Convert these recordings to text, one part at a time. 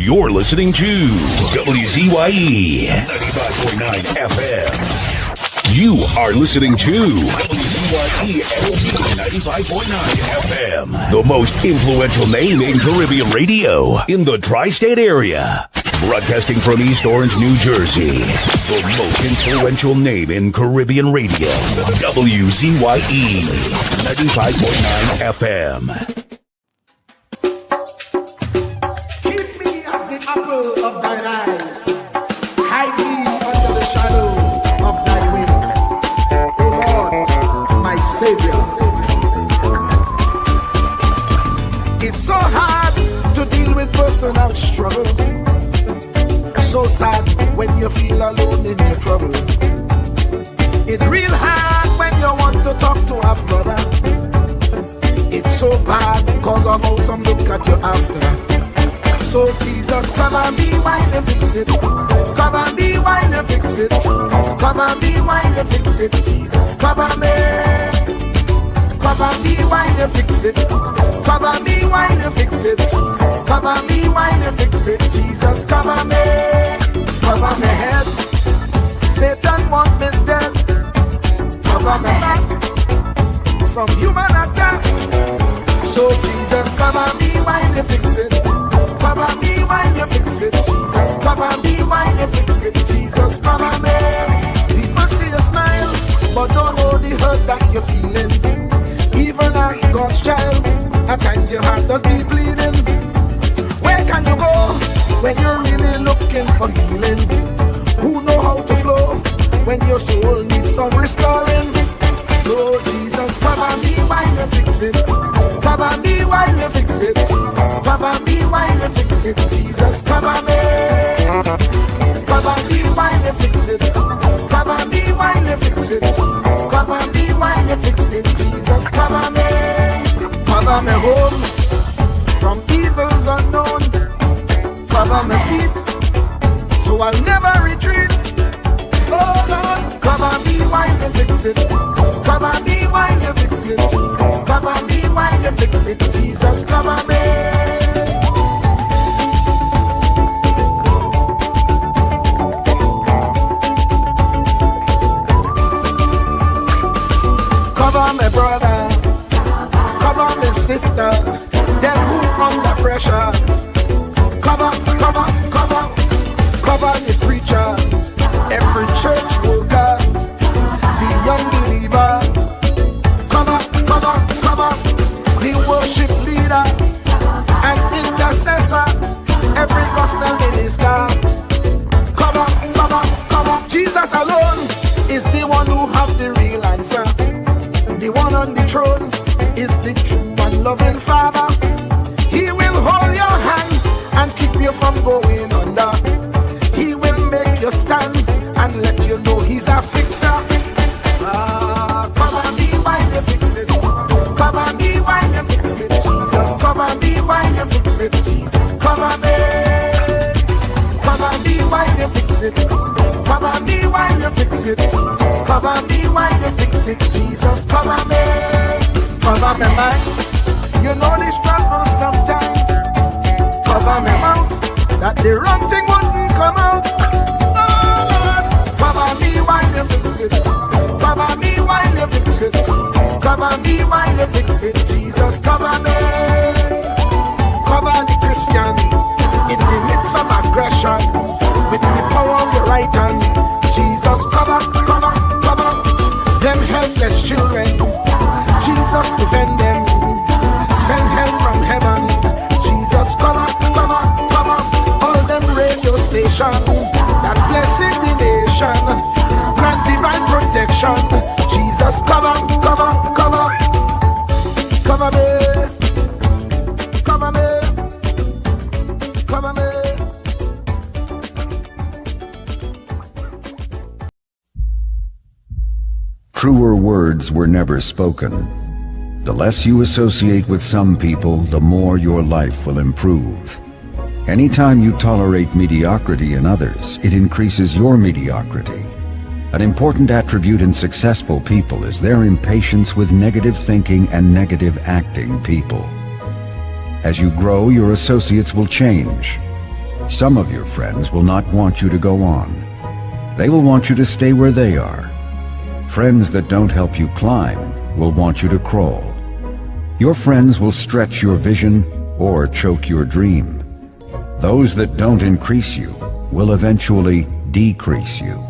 You're listening to WZYE 95.9 FM. You are listening to WZYE 95.9 FM. The most influential name in Caribbean radio in the tri-state area. Broadcasting from East Orange, New Jersey. The most influential name in Caribbean radio. WZYE 95.9 FM. Apple of thine eye, hide me under the shadow of thy wing, O Lord, my Savior. It's so hard to deal with personal struggle, so sad when you feel alone in your trouble. It's real hard when you want to talk to a brother. It's so bad because of how some look at you after. So Jesus, cover me while you fix it. Cover me while you fix it. Cover me while you fix it. Jesus, cover me. Cover me while you fix it. Cover me while you fix it. Cover me while you fix it. Jesus, cover me. Cover my head. Satan want me dead. Cover my back from human attack. So Jesus, cover me while you fix it. Cover me while you fix it, Jesus. Cover me while you fix it, Jesus. Cover me. People see you smile, but don't know the hurt that you're feeling. Even as God's child, at times your heart does be bleeding. Where can you go when you're really looking for healing? Who know how to flow when your soul needs some restoring? So Jesus, cover me while you fix it. Cover me while you fix it, Jesus. Cover me while you fix it, Jesus. Cover me. Cover me while you fix it. Cover me while you fix it, Jesus. Cover me while you fix it, Jesus. Cover me. Cover me home from evils unknown. Cover my feet so I'll never retreat. Oh Lord, cover me while you fix it. Cover me while you fix it, Jesus. Cover me while you fix it, Jesus. Cover me. Cover my brother, cover my sister, them who under pressure. Cover the preacher, every church worker, the young believer. Cover the worship leader and intercessor, every gospel minister. Cover. Jesus alone is the one who has the real answer. The one on the throne is the true and loving Father. He will hold your hand and keep you from going under. He will make you stand and let you know he's a fixer. Cover me while you fix it. Cover me while you fix it, Jesus. Cover me while you fix it, Jesus. Cover me. Cover me while you fix it. Cover me while you fix it, Jesus. Cover me while you fix it, Jesus. Cover me. Cover me mind. You know the struggle sometimes. Cover me mouth, that the wrong thing wouldn't come out. Oh Lord, cover me while you fix it. Cover me while you fix it. Cover me while you fix it, Jesus. Cover me. Cover the Christian in the midst of aggression with the power of your right hand. Jesus, cover them helpless children. Jesus, defend them. Send help from heaven. Jesus, cover all them radio stations that blessing the nation. Grant divine protection. Jesus, cover me. Truer words were never spoken. The less you associate with some people, the more your life will improve. Anytime you tolerate mediocrity in others, it increases your mediocrity. An important attribute in successful people is their impatience with negative thinking and negative acting people. As you grow, your associates will change. Some of your friends will not want you to go on. They will want you to stay where they are. Friends that don't help you climb will want you to crawl. Your friends will stretch your vision or choke your dream. Those that don't increase you will eventually decrease you.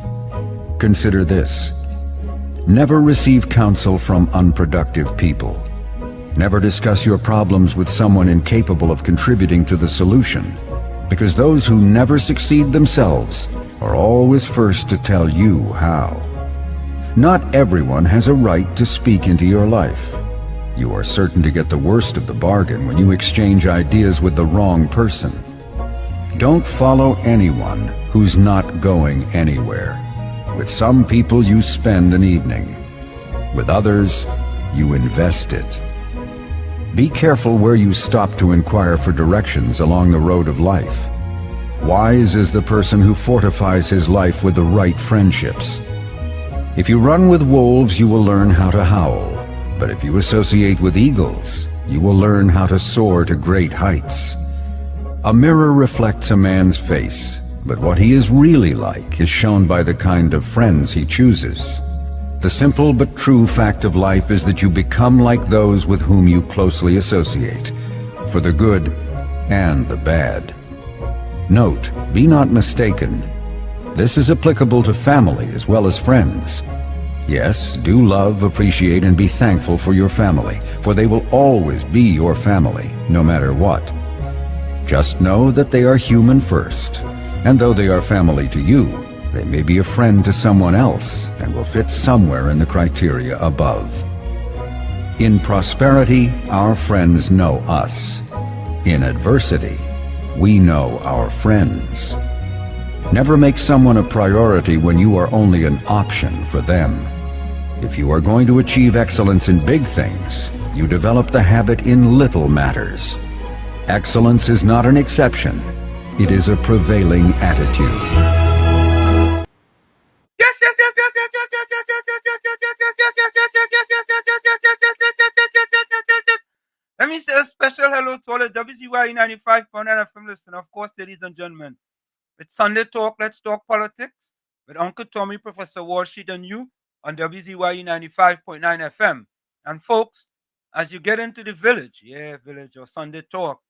Consider this. Never receive counsel from unproductive people. Never discuss your problems with someone incapable of contributing to the solution, because those who never succeed themselves are always first to tell you how. Not everyone has a right to speak into your life. You are certain to get the worst of the bargain when you exchange ideas with the wrong person. Don't follow anyone who's not going anywhere. With some people you spend an evening. With others, you invest it. Be careful where you stop to inquire for directions along the road of life. Wise is the person who fortifies his life with the right friendships. If you run with wolves, you will learn how to howl. But if you associate with eagles, you will learn how to soar to great heights. A mirror reflects a man's face, but what he is really like is shown by the kind of friends he chooses. The simple but true fact of life is that you become like those with whom you closely associate, for the good and the bad. Note, be not mistaken. This is applicable to family as well as friends. Yes, do love, appreciate, and be thankful for your family, for they will always be your family, no matter what. Just know that they are human first, and though they are family to you, they may be a friend to someone else and will fit somewhere in the criteria above. In prosperity, our friends know us. In adversity, we know our friends. Never make someone a priority when you are only an option for them. If you are going to achieve excellence in big things, you develop the habit in little matters. Excellence is not an exception. It is a prevailing attitude. Let me say a special hello to all the WZYE 95.9 FM listeners. Of course, ladies and gentlemen, it's Sunday Talk, Let's Talk Politics with Uncle Tommy, Professor Walsheed, and you on WZYE 95.9 FM. And folks, as you get into the village or Sunday Talk,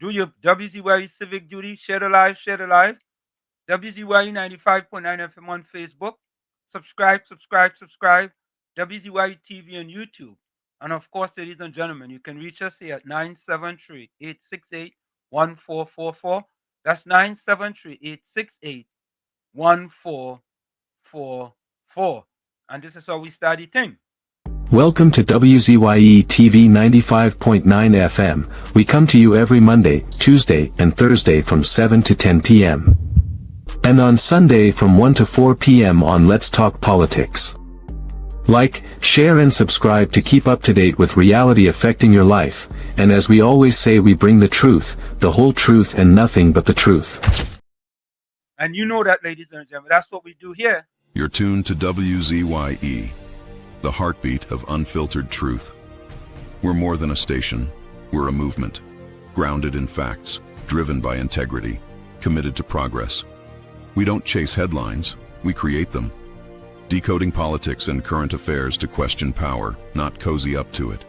do your WZYE civic duty, share the live. WZYE 95.9 FM on Facebook. Subscribe. WZYE TV on YouTube. And of course, ladies and gentlemen, you can reach us here at 973-868-1444. That's 973-868-1444. And this is how we start the thing. Welcome to WZYE TV 95.9 FM. We come to you every Monday, Tuesday, and Thursday from 7 to 10 p.m. And on Sunday from 1 to 4 p.m. on Let's Talk Politics. Like, share and subscribe to keep up to date with reality affecting your life, and as we always say, we bring the truth, the whole truth, and nothing but the truth. And you know that, ladies and gentlemen, that's what we do here. You're tuned to WZYE, the heartbeat of unfiltered truth. We're more than a station, we're a movement, grounded in facts, driven by integrity, committed to progress. We don't chase headlines, we create them. Decoding politics and current affairs to question power, not cozy up to it.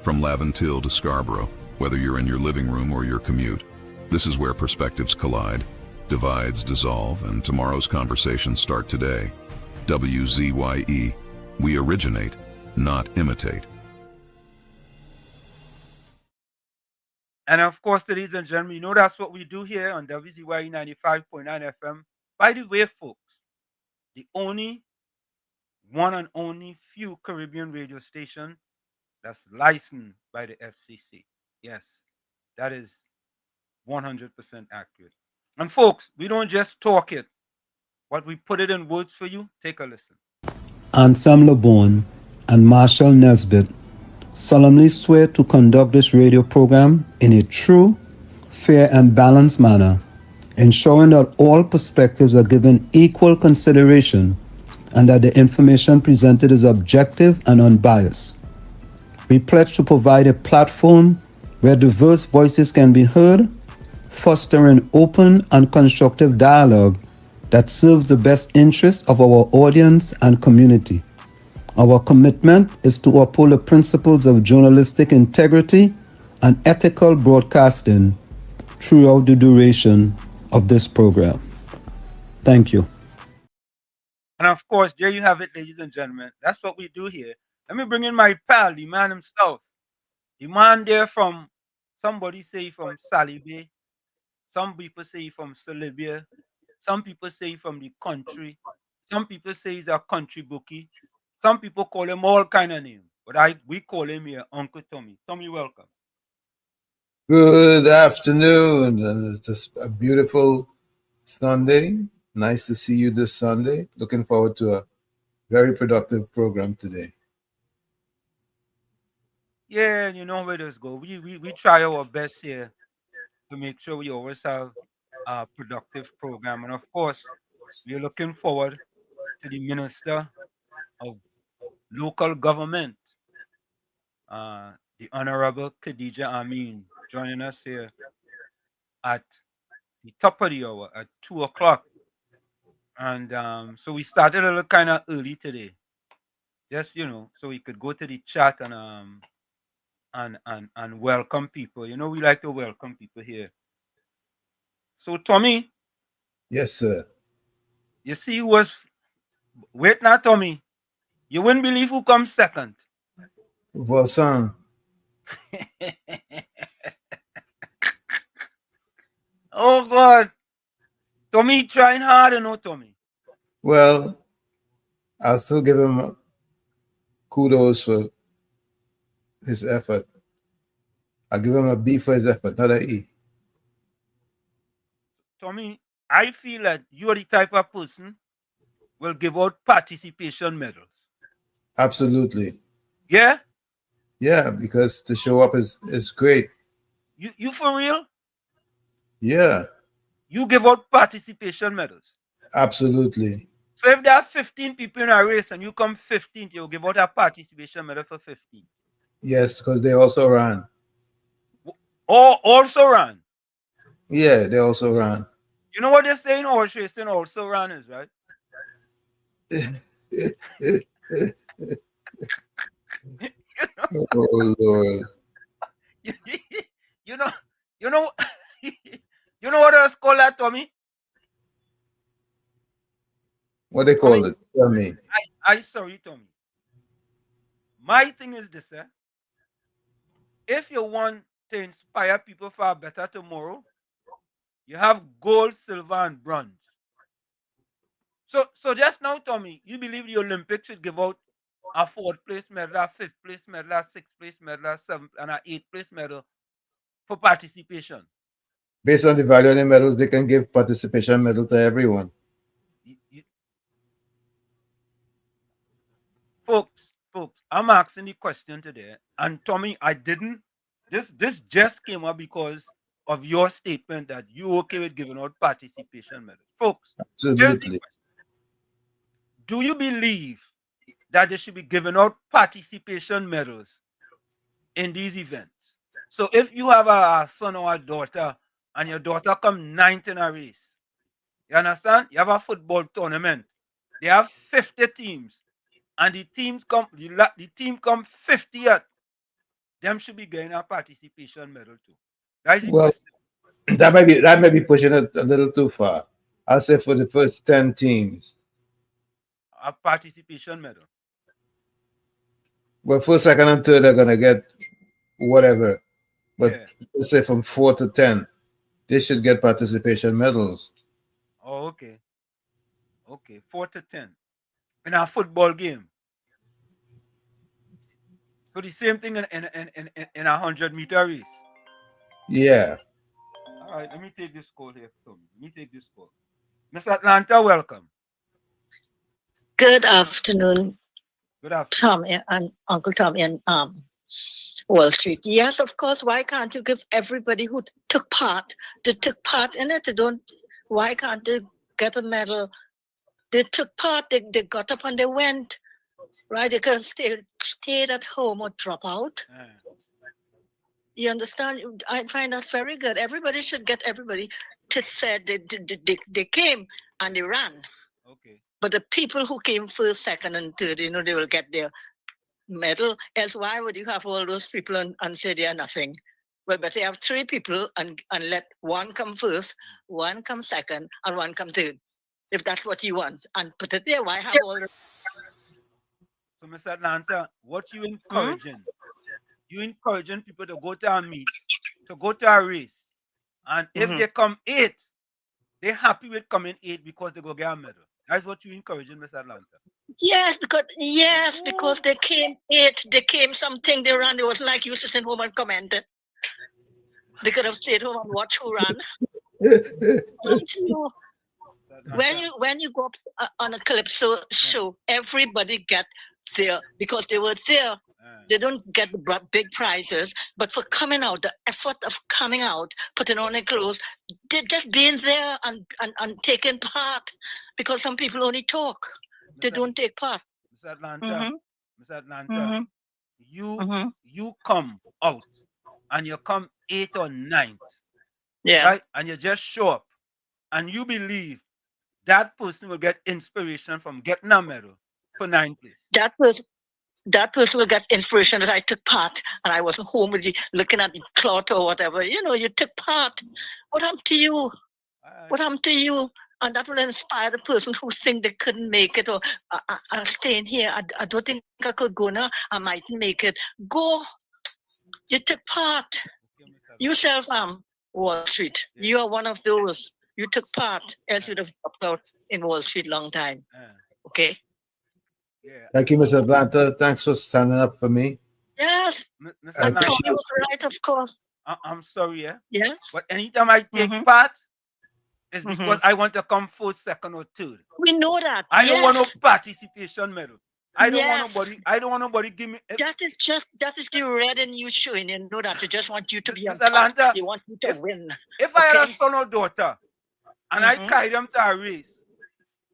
From Laventille to Scarborough, whether you're in your living room or your commute, this is where perspectives collide, divides dissolve, and tomorrow's conversations start today. WZYE, we originate, not imitate. And of course, ladies and gentlemen, you know that's what we do here on WZYE 95.9 FM. By the way, folks, the only one and only few Caribbean radio station that's licensed by the FCC. Yes, that is 100% accurate. And folks, we don't just talk it, but we put it in words for you. Take a listen. Ansam LeBon and Marshall Nesbitt solemnly swear to conduct this radio program in a true, fair, and balanced manner, ensuring that all perspectives are given equal consideration and that the information presented is objective and unbiased. We pledge to provide a platform where diverse voices can be heard, fostering open and constructive dialogue that serves the best interests of our audience and community. Our commitment is to uphold the principles of journalistic integrity and ethical broadcasting throughout the duration of this program. Thank you. And of course, there you have it, ladies and gentlemen. That's what we do here. Let me bring in my pal, the man himself. The man there from, somebody say from Sally Bay. Some people say from Solibia. Some people say from the country. Some people say he's a country bookie. Some people call him all kind of names. But we call him here Uncle Tommy. Tommy, welcome. Good afternoon. And it's just a beautiful Sunday. Nice to see you this Sunday. Looking forward to a very productive program today. Yeah, you know where this go. We try our best here to make sure we always have a productive program. And of course, we're looking forward to the Minister of Local Government, the Honorable Khadijah Ameen, joining us here at the top of the hour at 2 o'clock. And so we started a little kind of early today, just so we could go to the chat and welcome people. We like to welcome people here. So Tommy, Yes, sir. you see who was wait now, Tommy. You wouldn't believe who comes second. Voisin. Oh God. Tommy trying hard, Tommy. Well, I'll still give him kudos for his effort. I'll give him a B for his effort, not an E. Tommy, I feel that you're the type of person will give out participation medals. Absolutely. Yeah? Yeah, because to show up is great. You for real? Yeah. You give out participation medals. Absolutely. So if there are 15 people in a race and you come 15th, you'll give out a participation medal for 15. Yes, because they also ran. Oh, also ran. Yeah, they also ran. You know what they're saying? Horse racing also ran is, right? Oh Lord. you know you know what else call that, Tommy? What they call Tommy, it? Tell me. I sorry, Tommy. My thing is this, if you want to inspire people for a better tomorrow, you have gold, silver, and bronze. So just now, Tommy, you believe the Olympics should give out a 4th place medal, a 5th place medal, a 6th place medal, a 7th, and a 8th place medal for participation. Based on the value of the medals, they can give participation medal to everyone. Folks, I'm asking the question today, and Tommy, I didn't. This just came up because of your statement that you okay with giving out participation medals, folks. Absolutely. Do you believe that they should be giving out participation medals in these events? So if you have a son or a daughter and your daughter come 9th in a race, you understand? You have a football tournament. They have 50 teams, and the team come 50th. Them should be getting a participation medal too. That is the Well, question. that may be pushing it a little too far. I'll say for the first 10 teams. A participation medal. Well, first, second, and third are gonna get whatever. But Yeah. let's say from 4 to 10, they should get participation medals. Oh, okay. Okay, 4 to 10 in a football game. So the same thing in a 100-meter race. Yeah. All right, let me take this call here, Tommy. Let me take this call. Miss Atlanta, welcome. Good afternoon, Good afternoon. Tommy and Uncle Tommy and Wall Street. Yes, of course. Why can't you give everybody who took part in it? Why can't they get a medal? They took part, they got up and they went, right? They can stayed at home or drop out. You understand? I find that very good. Everybody should get everybody to say they came and they ran. Okay. But the people who came first, second, and third, you know, they will get their medal. Else, why would you have all those people and say they are nothing? Well, but they have three people and let one come first, one come second, and one come third. If that's what you want, and put it there, why have all the... So, Mr. Atlanta, what you encouraging? You encouraging people to go to a meet, to go to a race. And if they come 8th, they're happy with coming 8th because they go get a medal. That's what you encouraging, Mr. Atlanta. Yes, because they came 8th, they came something, they ran. It wasn't like you sitting home and commented. They could have stayed home and watched who ran. When you go up on a Calypso show, everybody get there because they were there. They don't get the big prizes, but for coming out, the effort of coming out, putting on their clothes, just being there and taking part, because some people only talk. They don't take part. Mr. Atlanta, Mr. Atlanta, you come out and you come 8th or 9th, right? And you just show up and you believe that person will get inspiration from getting a medal for 9th place. That person will get inspiration that I took part and I wasn't home with you looking at the cloth or whatever. You know, you took part. What happened to you? What happened to you? And that will inspire the person who think they couldn't make it, or I'll stay in here. I don't think I could go now. I mightn't make it. Go. You took part. Yourself, Wall Street. You are one of those. You took part. Else you'd have dropped out in Wall Street long time. Okay? Thank you, Mr. Atlanta. Thanks for standing up for me. Yes. And Tommy was right, of course. I'm sorry, yeah? Yes. But anytime I take part, it's because I want to come first, second, or third. We know that. I don't want no participation medal. I don't want nobody give me. That is the red in you showing. You know that. They just want you to be on top. They want you to win. If I had a son or daughter and I carry them to a race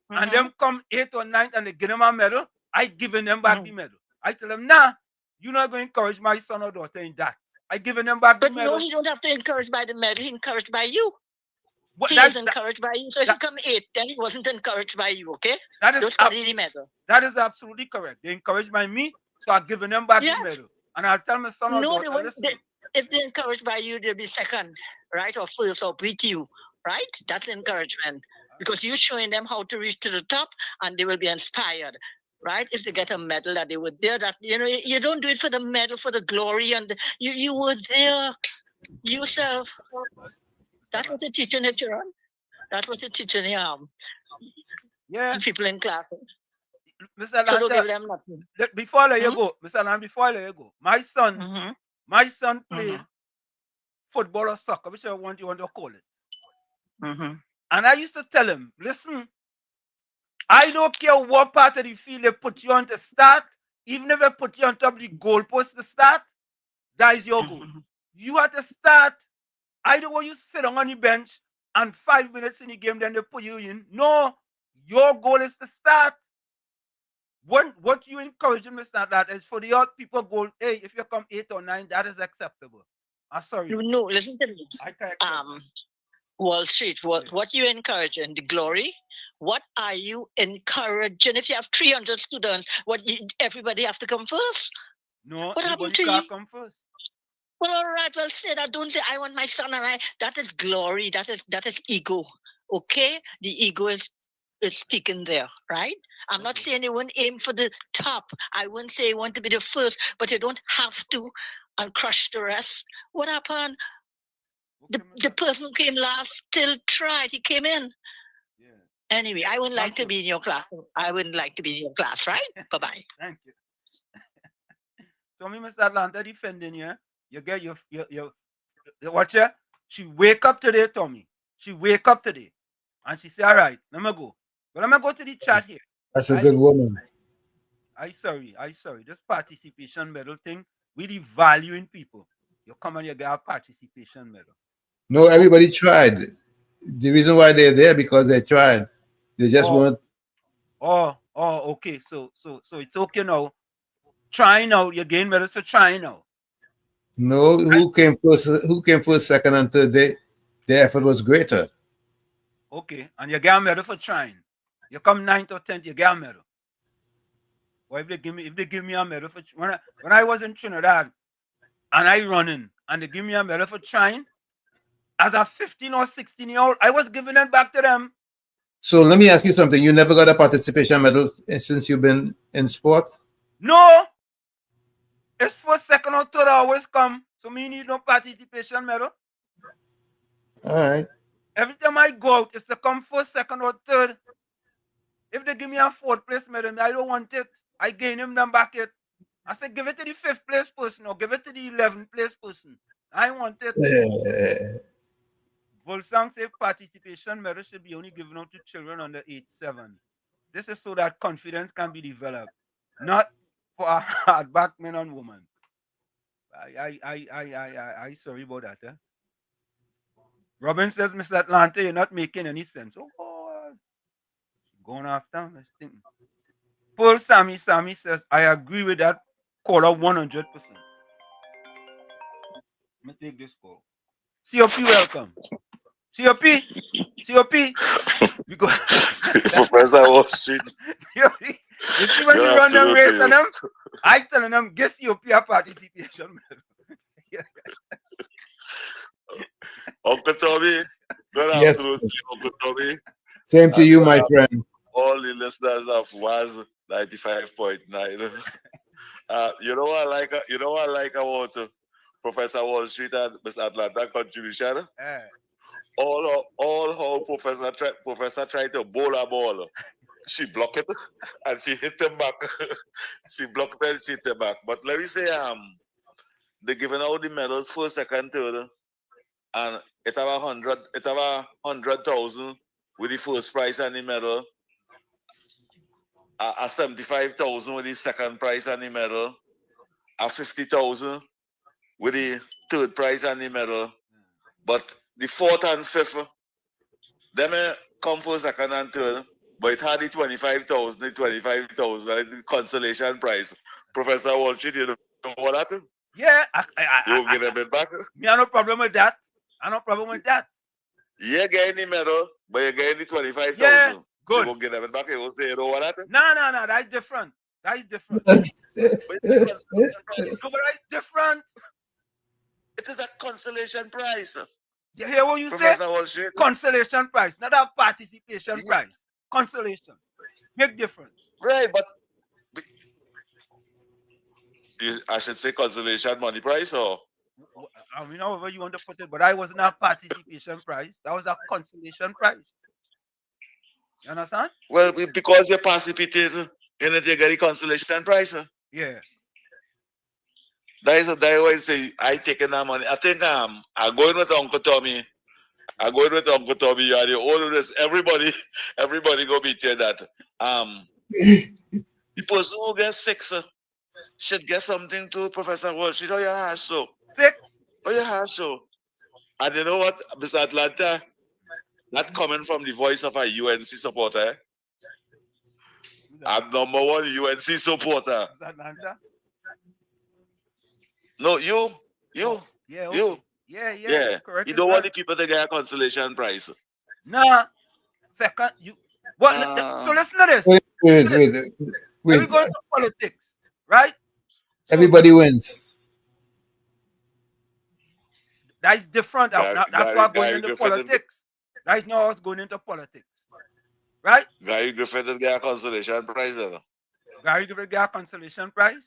and them come 8th or 9th and they give them a medal, I giving them back the medal. I tell them, nah, you're not going to encourage my son or daughter in that. I giving them back the medal. But no, he don't have to encourage by the medal. He's encouraged by you. He is encouraged by you. So if he come 8th, then he wasn't encouraged by you, okay? That is the medal. That is absolutely correct. They encouraged by me, so I'm giving them back the medal. And I'll tell my son or daughter, listen. If they're encouraged by you, they'll be second, right? Or first, or beat you, right? That's encouragement. Because you're showing them how to reach to the top, and they will be inspired, right? If they get a medal that they were there, that, you know, you don't do it for the medal, for the glory, and you were there yourself. That's what they're teaching at your own. That's what they're teaching the people in class. Mr. Atlanta, so don't give them nothing. Before I let you go, Mr. Atlanta, before I let you go, my son played football or soccer, whichever one you want to call it. And I used to tell him, listen, I don't care what part of the field they put you on to start, even if they put you on top of the goalpost to start, that is your goal. You have to start. I don't want you sit on the bench and 5 minutes in the game, then they put you in. No, your goal is to start. What you encouraging me start that is for the young people goal. Hey, if you come 8 or 9, that is acceptable. I'm sorry. No, listen to me. Wall Street, what you encouraging? The glory? What are you encouraging? If you have 300 students, everybody have to come first? No, what happened to you? Come first. Well, all right. Well, say that. Don't say I want my son and I. That is glory. That is ego. Okay, the ego is speaking there, right? I'm not saying you won't aim for the top. I wouldn't say you want to be the first, but you don't have to and crush the rest. What happened? The person who came last still tried. He came in. Yeah. Anyway, I wouldn't like to be in your class. I wouldn't like to be in your class, right? Bye-bye. Thank you. So me, Mr. Atlanta, defending you. You get your watch her. She wake up today, Tommy. She wake up today. And she say, all right, let me go. But let me go to the chat here. That's a good woman. I sorry. This participation medal thing, we the value in people. You come and you get a participation medal. No, everybody tried. The reason why they're there because they tried. They just weren't. Okay. So it's okay now. Trying out, you gain medals for trying out. No, who came first? Who came first, second, and third? Their effort was greater. Okay, and you get a medal for trying. You come 9th or 10th, you get a medal. Or if they give me a medal for when I was in Trinidad and I running and they give me a medal for trying, as a 15 or 16-year-old, I was giving it back to them. So let me ask you something. You never got a participation medal since you've been in sport? No. It's first, second, or third always come. So me need no participation medal. All right. Every time I go out, it's to come first, second, or third. If they give me a 4th place medal, I don't want it. I gain them back it. I said, give it to the 5th place person or give it to the 11th place person. I want it. Volsang say participation medal should be only given out to children under age 7. This is so that confidence can be developed, not for a hardback men and women. I sorry about that. Eh? Robin says, Mr. Atlanta, you're not making any sense. Oh, going after him. Let's think. Paul Sammy says, I agree with that caller 100%. Let me take this call. COP, welcome. COP. Because Professor Wall Street. COP. You see when you run them race on them, I telling them, get COP a participation. Uncle Tommy, good Yes. afternoon, Uncle Tommy. Same to you, my friend. All the listeners of WAZ 95.9. You know what I like about Professor Wall Street and Mr. Atlanta contribution? All how Professor tried to bowl a ball. She blocked it and she hit him back. She blocked it and she hit him back. But let me say, they giving out the medals first, second, third, and it have 100,000 with the first prize and the medal, a 75,000 with the second prize and the medal, a 50,000 with the third prize and the medal. But the 4th and 5th, they may come first, second, and third. But it had the 25,000, the consolation prize. Professor Wall Street, you know what that is? Yeah, You will get a bit back. Me, I no problem with that. You get any medal, but you get any 25,000. Yeah, good. You will get a bit back. You will say, you know what that is? No, that's different. But it's different. It is a consolation prize. You hear what you Professor say? Wall Street. Consolation prize, not a participation prize. Consolation. Big difference. Right, but I should say consolation money prize or? I mean, however you want to put it, but I wasn't a participation prize. That was a consolation prize. You understand? Well, because you participated in it, you get the consolation prize. Yeah. That is why I say I taking that money. I think I'm going with Uncle Tommy. You are the oldest. Everybody go beat you that. The person who gets 6 should get something to Professor Wall Street. Oh, you have so. 6? Oh, you have so. And you know what, Mr. Atlanta? That coming from the voice of a UNC supporter. I'm #1 UNC supporter. Mr. Atlanta? No, you. Yeah, okay. You. Yeah. Correct. You don't want the people to get a consolation prize. Nah. Second, you. What? So listen to this. Wait. We're going to politics, right? Everybody wins. That's different. That's why I'm going into Griffith politics. Right now, I was going into politics. Right? Gary Griffith will get a consolation prize. Gary Griffith get a consolation prize?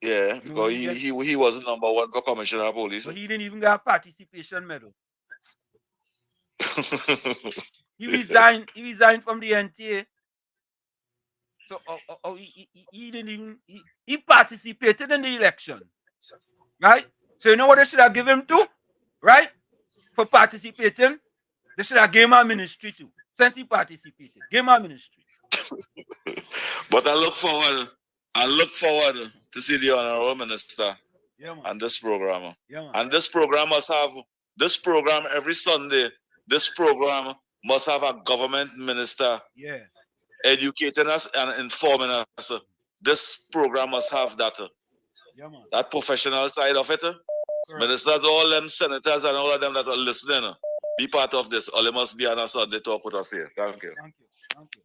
Yeah, because he was #1 for commissioner of police. But he didn't even get a participation medal. He resigned from the NTA. So he didn't even he participated in the election. Right? So you know what they should have given him to? Right? For participating, they should have given him a ministry too. Since he participated. Give him a ministry. But I look forward to see the Honorable Minister on this program. Yeah, and this program every Sunday. This program must have a government minister educating us and informing us. This program must have that. Yeah, man. That professional side of it. But it's not all them senators and all of them that are listening. Be part of this. All they must be on us on the talk with us here. Thank you. Thank you. Thank you.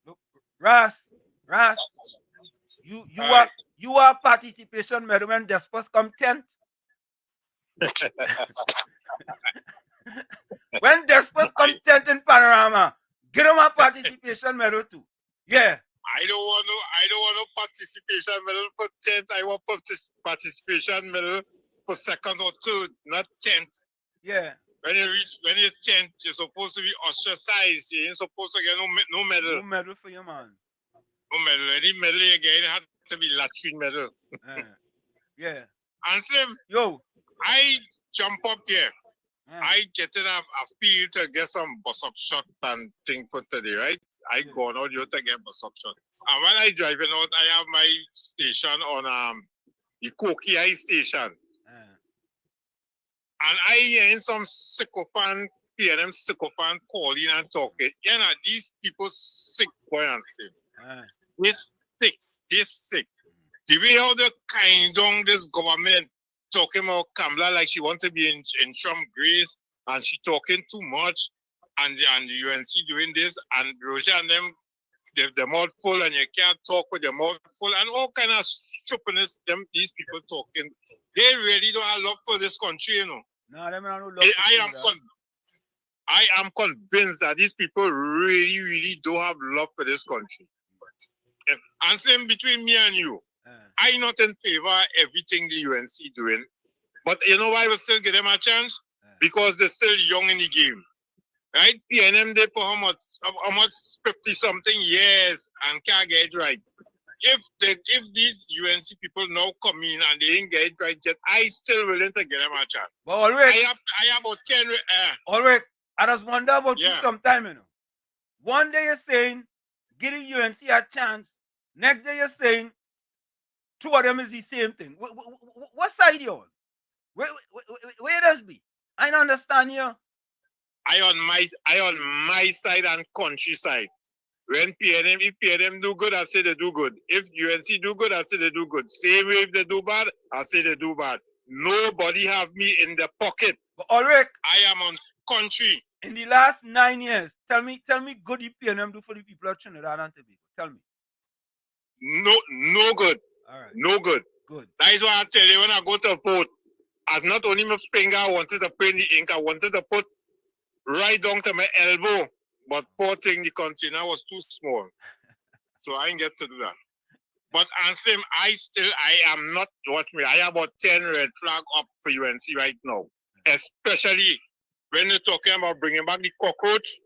Look, Ras, you are participation medal when Despos come 10th. When Despos come 10th in Panorama, get him a participation medal too. Yeah. I don't want no participation medal for 10th. I want participation medal for 2nd or 3rd, not 10th. Yeah. When you're 10th, you're supposed to be ostracized. You ain't supposed to get no medal. No medal for you, man. No medal. Any medal you get, it had to be latrine medal. Yeah. And Slim, yo, I jump up here. Yeah. I get in a field to get some bus up shot and thing for today, right? I go out here to get bus up shot. And when I driving out, I have my station on the Koki Eye station. And I hearing some sycophant, PNM sycophant calling and talking. You know, these people sick, boy, and stuff. They sick. The way how they kind down this government talking about Kamala like she wants to be in Trump grace and she talking too much and the UNC doing this and Roger and them, the mouth full and you can't talk with the mouth full and all kind of stupidness these people talking. They really don't have love for this country, you know. No, them no love. I am convinced that these people really, really don't have love for this country. And same between me and you, I'm not in favor of everything the UNC doing. But you know why we still give them a chance? Because they're still young in the game. Right? PNM, they for how much 50-something years and can't get it right. If these UNC people now come in and they ain't get it right yet, I still willing to get them a chance. But already, I have about 10. Already, I just wonder about you Yeah. sometime, you know. One day you're saying, give the UNC a chance. Next day you're saying, two of them is the same thing. What side you on? Where does be? I don't understand you. I on my side and country side. When if PNM do good, I say they do good. If UNC do good, I say they do good. Same way if they do bad, I say they do bad. Nobody have me in the pocket. But Ulrich, I am on country. In the last 9 years, tell me good the PNM do for the people of Trinidad and Tobago. Tell me. No good. All right. No good. Good. That is why I tell you when I go to vote, I've not only my finger I wanted to put in the ink, I wanted to put right down to my elbow. But poor thing, the container was too small. So I didn't get to do that. But Anslim, I am not, watch me, I have about 10 red flag up for UNC right now. Especially when you're talking about bringing back the cockroach.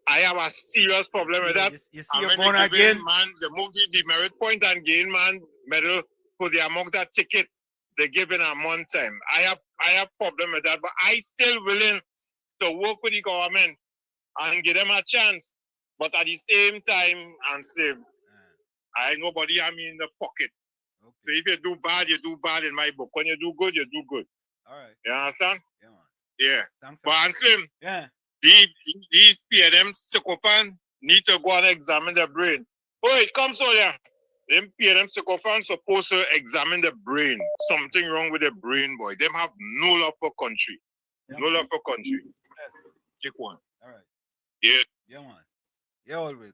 I have a serious problem with that. You see you're born again? Man, the movie, the merit point and gain man medal for the amount of ticket they give in a month time. I have problem with that, but I still willing to work with the government and give them a chance. But at the same time, and same, I ain't nobody have me in the pocket. Okay. So if you do bad, you do bad in my book. When you do good, you do good. All right. You understand? Yeah, man. Yeah. Thanks, but Anslim, yeah. These PNM sycophants need to go and examine their brain. Oh, it comes on here. Them PNM sycophants supposed to examine the brain. Something wrong with the brain, boy. Them have no love for country. Yeah, no love for country. Yes. Take one. All right. Yeah. Yeah, man. Yeah, Ulrich.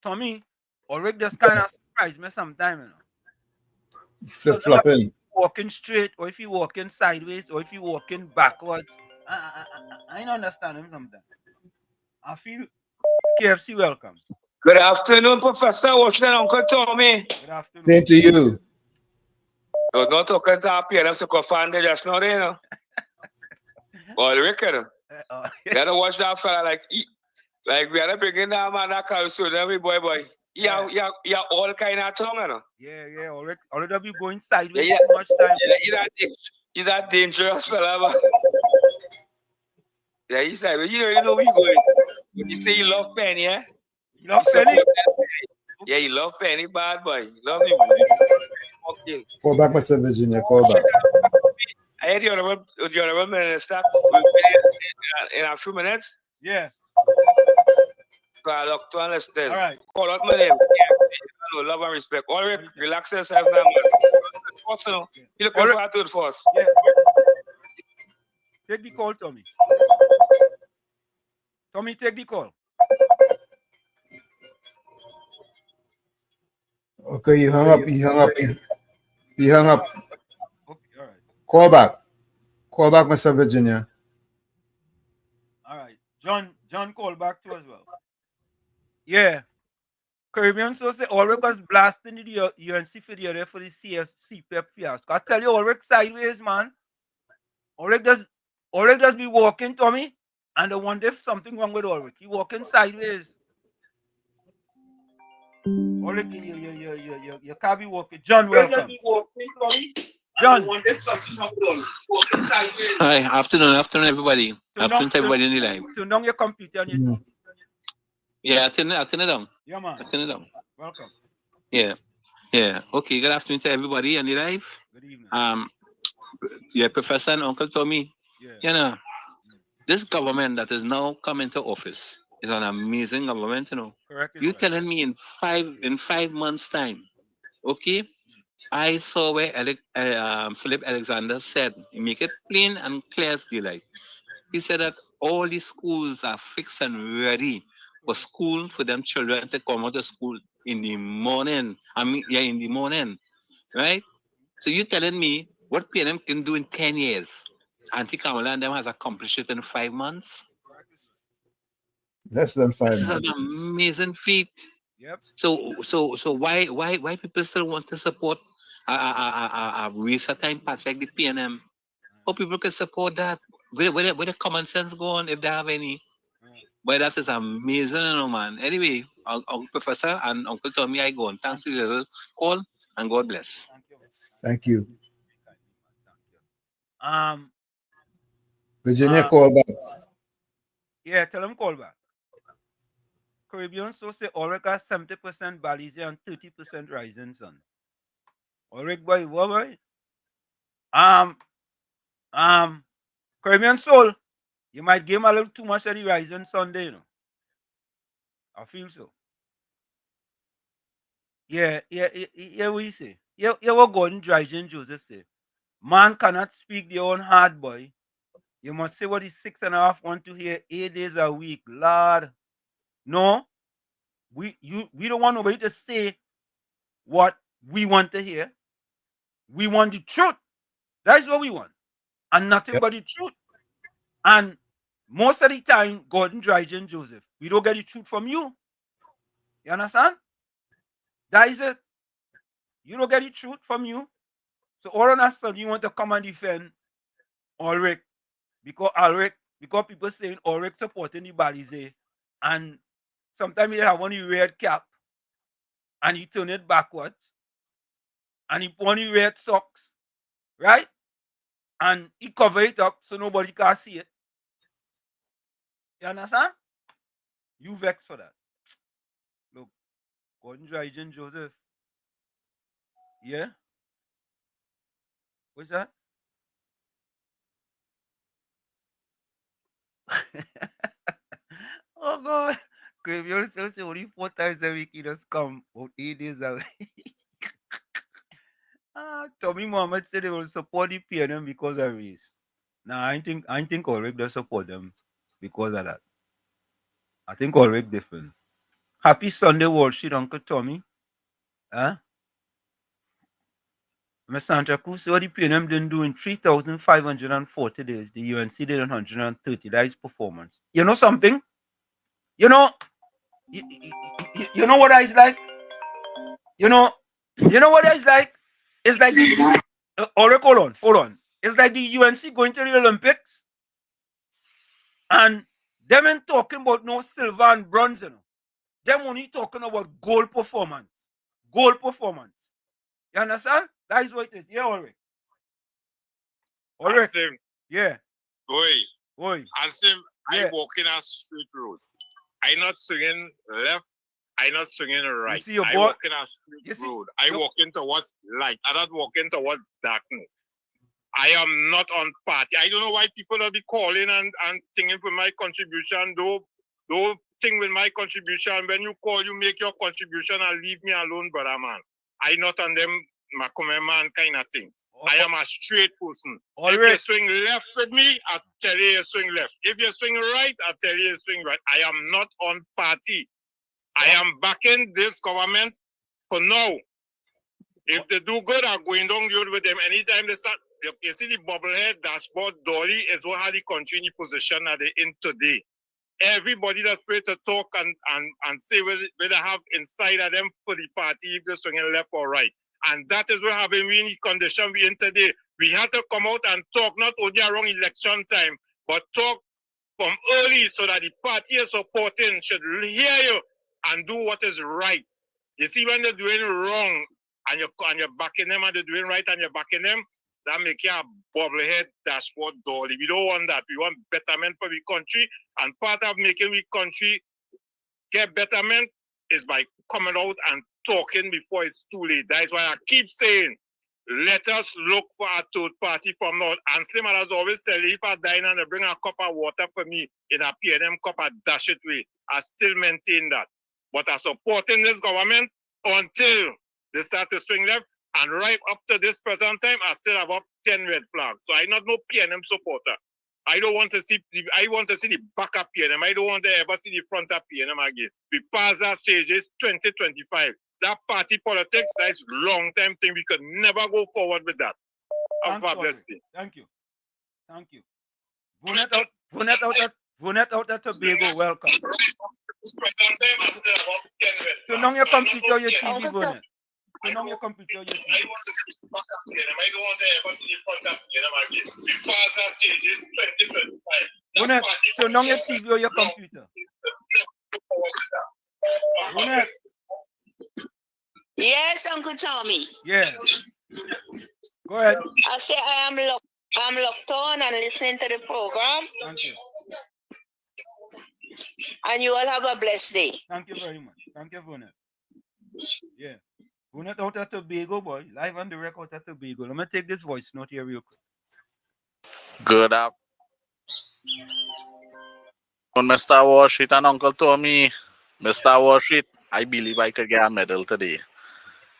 Tommy, Ulrich just kind of surprised me sometime, you know. Flip-flopping. So walking straight, or if you walking sideways, or if you walking backwards. I don't understand him sometimes. I feel KFC welcome. Good afternoon, Professor Washington, Uncle Tommy. Good afternoon. Same to you. I was not talking to our PNM Sycophant just now, you know. Well, Rickard, you gotta watch that fella like we had to bring in that man that comes to every boy. Yeah, all kind of tongue, you know. Yeah, already be going sideways yeah, too much time. Yeah, he's that dangerous fella, but yeah, he's like, you know where you going. When you say you love Penny, eh? You love Penny? Yeah, you love Penny, bad boy. You love him. Okay. Call back, Mr. Virginia. Call back. I heard the honorable minister will be in a few minutes. Yeah. So I look to understand. All right. Call out my name. Yeah, love and respect. All right, relax yourself now, man. force, you know. He looking for a third force. Yeah. Take the call, Tommy. Tommy, take the call. Okay, you hung up. You hung up. You hung up. Okay, all right. Call back. Call back, Mr. Virginia. All right. John called back too as well. Yeah. Caribbean so say always was blasting the UNC for the other for the CPEP fiasco. I tell you, always sideways, man. Always just be walking, Tommy, and I wonder if something wrong with Ulrich. He walking sideways. Ulrich, you can't be walking. John, welcome. John. Hi, afternoon, everybody. Afternoon to everybody in the line. Turn down your computer and your Yeah, I turn it down. Yeah, man. I turn it down. Welcome. Yeah. Okay, good afternoon to everybody on the live. Good evening. Yeah, Professor and Uncle Tommy. Yeah. You know, this government that is now coming to office is an amazing government, you know. Correct. You telling me in 5 months' time, okay? I saw where Philip Alexander said, he make it plain and clear as daylight. He said that all the schools are fixed and ready for school for them children to come out of school in the morning. In the morning, right? So you telling me what PNM can do in 10 years? Auntie Kamala and them has accomplished it in 5 months? Less than 5 This is months. an amazing feat. Yep. So why people still want to support a research time path like the PNM? How people can support that? Where the common sense go on if they have any? But that is amazing, you know, man. Anyway, Uncle Professor and Uncle Tommy, I go on. Thanks for your little call and God bless. Thank you. Um, Virginia, call back. Yeah, tell him call back. Caribbean so say Ulrich has 70% Balize and 30% Rising Sun. Ulrich boy, what boy? Caribbean Soul, you might give him a little too much of the Rising Sunday, you know. I feel so. Yeah, what you say? Yeah, what Gordon Dryden Joseph say. Man cannot speak their own heart, boy. You must say what the 6.5 want to hear 8 days a week. Lord. No. We don't want nobody to say what we want to hear. We want the truth. That's what we want. And nothing but the truth. And most of the time, Gordon Dryden Joseph, we don't get the truth from you. You understand? That is it. You don't get the truth from you. So all of a sudden you want to come and defend Ulrich because people saying Ulrich supporting the Balize, and sometimes he have one red cap and he turn it backwards and he put on the red socks, right? And he cover it up so nobody can see it. You understand? You vex for that. Look, Gordon Dryden Joseph. Yeah? What's that? Oh God. If you still say only 4 times a week, he just come about 8 days a week. Tommy Mohammed said they will support the PNM because of race. Now I think Ulrich does support them because of that. I think Ulrich different. Happy Sunday, Wall Street, Uncle Tommy. Huh? Mr. Santa Cruz, what the PNM didn't do in 3,540 days, the UNC did 130. That is performance. You know something? You know what I is like? You know what I is like? It's like Ulrich, hold on. It's like the UNC going to the Olympics and them ain't talking about no silver and bronze, you know. Them only talking about gold performance. You understand? That is what it is. Yeah, Ulrich. Yeah. Boy. I walk in a straight road. I not swinging left. I not swinging right. I walk in a straight road. I walk in towards light. I not walk in towards darkness. I am not on party. I don't know why people will be calling and thinking for my contribution. Don't think with my contribution. When you call, you make your contribution and leave me alone, brother man. I not on them Makume man kind of thing. I am a straight person. If right. you swing left with me, I tell you you swing left. If you swing right, I tell you you swing right. I am not on party. I am backing this government for now. If they do good, I'm going down the road with them. Anytime they start, you see the bobblehead dashboard dolly is what how the country in the position that they're in today. Everybody that's afraid to talk and say whether they have inside of them for the party if they're swinging left or right. And that is what having we in the condition we in today. We have to come out and talk not only around election time, but talk from early so that the party you're supporting should hear you and do what is right. You see, when they're doing wrong and you're backing them and they're doing right and you're backing them, that make you a bobblehead dashboard dolly. We don't want that. We want betterment for the country. And part of making the country get betterment is by coming out and talking before it's too late. That is why I keep saying, let us look for a third party from now. And Slim has always said, if I dine and they bring a cup of water for me in a P&M cup, I dash it away. I still maintain that. But I'm supporting this government until they start to swing left. And right up to this present time, I still have up 10 red flags. So I'm not no P&M supporter. I don't want to see the back of P&M. I don't want to ever see the front of P&M again. We pass that stage, it's 2025. That party politics, that's long-time thing. We could never go forward with that. Have a blessed day. Thank you. Thank you. Vunet out at Tobago, welcome. Turn on your computer, your TV, Vunet. Turn on your computer, your TV. I want to see the back of P&M. I don't want to ever see the front of P&M again. We pass that stage, it's 2025. Vunet, turn on your TV or your computer. Vunet. Yes, Uncle Tommy. Yeah. Go ahead. I say I'm locked on and listening to the program. Thank you. And you all have a blessed day. Thank you very much. Thank you, Vunet. Yeah. Vunet out at Tobago, boy. Live on the record at Tobago. Let me take this voice note here real quick. Good up. Mr. Wall Street and Uncle Tommy. Mr. Wall Street, I believe I could get a medal today.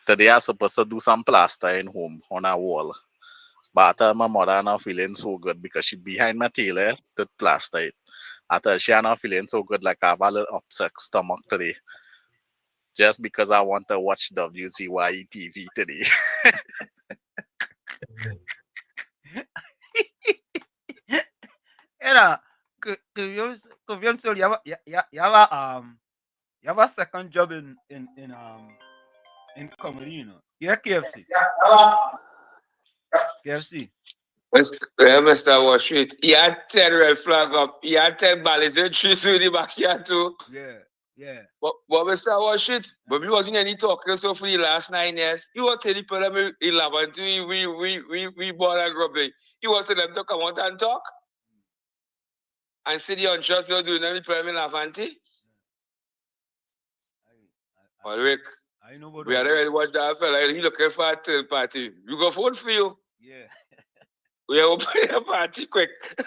Today I'm supposed to do some plaster in home on a wall. But my mother not feeling so good because she behind my tailor to plaster it. I tell she not feeling so good like I have a little upset stomach today. Just because I want to watch WZYE TV today. You have a second job in comedy, you know. Yeah, KFC. KFC. Mr. Wall Street, he had 10 red flag up. He had 10 ballots in trees in the backyard too. Yeah, yeah. But Mr. Wall Street, but we wasn't any talking so for the last 9 years. You want to tell the people 11 we bought a grubbing. You want them to come out and talk? And see the unjust you're doing any problem in Avanti? Well, Rick, I know what we are ready to watch that fella. He looking for a third party. We go vote for you. Yeah. We are opening a party quick. Yeah.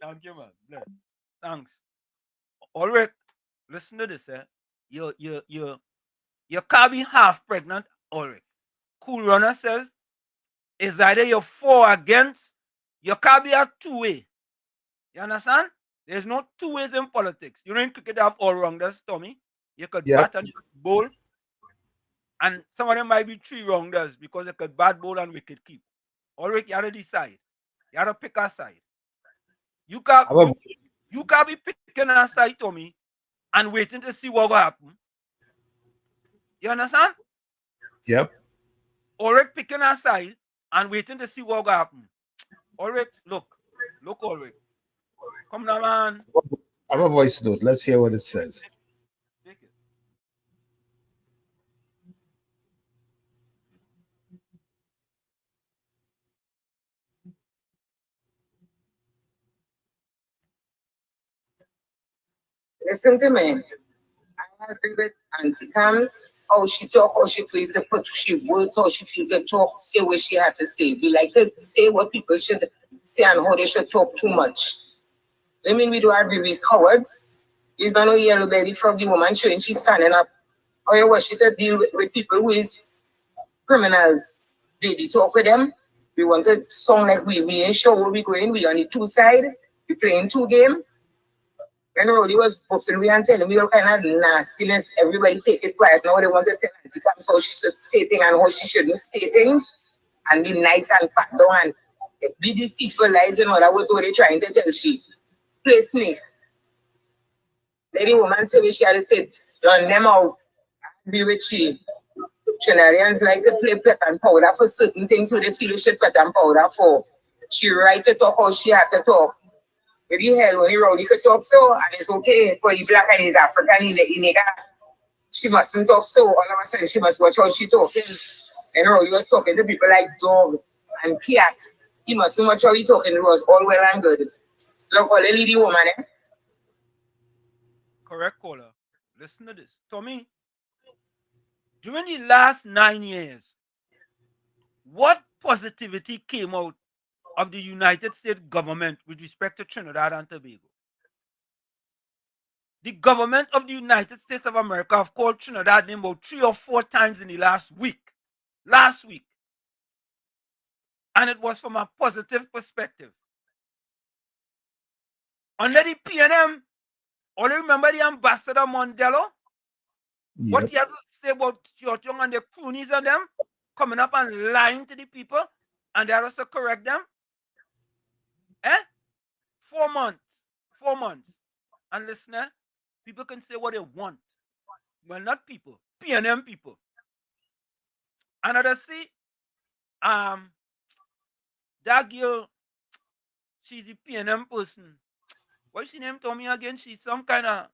Thank you, man. Bless. Thanks. All right. Listen to this, eh? You can't be half pregnant. All right. Cool Runner says, is either you're for or against, you can't be a two-way. You understand? There's no two ways in politics. You know in cricket, they have all rounders, Tommy. You could bat and you could bowl. And some of them might be three rounders because they could bat, bowl, and wicket keep. All right, you have to decide. You have to pick a side. You can't be picking a side, Tommy, and waiting to see what will happen. You understand? Yep. All right, picking a side and waiting to see what will happen. All right, look, all right. Come now, man. I have a voice note. Let's hear what it says. Listen to me. I agree with Auntie Cams. How she talk, how she feels to put she words, how she feels to talk, say what she had to say. We like to say what people should say and how they should talk too much. I mean, we do agree with cowards. There's no yellow belly from the woman showing she's standing up. Or you wish you to deal with people who is criminals. Did we talk with them? We want to sound like we ain't sure where we going. We on the two side. We playing two game. And Rowdy was buffing me and telling me all kind of nastiness. Everybody take it quiet. Now they want to tell Auntie Camps how she should say things and how she shouldn't say things. And be nice and pat down and be deceitful lies and all that was what they trying to tell she. Play snake. Lady woman said she had said, run them out. Be with she. Trinidadians like to play pet and powder for certain things who they feel they should pet and powder for. She right to talk how she had to talk. If you hell when you Rowdy could talk so, and it's okay, but he's black and he's African, he's a nigga. She mustn't talk so. All of a sudden, she must watch how she talking. And Rowdy was talking to people like dog and cat. He mustn't watch how he talking. It was all well and good. Look, all the lady woman, eh? Correct, caller. Listen to this. Tommy, during the last 9 years, what positivity came out of the United States government with respect to Trinidad and Tobago? The government of the United States of America have called Trinidad name about 3 or 4 times in the last week. And it was from a positive perspective. Under the PNM, all you remember the Ambassador Mondello? Yep. What he had to say about Young and the croonies and them coming up and lying to the people, and they had to correct them? 4 months. 4 months. And listener, people can say what they want. Well, not people. PNM people. And I see, that girl, she's a PNM person. What's she name? Told me again. She's some kind of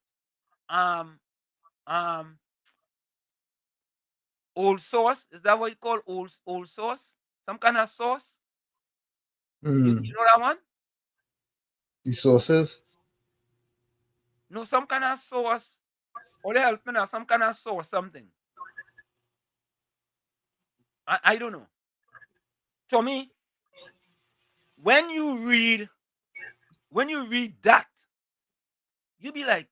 old sauce. Is that what you call old sauce? Some kind of sauce. You know that one? The sources? No, some kind of sauce. Or they help me now. Some kind of sauce, something. I don't know. To me, when you read that, you be like,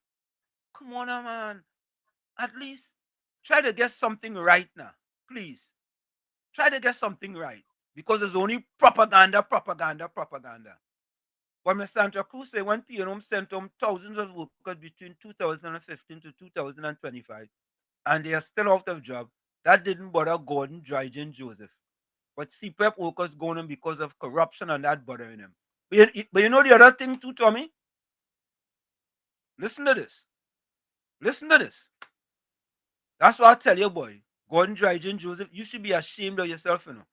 come on, man. At least try to get something right now. Please. Try to get something right. Because it's only propaganda. When Mr. Santa Cruz say when PNM sent home thousands of workers between 2015 to 2025, and they are still out of job, that didn't bother Gordon, Drige, and Joseph. But CPEP workers going on because of corruption and that bothering them. But you know the other thing too, Tommy? Listen to this. That's what I tell you, boy. Gordon, Drige, and Joseph, you should be ashamed of yourself, you know.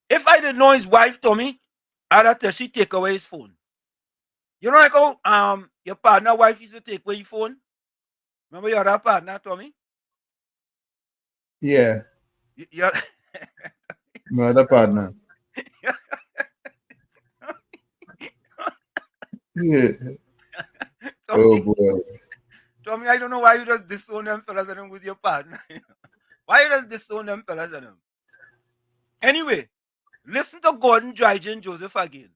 If I didn't know his wife, Tommy, I'd have tell she take away his phone. You know like how your partner wife used to take away your phone? Remember your other partner, Tommy? Yeah. Your My other partner. Yeah. Oh boy. Tommy, I don't know why you just disown them fellas and them with your partner. Why you just disown them fellas and them? Anyway, listen to Gordon, Drige, and Joseph again.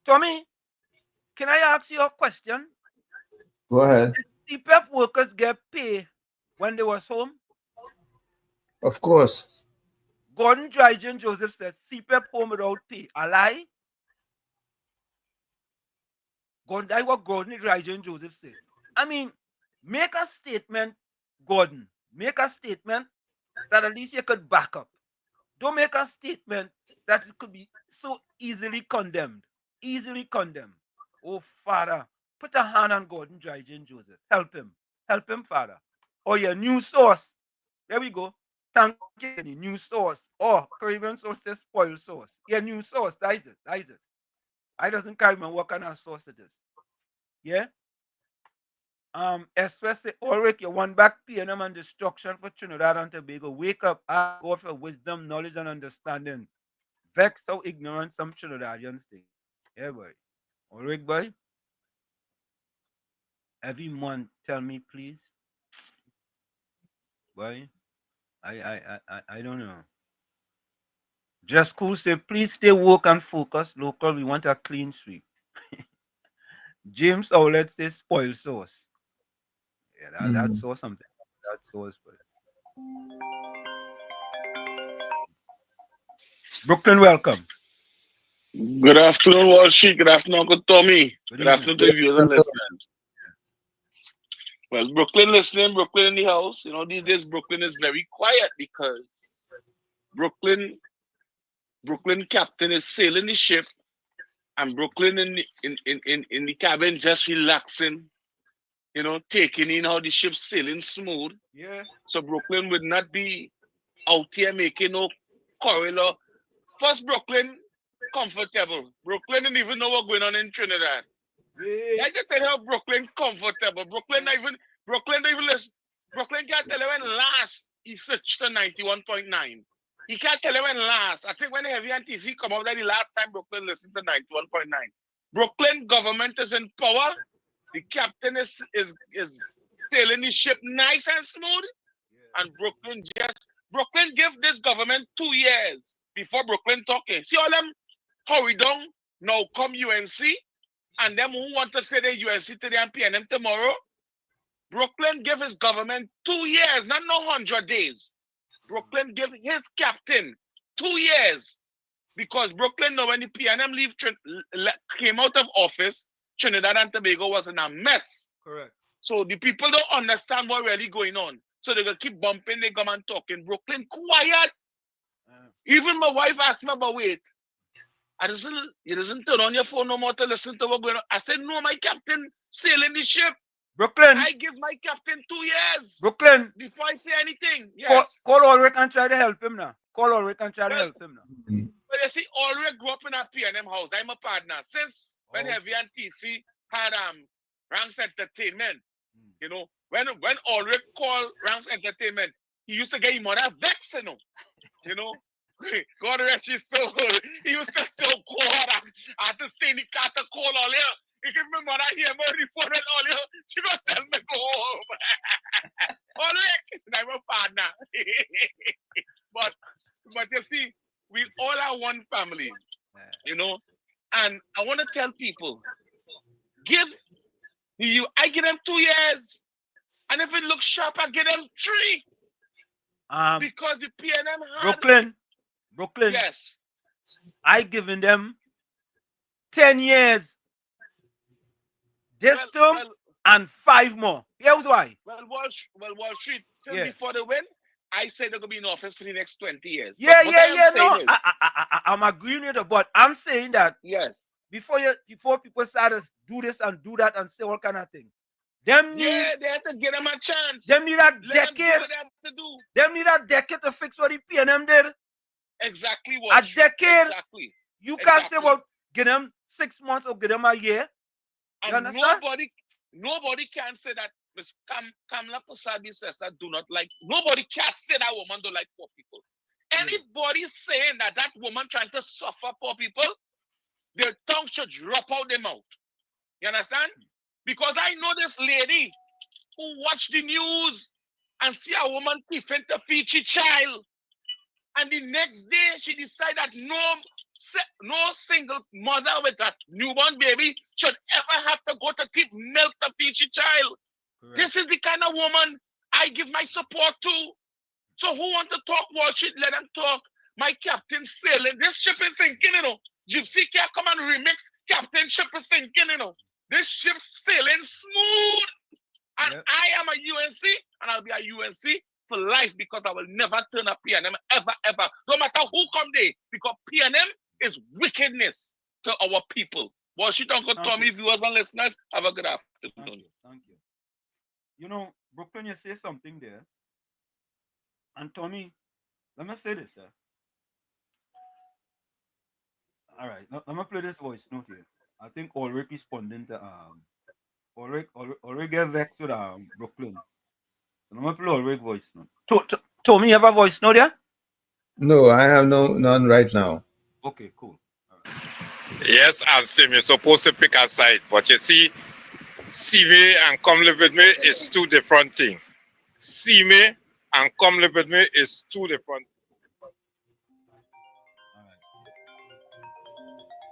Tommy, can I ask you a question? Go ahead. Did CPEP workers get pay when they was home? Of course. Gordon, Drige, and Joseph said CPEP home without pay. A lie? That's what Gordon, Drige, and Joseph said. I mean, make a statement, Gordon. Make a statement that at least you could back up. Don't make a statement that it could be so easily condemned. Oh, Father, put a hand on Gordon, Drige, and Joseph. Help him, Father. Oh, your new source. There we go. Thank you, new source. Oh, Caribbean source says spoiled source. Yeah, new source. That is it. I doesn't carry my what kind of source it is. Yeah? Express say, Ulrich, you want back PNM and destruction for Trinidad and Tobago. Wake up, ask God for wisdom, knowledge, and understanding. Vex how ignorant some Trinidadians think. Yeah, boy. Ulrich, boy. Every month, tell me, please. Boy, I don't know. Just cool say, please stay woke and focused. Local, we want a clean sweep. James Owlet says spoil sauce. Yeah, that saw something. That sauce, but Brooklyn, welcome. Good afternoon, Wall Street. Good afternoon, Uncle Tommy. Good afternoon to the viewers and listeners. Well, Brooklyn listening, Brooklyn in the house. You know, these days Brooklyn is very quiet because Brooklyn captain is sailing the ship, and Brooklyn in the cabin just relaxing, you know, taking in how the ship's sailing smooth. Yeah. So Brooklyn would not be out here making no quarrel. First, Brooklyn comfortable. Brooklyn didn't even know what's going on in Trinidad. Yeah. I just tell you Brooklyn comfortable. Brooklyn don't even listen. Brooklyn can't tell you when last he switched to 91.9. He can't tell you when last. I think when Heavy and TC come out, that the last time Brooklyn listened to 91.9. Brooklyn government is in power. The captain is sailing the ship nice and smooth. And Brooklyn give this government 2 years before Brooklyn talking. See all them hurry down, now come UNC, and them who want to say they UNC today and PNM tomorrow. Brooklyn give his government 2 years, not no 100 days. Brooklyn give his captain 2 years. Because Brooklyn know when the PNM came out of office, Trinidad and Tobago was in a mess. Correct. So the people don't understand what really going on. So they're going to keep bumping, they come and talking. Brooklyn quiet. Even my wife asked me about wait. You doesn't turn on your phone no more to listen to what's going on. I said, no, my captain sailing the ship. Brooklyn. I give my captain 2 years. Brooklyn. Before I say anything. Yes. Call Ulrich and try to help him now. Call Ulrich and try to help him now. But you see, Ulrich grew up in a PNM house. I'm a partner. Since when Heavy and TC had Ranks Entertainment, you know, when Ulrich called Ranks Entertainment, he used to get his mother vexed, you know. God rest his soul. He used to so cold. I had to stay in the car to call all here. He give me mother here, my phone and all here. She gonna tell me go home. Ulrich, I'm a partner. But you see, we all are one family, you know. And I want to tell people, I give them 2 years. And if it looks sharp, I give them 3. Because the PNM had... Brooklyn. Yes. I given them 10 years. This term and 5 more. Here's why. Well, Wall Street, before they win, I said they're going to be in office for the next 20 years. Yeah. No, I'm agreeing with you, but I'm saying that before people start to do this and do that and say all kind of things. They have to give them a chance. Them need a decade. Them need a decade to fix what the PNM did. Exactly what. A decade. Exactly. You can't say, well, give them 6 months or give them a year. You and understand? Nobody can say that Ms. Kamla Kusabi says I do not like. Nobody can say that woman don't like poor people. Anybody saying that woman trying to suffer poor people, their tongue should drop out their mouth. You understand? Because I know this lady who watched the news and see a woman tiffin to feed her child. And the next day, she decided that no single mother with a newborn baby should ever have to go to keep milk to feed her child. Correct. This is the kind of woman I give my support to. So who want to talk Wall Street, let them talk. My captain sailing. This ship is sinking, you know. Gypsy can't come and remix. Captain ship is sinking, you know. This ship sailing smooth. And I am a UNC, and I'll be a UNC for life because I will never turn a PNM ever. No matter who come there, because PNM is wickedness to our people. Well, she don't go Tommy, viewers and listeners. Have a good afternoon. Thank you. You know, Brooklyn, you say something there. And Tommy, let me say this, sir. All right, now, let me play this voice note here. I think Ulrich responding to Ulrich get vexed with Brooklyn. So let me play Ulrich voice note. Tommy, you have a voice note there? No, I have none right now. Okay, cool. Right. Yes, and Steve, you're supposed to pick a side, but you see, see me and come live with me is 2 different things. See me and come live with me is 2 different.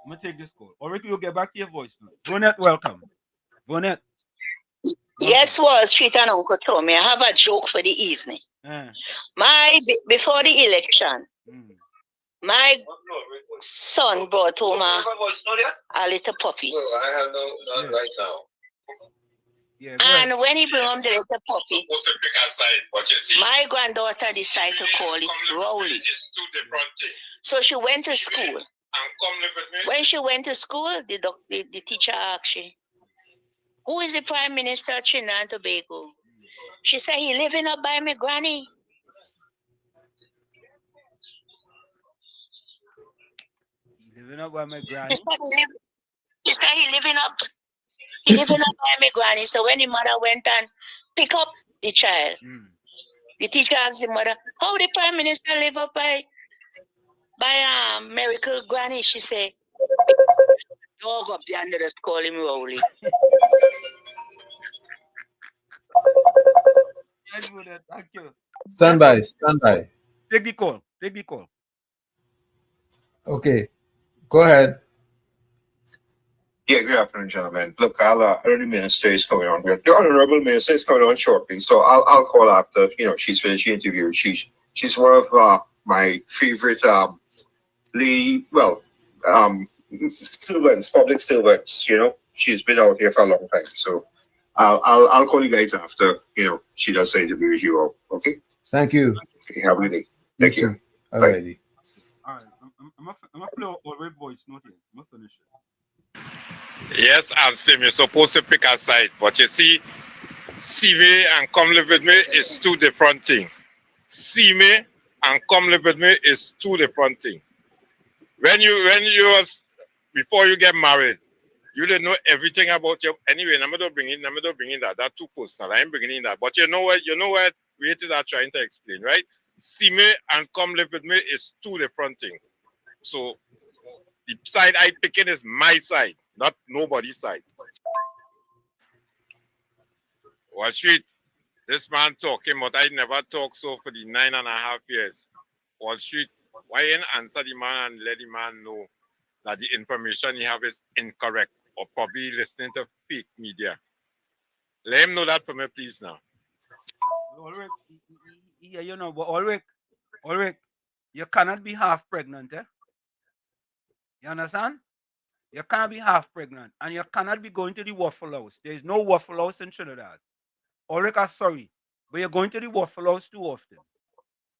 I'm going to take this call. Ulrich, you'll get back to your voice note. Bonnet, welcome. Bonnet. Yes, Wall Street and Uncle Tommy. I have a joke for the evening. Before the election, My son brought home a little puppy. No, I have none right now. Yeah, and when he brought home the little puppy, my granddaughter decided to call it Rowley. So she went to school. When she went to school, the teacher asked her, who is the Prime Minister of Trinidad and Tobago? She said, he living up by my granny. He living up by my granny? He said he living up by my granny. So when the mother went and pick up the child, the teacher asked the mother, how the Prime Minister live up by Miracle Granny? She said, dog up there under that call him Rowley. Thank you. Stand by, stand by. Take the call. Take the call. Okay, go ahead. Yeah, good afternoon, gentlemen. Look, I know the minister is coming on here. The honorable minister is coming on shortly, so I'll call after. She's finished the interview. She's one of my favorite servants, public servants. She's been out here for a long time, so I'll call you guys after. She does the interview with you all. Okay. Thank you. Okay, have a good day. Thank you. All righty. All right. I'm gonna play already voice note here. I'm gonna finish it. Yes, Ansem, you're supposed to pick a side, but you see, see me and come live with me is two different things. See me and come live with me is two different things. When you was before you get married, you didn't know everything about you. Anyway, I'm not bringing that. That's too personal. I ain't bringing in that. But you know what creators are trying to explain, right? See me and come live with me is two different things. So the side I picking is my side, not nobody's side. Wall Street, this man talking, but I never talk so for the 9.5 years. Wall Street, why ain't answer the man and let the man know that the information he have is incorrect or probably listening to fake media? Let him know that for me, please, now. Ulrich, yeah, but Ulrich, you cannot be half pregnant, eh? You understand? You can't be half pregnant, and you cannot be going to the Waffle House. There is no Waffle House in Trinidad. Ulrich, I'm sorry, but you're going to the Waffle House too often.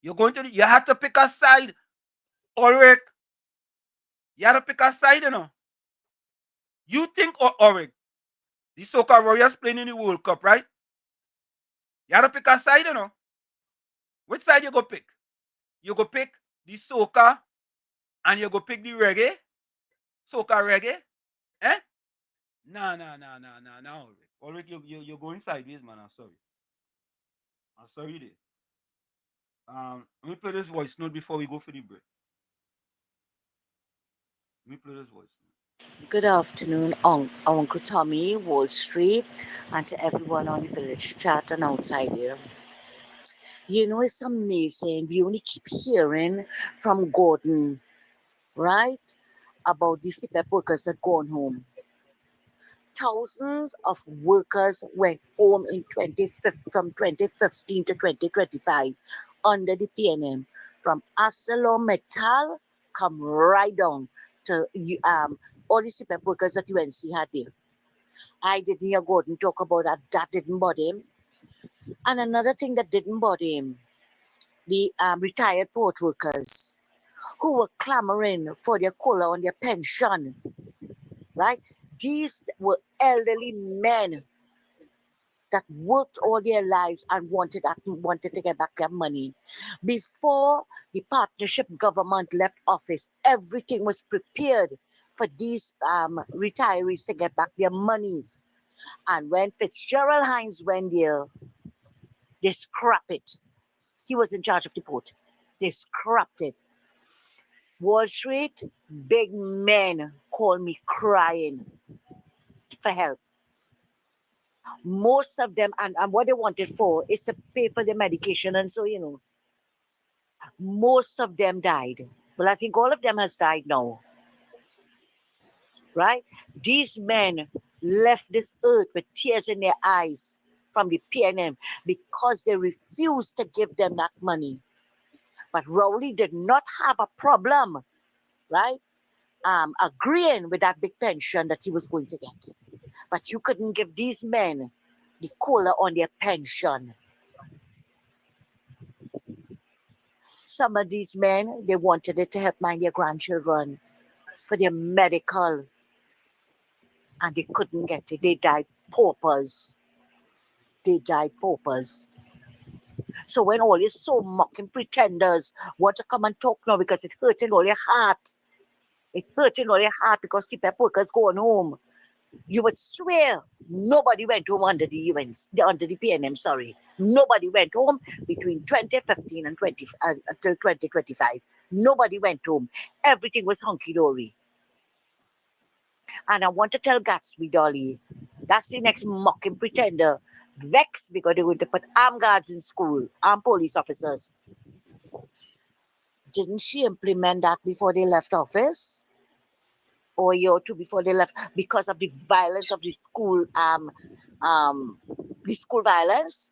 You have to pick a side, Ulrich. You have to pick a side, You think, Ulrich, the soccer Warriors playing in the World Cup, right? You have to pick a side, Which side you go pick? You go pick the soca and you go pick the reggae? Soca reggae? Eh? No, Ulrich, you're going sideways, man. I'm sorry. I'm sorry there. Let me play this voice note before we go for the break. Let me play this voice note. Good afternoon, Uncle Tommy, Wall Street, and to everyone on the village chat and outside here. It's amazing. We only keep hearing from Gordon, right, about the CPEP workers that gone home. Thousands of workers went home from 2015 to 2025 under the PNM. From ArcelorMittal, come right down to all the CPEP workers that UNC had there. I didn't hear Gordon talk about that. That didn't bother him. And another thing that didn't bother him, the retired port workers who were clamoring for their COLA on their pension, right? These were elderly men that worked all their lives and wanted to get back their money. Before the partnership government left office, everything was prepared for these retirees to get back their monies. And when Fitzgerald Hines went there, they scrapped it. He was in charge of the port. They scrapped it. Wall Street, big men call me crying for help. Most of them, and what they wanted for is to pay for the medication, and so most of them died. Well, I think all of them has died now, right? These men left this earth with tears in their eyes from the PNM because they refused to give them that money. But Rowley did not have a problem, right? Agreeing with that big pension that he was going to get. But you couldn't give these men the COLA on their pension. Some of these men, they wanted it to help mind their grandchildren for their medical, and they couldn't get it. They died paupers. So when all these so mocking pretenders want to come and talk now because it's hurting all their heart, because CPAP workers going home, you would swear nobody went home under the PNM, sorry. Nobody went home between 2015 and until 2025. Nobody went home. Everything was hunky-dory. And I want to tell Gatsby Dolly, that's the next mocking pretender. Vexed because they want to put armed guards in school, armed police officers. Didn't she implement that before they left office? Or a year or two before they left, because of the violence of the school violence?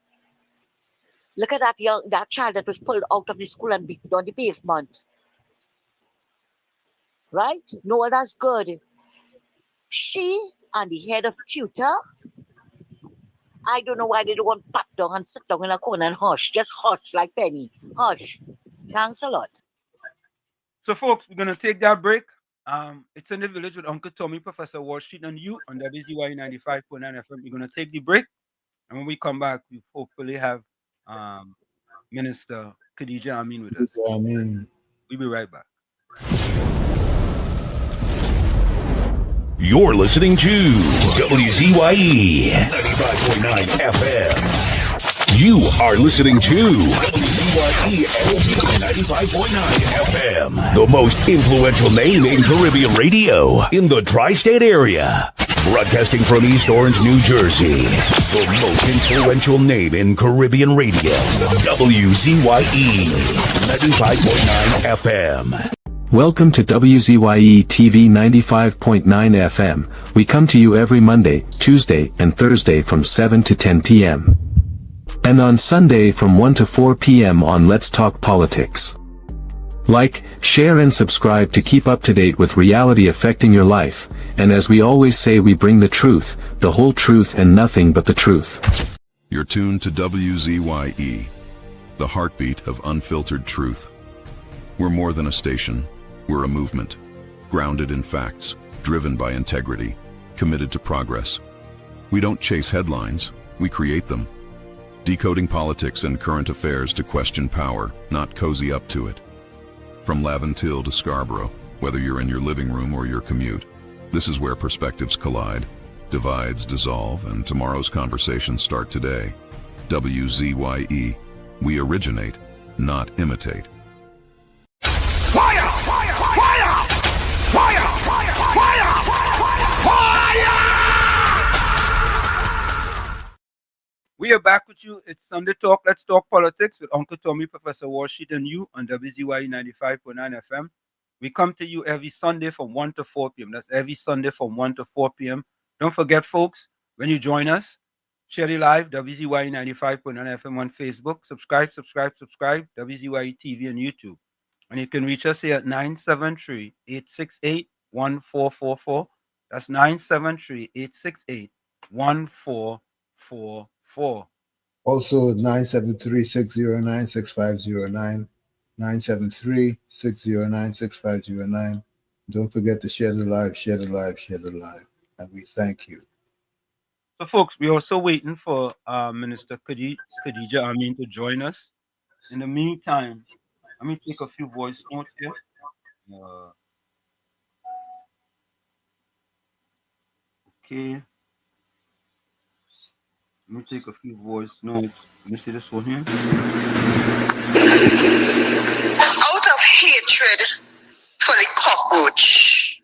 Look at that child that was pulled out of the school and beaten on the pavement. Right? No, that's good. She and the head of tutor, I don't know why they don't want to pat down and sit down in a corner and hush. Just hush like Penny. Hush. Thanks a lot. So, folks, we're going to take that break. It's in the village with Uncle Tommy, Professor Wall Street, and you on WZYE 95.9 FM. We're going to take the break. And when we come back, we hopefully have Minister Khadijah Ameen with us. Ameen. We'll be right back. You're listening to WZYE 95.9 FM. You are listening to WZYE 95.9 FM, the most influential name in Caribbean radio in the tri-state area. Broadcasting from East Orange, New Jersey, the most influential name in Caribbean radio. WZYE 95.9 FM. Welcome to WZYE TV 95.9 FM. We come to you every Monday, Tuesday, and Thursday from 7 to 10 p.m. And on Sunday from 1 to 4 p.m. on Let's Talk Politics. Like, share and subscribe to keep up to date with reality affecting your life. And as we always say, we bring the truth, the whole truth and nothing but the truth. You're tuned to WZYE, the heartbeat of unfiltered truth. We're more than a station. We're a movement, grounded in facts, driven by integrity, committed to progress. We don't chase headlines, we create them. Decoding politics and current affairs to question power, not cozy up to it. From Laventille to Scarborough, whether you're in your living room or your commute, this is where perspectives collide, divides dissolve, and tomorrow's conversations start today. WZYE, we originate, not imitate. Fire! Fire! Fire! Fire! Fire! Fire! We are back with you. It's Sunday Talk. Let's talk politics with Uncle Tommy, Professor Wall Street, and you on WZYE 95.9 FM. We come to you every Sunday from 1 to 4 p.m. That's every Sunday from 1 to 4 p.m. Don't forget, folks, when you join us, share the live, WZYE 95.9 FM on Facebook. Subscribe, WZYE TV on YouTube. And you can reach us here at 973-868-1444. That's 973-868-1444. Also 973-609-6509. 973-609-6509. Don't forget to share the live. And we thank you. So, folks, we're also waiting for Minister Khadijah Ameen to join us. In the meantime, let me take a few voice notes here. Okay. Let me take a few voice notes. Let me see this one here. Out of hatred for the cockroach,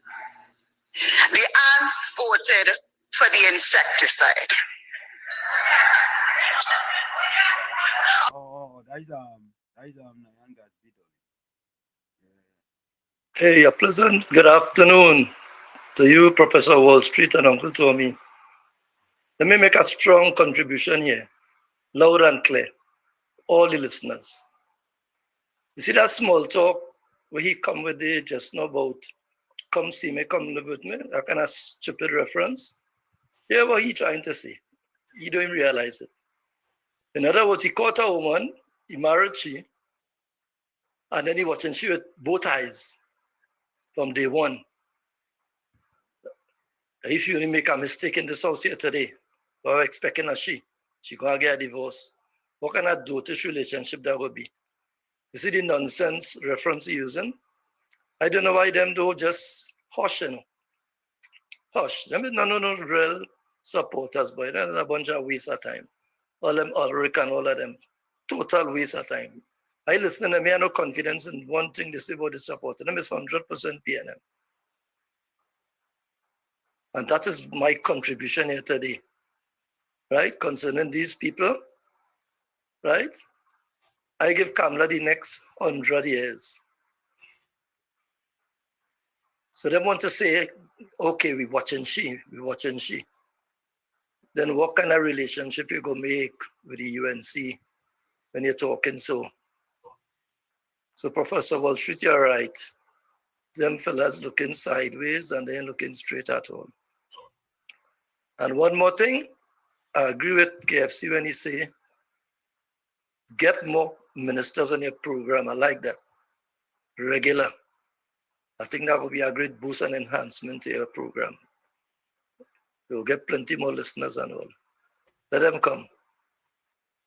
the ants voted for the insecticide. Oh, that is Nyanga's video. Hey, a pleasant good afternoon to you, Professor Wall Street and Uncle Tommy. Let me make a strong contribution here, loud and clear, all the listeners. You see that small talk where he come with it just know about come see me, come live with me, that kind of stupid reference. Hear what he trying to say. He don't even realize it. In other words, he caught a woman, he married she, and then he watching she with both eyes from day one. If you make a mistake in this house here today, we're expecting a she gonna get a divorce. What kind of dotish relationship that would be? You see the nonsense reference using? I don't know why them do just hush, you know. Hush. Them is no real supporters, boy. That's a bunch of waste of time. All them Ulrich and all of them. Total waste of time. I listen to them, I have no confidence in one thing they say about the supporter. Them is 100% PNM. And that is my contribution here today. Right? Concerning these people. Right? I give Kamala the next 100 years. So they want to say, okay, we watching she. Then what kind of relationship you go make with the UNC when you're talking so? So Professor Wall Street, you're right. Them fellas looking sideways and they ain't looking straight at all. And one more thing, I agree with KFC when he say, get more ministers on your program. I like that. Regular. I think that would be a great boost and enhancement to your program. You'll get plenty more listeners and all. Let them come.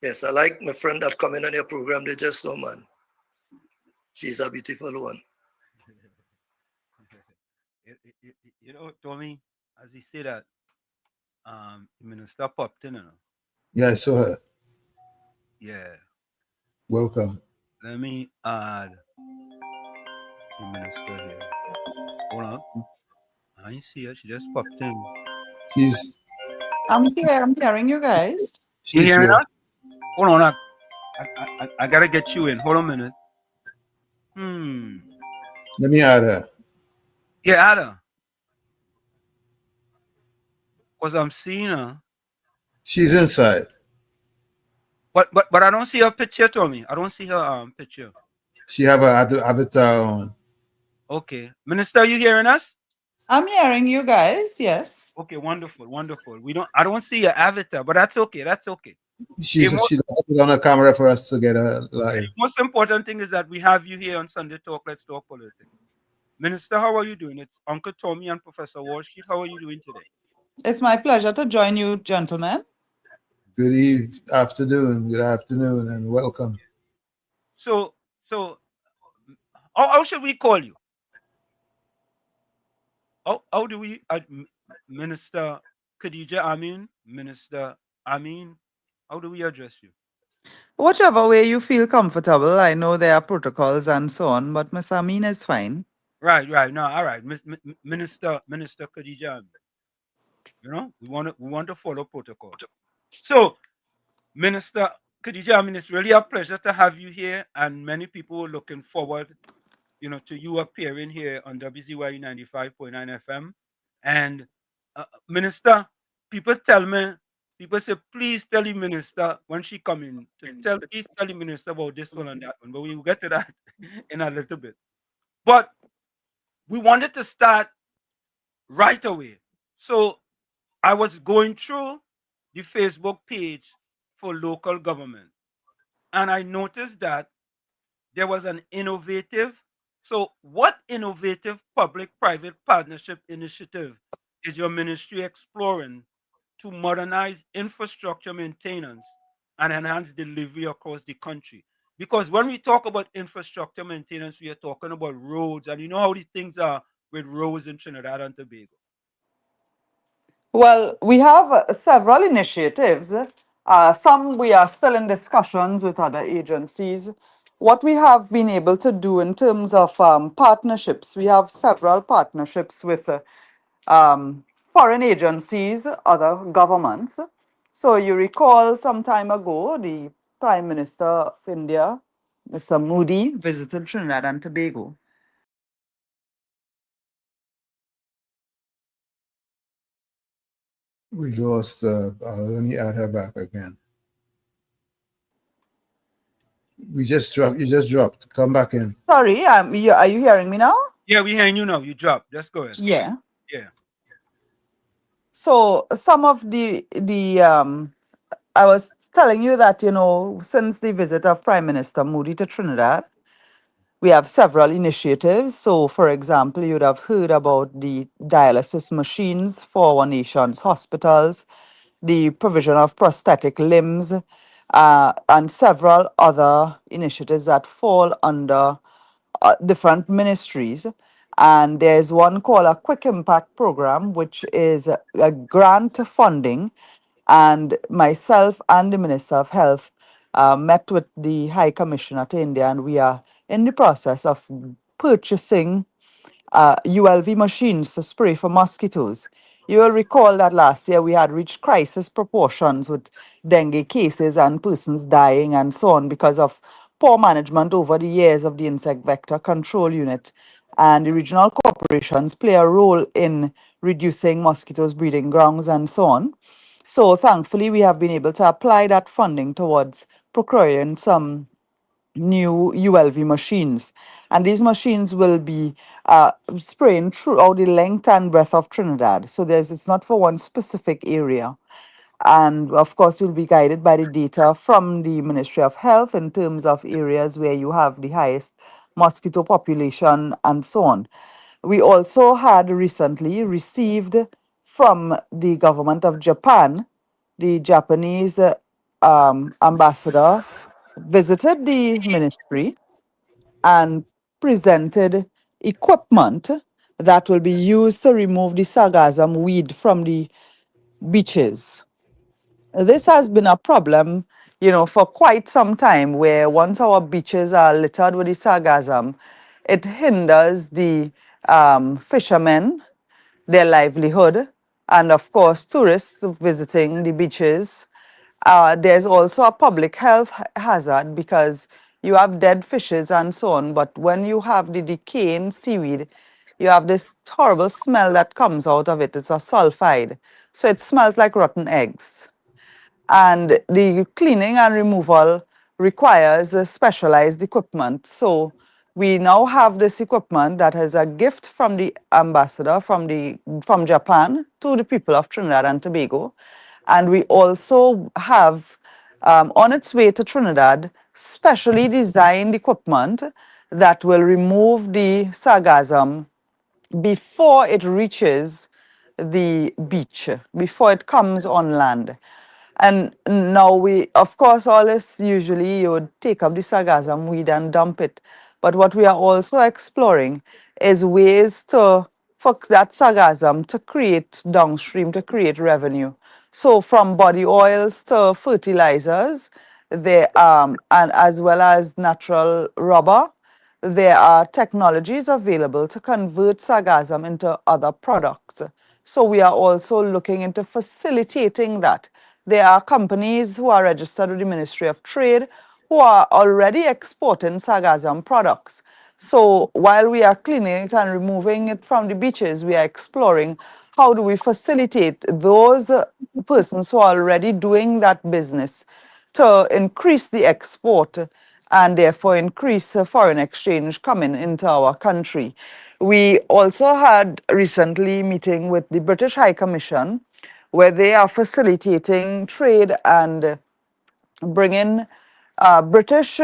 Yes, I like my friend that come in on your program. They just so man. She's a beautiful one. You know, Tommy, as he said that, the minister popped in, you know. Yeah, I saw her. Yeah. Welcome. Let me add the minister here. Hold on. I ain't see her. She just popped in. I'm here. I'm hearing you guys. You hearing us? Hold on. I gotta get you in. Hold on a minute. Let me add her. Yeah, add her. Because I'm seeing her. She's inside. But I don't see her picture, Tommy. I don't see her picture. She have her avatar on. Okay. Minister, you hearing us? I'm hearing you guys, yes. Okay, wonderful. I don't see your avatar, but that's okay. She's put on a camera for us to get her live. The most important thing is that we have you here on Sunday Talk. Let's talk politics. Minister, how are you doing? It's Uncle Tommy and Professor Wall Street. How are you doing today? It's my pleasure to join you, gentlemen. Good afternoon, and welcome. So, how should we call you? How do we, Minister Khadijah Ameen, Minister Ameen, how do we address you? Whichever way you feel comfortable. I know there are protocols and so on, but Miss Ameen is fine. Right. No, all right. Minister Khadijah, you know, we want to follow protocol. So, Minister Khadijah, I mean, it's really a pleasure to have you here, and many people are looking forward, you know, to you appearing here on WZYE 95.9 FM. And Minister, people say, please tell the minister when she come in, please tell the minister about this one and that one. But we will get to that in a little bit. But we wanted to start right away. So I was going through the Facebook page for local government, and I noticed that there was an innovative. So, what innovative public-private partnership initiative is your ministry exploring to modernize infrastructure maintenance and enhance delivery across the country? Because when we talk about infrastructure maintenance, we are talking about roads, and you know how the things are with roads in Trinidad and Tobago. Well, we have several initiatives. Some we are still in discussions with other agencies. What we have been able to do in terms of partnerships, we have several partnerships with foreign agencies, other governments. So you recall some time ago, the Prime Minister of India, Mr. Modi, visited Trinidad and Tobago. We lost. Let me add her back again. We just dropped. You just dropped. Come back in. Sorry, are you hearing me now? Yeah, we hearing you now. You drop. Just go ahead. Yeah. Yeah. So some of the I was telling you that, since the visit of Prime Minister Modi to Trinidad, we have several initiatives. So, for example, you'd have heard about the dialysis machines for our nation's hospitals, the provision of prosthetic limbs, and several other initiatives that fall under different ministries. And there's one called a Quick Impact Program, which is a grant funding. And myself and the Minister of Health met with the High Commissioner to India, and we are in the process of purchasing ULV machines to spray for mosquitoes. You will recall that last year we had reached crisis proportions with dengue cases and persons dying and so on because of poor management over the years of the insect vector control unit. And the regional corporations play a role in reducing mosquitoes breeding grounds and so on. So thankfully, we have been able to apply that funding towards procuring some new ULV machines. And these machines will be spraying throughout the length and breadth of Trinidad. So it's not for one specific area. And of course, you'll be guided by the data from the Ministry of Health in terms of areas where you have the highest mosquito population and so on. We also had recently received from the government of Japan, the Japanese ambassador visited the ministry and presented equipment that will be used to remove the sargassum weed from the beaches. This has been a problem, for quite some time, where once our beaches are littered with the sargassum, it hinders the fishermen, their livelihood, and of course, tourists visiting the beaches. There's also a public health hazard because you have dead fishes and so on, but when you have the decaying seaweed, you have this horrible smell that comes out of it. It's a sulfide. So it smells like rotten eggs. And the cleaning and removal requires specialized equipment. So we now have this equipment that is a gift from the ambassador from Japan to the people of Trinidad and Tobago. And we also have on its way to Trinidad specially designed equipment that will remove the sargassum before it reaches the beach, before it comes on land. And now of course, all this usually you would take up the sargassum weed and dump it. But what we are also exploring is ways for that sargassum to create downstream, to create revenue. So from body oils to fertilizers, and as well as natural rubber, there are technologies available to convert sargassum into other products. So we are also looking into facilitating that. There are companies who are registered with the Ministry of Trade who are already exporting sargassum products. So while we are cleaning it and removing it from the beaches, we are exploring how do we facilitate those persons who are already doing that business to increase the export and therefore increase foreign exchange coming into our country. We also had recently meeting with the British High Commission where they are facilitating trade and bringing British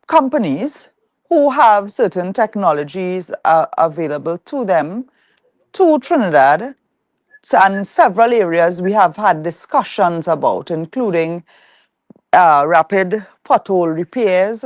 companies who have certain technologies available to them to Trinidad. And several areas we have had discussions about, including rapid pothole repairs,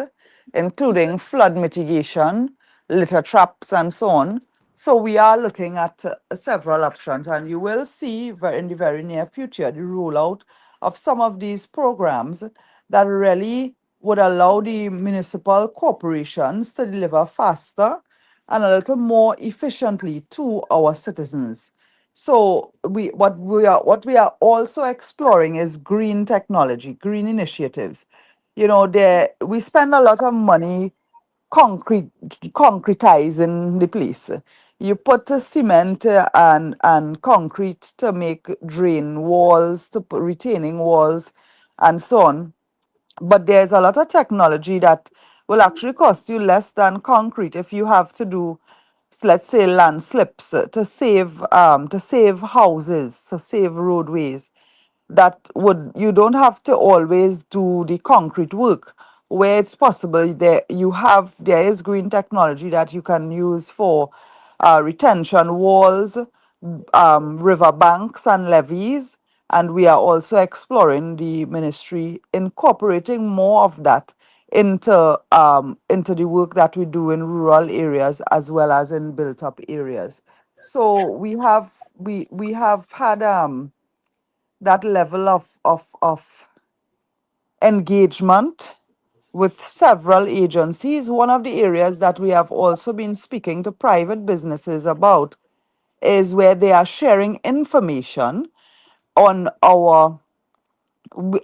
including flood mitigation, litter traps, and so on. So we are looking at several options, and you will see in the very near future the rollout of some of these programs that really would allow the municipal corporations to deliver faster and a little more efficiently to our citizens. So what we are also exploring is green technology, green initiatives. We spend a lot of money concretizing the place. You put cement and concrete to make drain walls, to put retaining walls, and so on. but there's a lot of technology that will actually cost you less than concrete if you have to do, let's say, land slips to save houses, to save roadways. That would, you don't have to always do the concrete work. Where it's possible, there is green technology that you can use for retention walls, river banks and levees, and we are also exploring, the ministry incorporating more of that into the work that we do in rural areas as well as in built up areas. So we have had that level of engagement with several agencies. One of the areas that we have also been speaking to private businesses about is where they are sharing information on our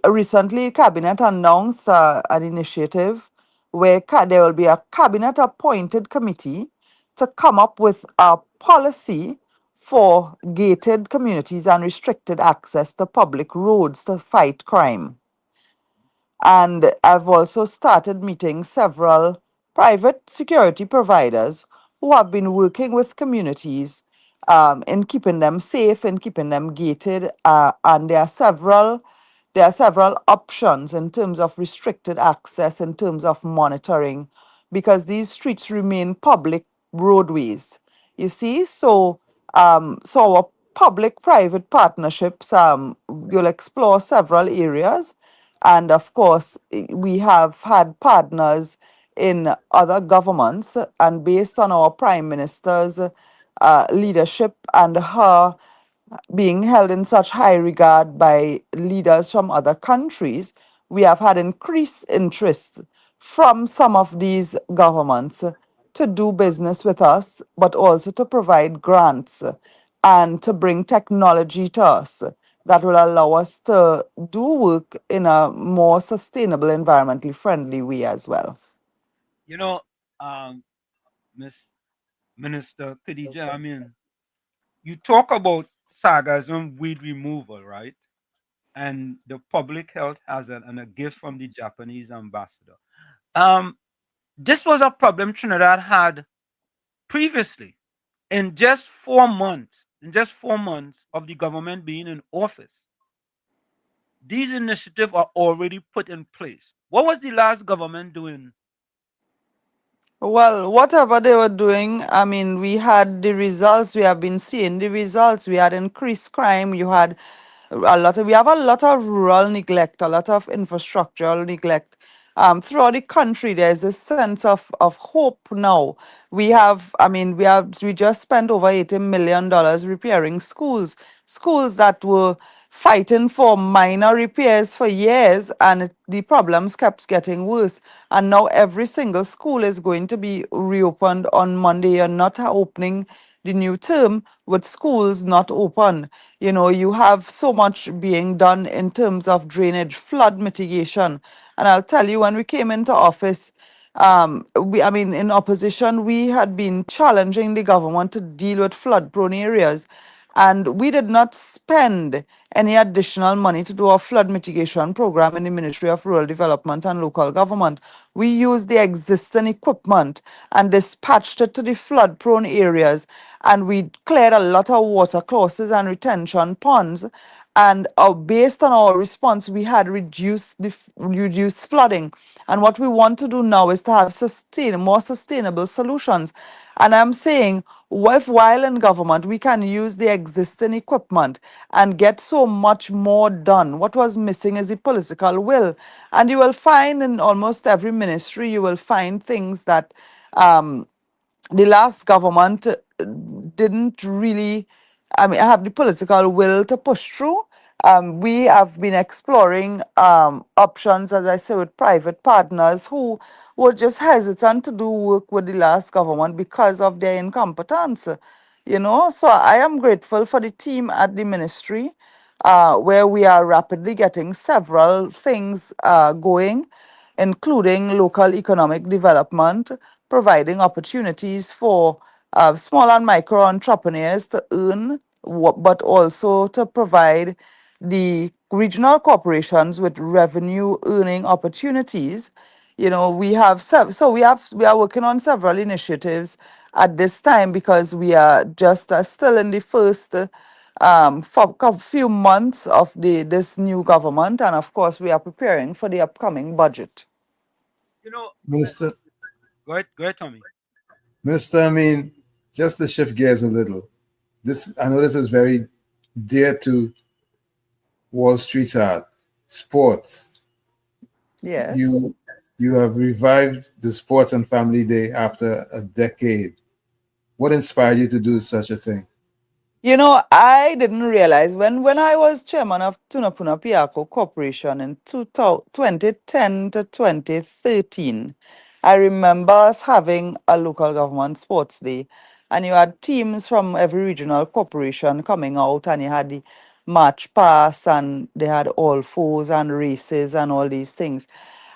recently cabinet announced an initiative where there will be a cabinet appointed committee to come up with a policy for gated communities and restricted access to public roads to fight crime. And I've also started meeting several private security providers who have been working with communities in keeping them safe, in keeping them gated. And there are several options in terms of restricted access, in terms of monitoring, because these streets remain public roadways. You see, so our public-private partnerships, you'll explore several areas, and of course, we have had partners in other governments, and based on our Prime Minister's leadership and her being held in such high regard by leaders from other countries, we have had increased interest from some of these governments to do business with us, but also to provide grants and to bring technology to us that will allow us to do work in a more sustainable, environmentally friendly way as well. You know, Miss Minister Khadijah, I mean, you talk about sagas on weed removal, right? And the public health hazard and a gift from the Japanese ambassador. Um, this was a problem Trinidad had previously. In just 4 months of the government being in office, these initiatives are already put in place. What was the last government doing? Well, whatever they were doing, I mean, we had the results. We have been seeing the results. We had increased crime. We have a lot of rural neglect, a lot of infrastructural neglect. Throughout the country, there's a sense of hope now. We just spent over $80 million repairing schools that were fighting for minor repairs for years, and the problems kept getting worse. And now every single school is going to be reopened on Monday. You're not opening the new term with schools not open. You have so much being done in terms of drainage, flood mitigation. And I'll tell you, when we came into office, in opposition, we had been challenging the government to deal with flood prone areas. And we did not spend any additional money to do a flood mitigation program in the Ministry of Rural Development and Local Government. We used the existing equipment and dispatched it to the flood prone areas. And we cleared a lot of water courses and retention ponds. And based on our response, we had reduced flooding. And what we want to do now is to have more sustainable solutions. And I'm saying, if while in government, we can use the existing equipment and get so much more done. What was missing is the political will. And you will find in almost every ministry, you will find things that the last government didn't really, have the political will to push through. We have been exploring options, as I say, with private partners who were just hesitant to do work with the last government because of their incompetence. So I am grateful for the team at the ministry, where we are rapidly getting several things going, including local economic development, providing opportunities for small and micro entrepreneurs to earn, but also to provide the regional corporations with revenue earning opportunities, we have we are working on several initiatives at this time because we are just still in the first few months of this new government, and of course we are preparing for the upcoming budget. Minister, Go ahead, Tommy. Minister, I mean, just to shift gears a little, I know this is very dear to Wall Street's heart, sports. Yes. You have revived the Sports and Family Day after a decade. What inspired you to do such a thing? I didn't realize when I was chairman of Tunapuna Piako Corporation in 2010 to 2013, I remember us having a local government sports day, and you had teams from every regional corporation coming out, and you had the march pass, and they had all fours and races and all these things.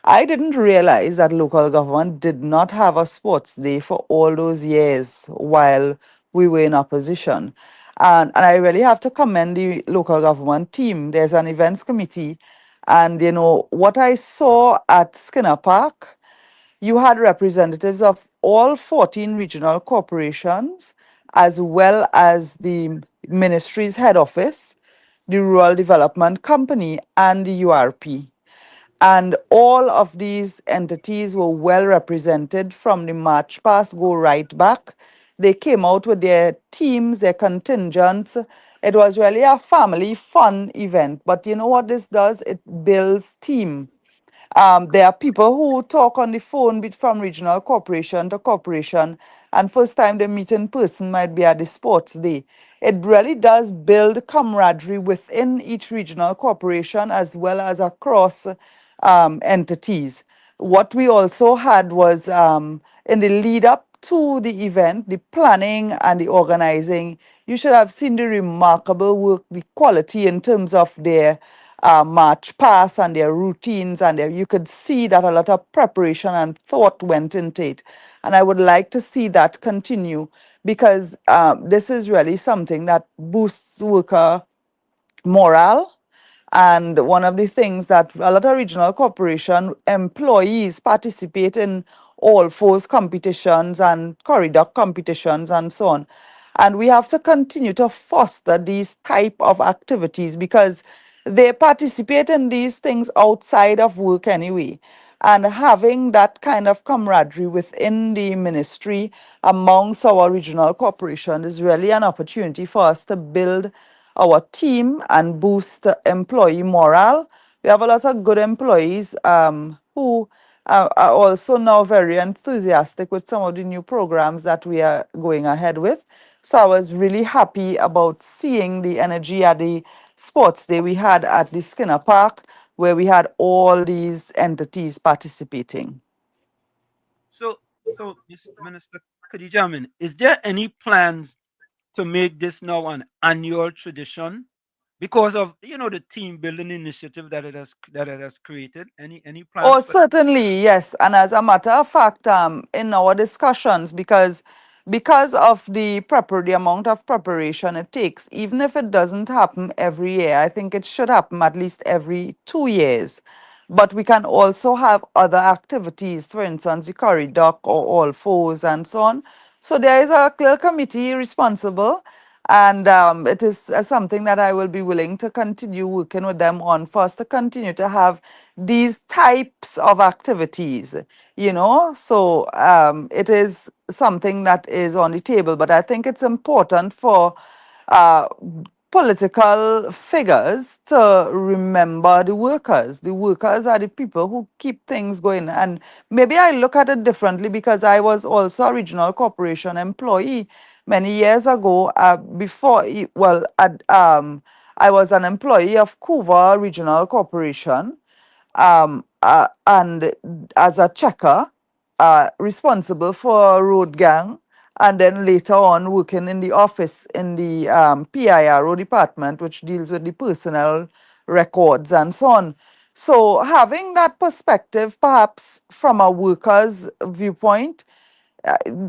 I didn't realize that local government did not have a sports day for all those years while we were in opposition. And I really have to commend the local government team. There's an events committee. And what I saw at Skinner Park, you had representatives of all 14 regional corporations, as well as the ministry's head office, the Rural Development Company, and the URP. And all of these entities were well represented from the March past, go right back. They came out with their teams, their contingents. It was really a family fun event. But you know what this does? It builds team. There are people who talk on the phone from regional corporation to corporation, and first time they meet in person might be at the sports day. It really does build camaraderie within each regional corporation as well as across entities. What we also had was in the lead up to the event, the planning and the organizing, you should have seen the remarkable work, the quality in terms of their march pass and their routines, and you could see that a lot of preparation and thought went into it. And I would like to see that continue because this is really something that boosts worker morale. And one of the things that a lot of regional corporation employees participate in all fours competitions and corridor competitions and so on. And we have to continue to foster these type of activities because they participate in these things outside of work anyway. And having that kind of camaraderie within the ministry amongst our regional corporation is really an opportunity for us to build our team and boost employee morale. We have a lot of good employees who are also now very enthusiastic with some of the new programs that we are going ahead with. So I was really happy about seeing the energy at the sports day we had at the Skinner Park, where we had all these entities participating. So, Minister Khadijah, Ameen, is there any plans to make this now an annual tradition because of the team building initiative that it has created? Any plans? Oh, certainly, yes. And as a matter of fact, in our discussions, because of the amount of preparation it takes, even if it doesn't happen every year, I think it should happen at least every 2 years. But we can also have other activities, for instance, the corridor or all fours and so on. So there is a clear committee responsible, and it is something that I will be willing to continue working with them on for us to continue to have these types of activities, So it is something that is on the table, but I think it's important for uh, political figures to remember the workers. The workers are the people who keep things going. And maybe I look at it differently because I was also a regional corporation employee many years ago. I was an employee of Couva Regional Corporation, and as a checker, responsible for road gang, and then later on working in the office in the PIRO department, which deals with the personnel records and so on. So having that perspective, perhaps from a worker's viewpoint,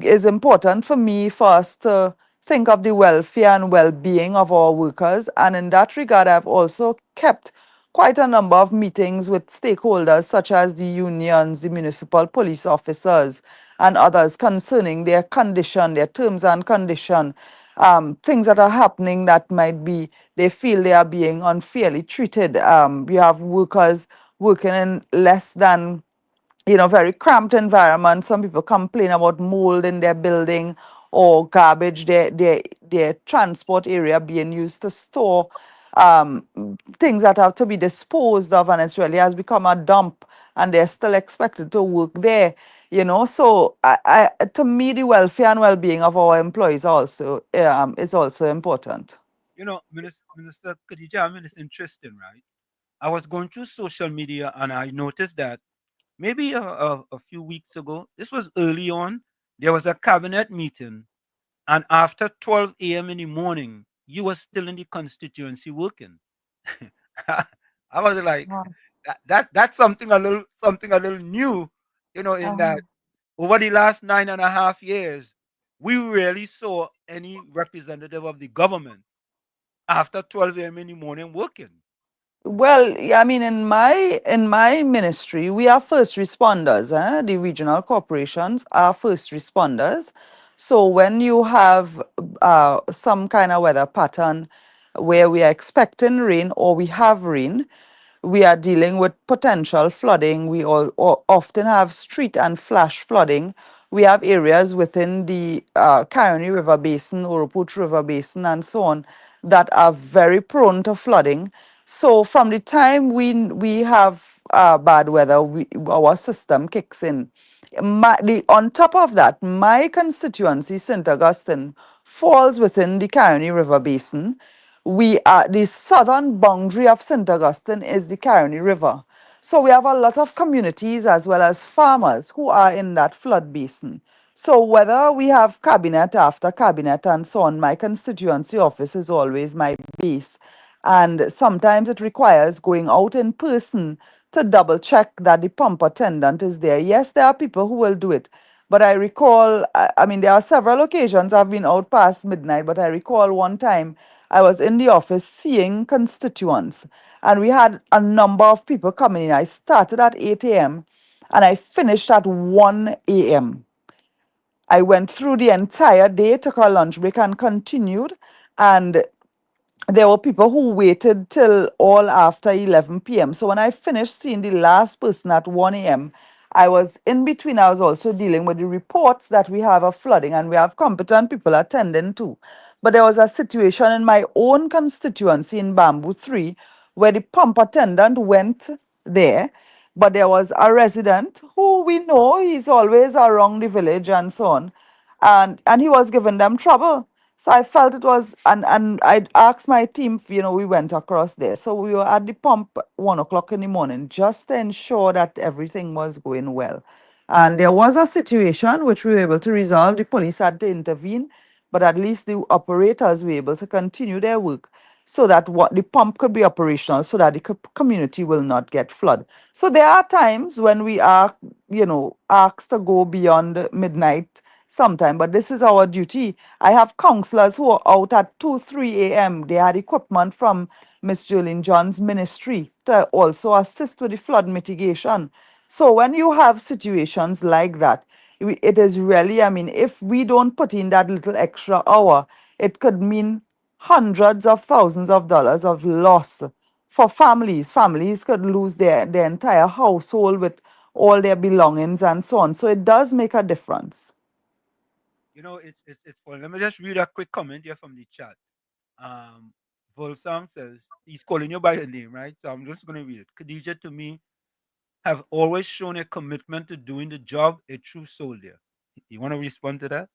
is important for me for us to think of the welfare and well-being of our workers. And in that regard, I've also kept quite a number of meetings with stakeholders such as the unions, the municipal police officers, and others concerning their condition, their terms and condition, things that are happening that might be, they feel they are being unfairly treated. We have workers working in less than, very cramped environment. Some people complain about mold in their building or garbage, their transport area being used to store um, things that have to be disposed of, and it really has become a dump, and they're still expected to work there. So to me, the welfare and well-being of our employees also is also important. Minister Khadijah, I mean, it's interesting, right? I was going through social media and I noticed that maybe a few weeks ago, this was early on, there was a cabinet meeting, and after 12 a.m. in the morning, you were still in the constituency working. I was like, that's something a little new, in that over the last 9.5 years, we rarely saw any representative of the government after 12 a.m. in the morning working. Well, yeah, I mean, in my ministry, we are first responders. The regional corporations are first responders. So when you have some kind of weather pattern where we are expecting rain or we have rain, we are dealing with potential flooding. We often have street and flash flooding. We have areas within the Caroni River Basin, Oroput River Basin, and so on that are very prone to flooding. So from the time we have bad weather, our system kicks in. On top of that, my constituency, St. Augustine, falls within the Caroni River Basin. We are the southern boundary of St. Augustine is the Caroni River. So we have a lot of communities as well as farmers who are in that flood basin. So whether we have cabinet after cabinet and so on, my constituency office is always my base. And sometimes it requires going out in person to double check that the pump attendant is there. Yes, there are people who will do it. But I recall, I mean, there are several occasions I've been out past midnight, but I recall one time I was in the office seeing constituents, and we had a number of people coming in. I started at 8 a.m. and I finished at 1 a.m. I went through the entire day, took a lunch break, and continued. And there were people who waited till all after 11 p.m. So when I finished seeing the last person at 1 a.m., I was in between. I was also dealing with the reports that we have of flooding, and we have competent people attending too. But there was a situation in my own constituency in Bamboo 3 where the pump attendant went there, but there was a resident who we know he's always around the village and so on, and he was giving them trouble. So I felt it was, and I asked my team, we went across there. So we were at the pump 1 o'clock in the morning just to ensure that everything was going well. And there was a situation which we were able to resolve. The police had to intervene, but at least the operators were able to continue their work so that what the pump could be operational so that the community will not get flood. So there are times when we are, asked to go beyond midnight sometime, but this is our duty. I have counselors who are out at 2, 3 a.m. They had equipment from Miss Jolene John's ministry to also assist with the flood mitigation. So when you have situations like that, it is really, I mean, if we don't put in that little extra hour, it could mean hundreds of thousands of dollars of loss for families. Families could lose their entire household with all their belongings and so on. So it does make a difference. It's fun. Let me just read a quick comment here from the chat. Volsam says he's calling you by your name, right? So I'm just gonna read it. Khadijah, to me, have always shown a commitment to doing the job, a true soldier. You want to respond to that?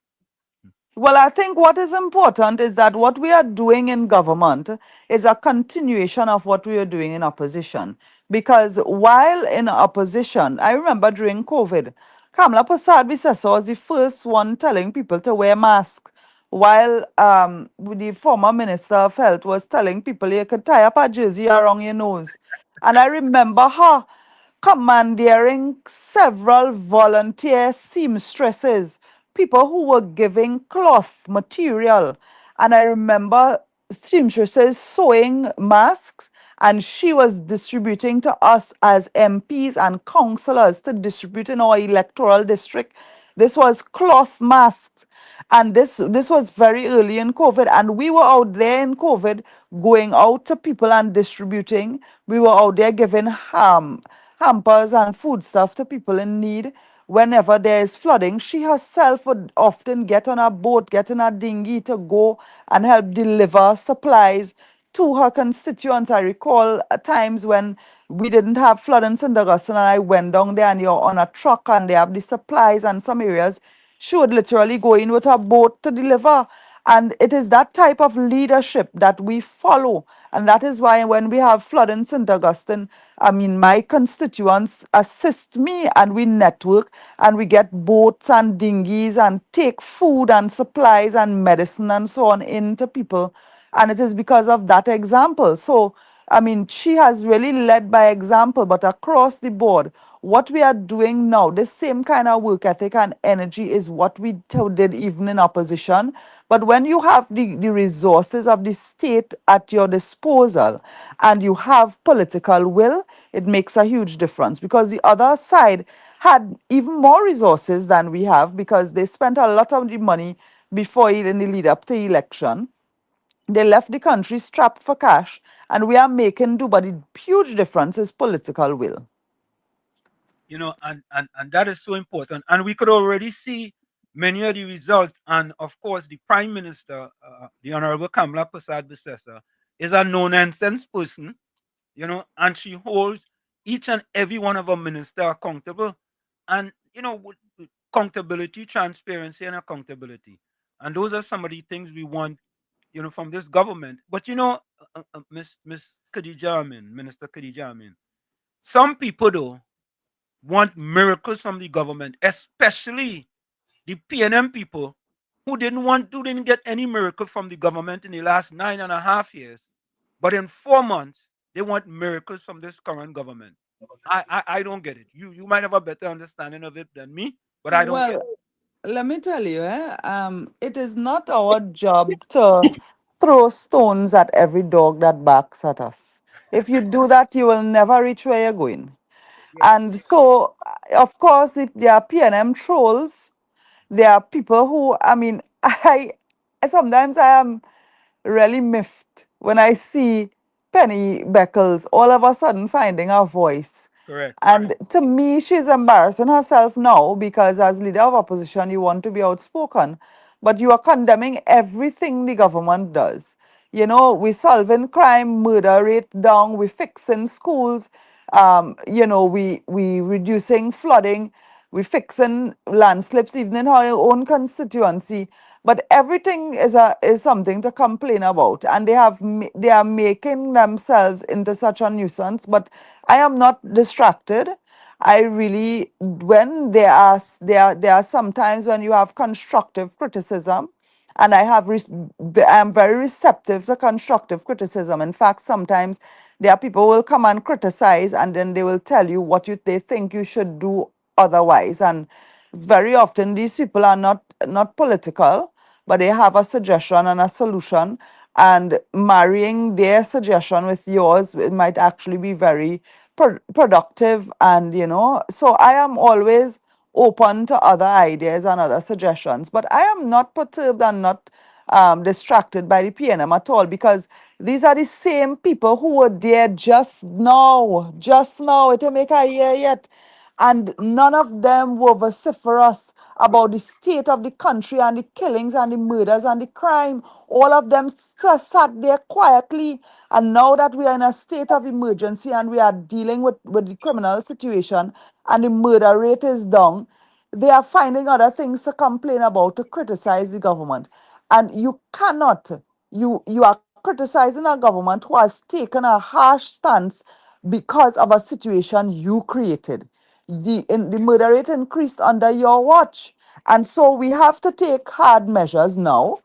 Well, I think what is important is that what we are doing in government is a continuation of what we are doing in opposition. Because while in opposition, I remember during COVID, Kamala Prasad Bisesa was the first one telling people to wear masks, while the former Minister of Health was telling people you could tie up a jersey around your nose. And I remember her commandeering several volunteer seamstresses people who were giving cloth material. And I remember seamstresses sewing masks, and she was distributing to us as MPs and councillors to distribute in our electoral district. This was cloth masks, and this was very early in COVID, and we were out there in COVID going out to people and distributing. We were out there giving hampers and food stuff to people in need. Whenever there is flooding, she herself would often get on a boat, get in a dinghy to go and help deliver supplies to her constituents. I recall times when we didn't have flood in St. Augustine, and I went down there and you're on a truck and they have the supplies, and some areas she would literally go in with a boat to deliver. And it is that type of leadership that we follow. And that is why when we have flood in St. Augustine, I mean, my constituents assist me and we network and we get boats and dinghies and take food and supplies and medicine and so on into people. And it is because of that example. So, I mean, she has really led by example, but across the board, what we are doing now, this same kind of work ethic and energy is what we did even in opposition. But when you have the resources of the state at your disposal and you have political will, it makes a huge difference, because the other side had even more resources than we have, because they spent a lot of the money before in the lead up to election. They left the country strapped for cash, and we are making do, but the huge difference is political will. You know, and that is so important. And we could already see many of the results. And of course, the Prime Minister, the Honorable Kamala Prasad Bissessa, is a no-nonsense person, you know, and she holds each and every one of our ministers accountable. And, you know, accountability, transparency, and accountability. And those are some of the things we want, you know, from this government. But, you know, Miss Khadijah Ameen, Minister Khadijah Ameen, some people, though, want miracles from the government, especially the PNM people who didn't get any miracle from the government in the last 9.5 years. But in 4 months, they want miracles from this current government. I don't get it. You might have a better understanding of it than me, but I don't get Well, it. let me tell you, it is not our job to throw stones at every dog that barks at us. If you do that, you will never reach where you're going. And so, of course, if there are PNM trolls, there are people who, I mean, sometimes I am really miffed when I see Penny Beckles all of a sudden finding her voice. Correct. And to me, she's embarrassing herself now, because as leader of opposition, you want to be outspoken, but you are condemning everything the government does. You know, we solving crime, murder rate down, we fixing schools, you know, we reducing flooding, we fixing landslips even in our own constituency. But everything is something to complain about, and they are making themselves into such a nuisance. But I am not distracted. I really, when there are sometimes when you have constructive criticism, and I am very receptive to constructive criticism. In fact, sometimes there are people who will come and criticize, and then they will tell you what they think you should do otherwise. And very often these people are not political, but they have a suggestion and a solution, and marrying their suggestion with yours, it might actually be very productive. And you know, so I am always open to other ideas and other suggestions, but I am not perturbed and not distracted by the PNM at all, because these are the same people who were there just now, it will make a year yet, and none of them were vociferous about the state of the country and the killings and the murders and the crime. All of them sat there quietly. And now that we are in a state of emergency and we are dealing with the criminal situation and the murder rate is down, they are finding other things to complain about, to criticize the government. And you cannot, you are criticizing a government who has taken a harsh stance because of a situation you created. The murder rate increased under your watch. And so we have to take hard measures now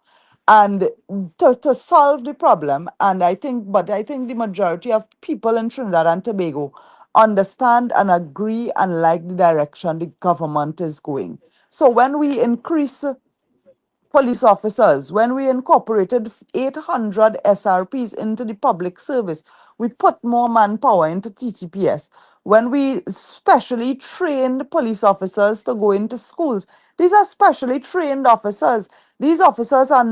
and to solve the problem. And I think the majority of people in Trinidad and Tobago understand and agree and like the direction the government is going. So when we increase police officers, when we incorporated 800 SRPs into the public service, we put more manpower into TTPS. When we specially trained police officers to go into schools, these are specially trained officers. These officers are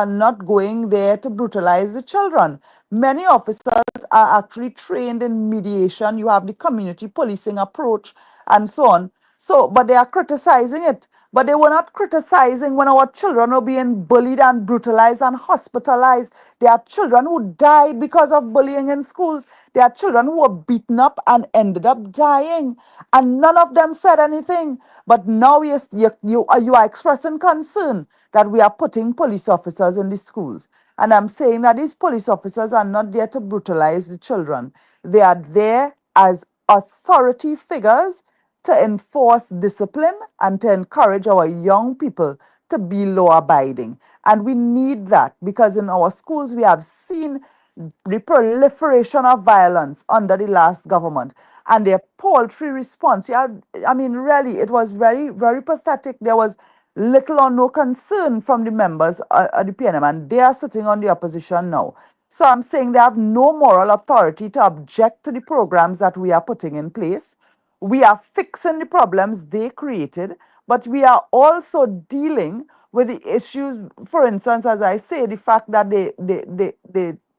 not going there to brutalize the children. Many officers are actually trained in mediation. You have the community policing approach and so on. So, but they are criticizing it. But they were not criticizing when our children were being bullied and brutalized and hospitalized. There are children who died because of bullying in schools. There are children who were beaten up and ended up dying. And none of them said anything. But now you are expressing concern that we are putting police officers in the schools. And I'm saying that these police officers are not there to brutalize the children. They are there as authority figures to enforce discipline and to encourage our young people to be law abiding. And we need that because in our schools we have seen the proliferation of violence under the last government and their paltry response. Yeah, I mean, really, it was very, very pathetic. There was little or no concern from the members of the PNM, and they are sitting on the opposition now. So I'm saying they have no moral authority to object to the programs that we are putting in place. We are fixing the problems they created, but we are also dealing with the issues. For instance, as I say, the fact that they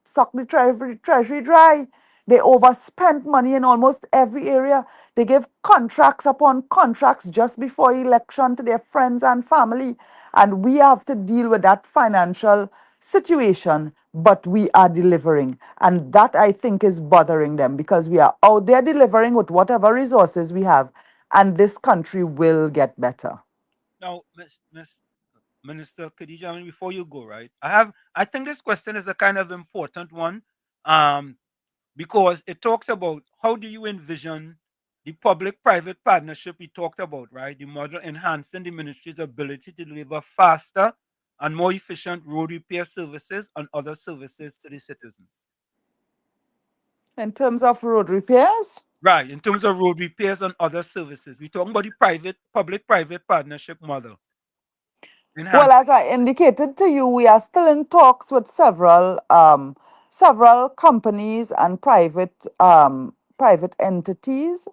suck the treasury dry. They overspent money in almost every area. They give contracts upon contracts just before election to their friends and family. And we have to deal with that financial situation, but we are delivering. And that I think is bothering them because we are out there delivering with whatever resources we have. And this country will get better. Now, Miss Minister Khadijah, I mean, before you go, right? I think this question is a kind of important one, because it talks about how do you envision the public-private partnership we talked about, right? The model enhancing the ministry's ability to deliver faster and more efficient road repair services and other services to the citizens. In terms of road repairs? Right, in terms of road repairs and other services. We're talking about the public-private partnership model. Well, as I indicated to you, we are still in talks with several companies and private entities.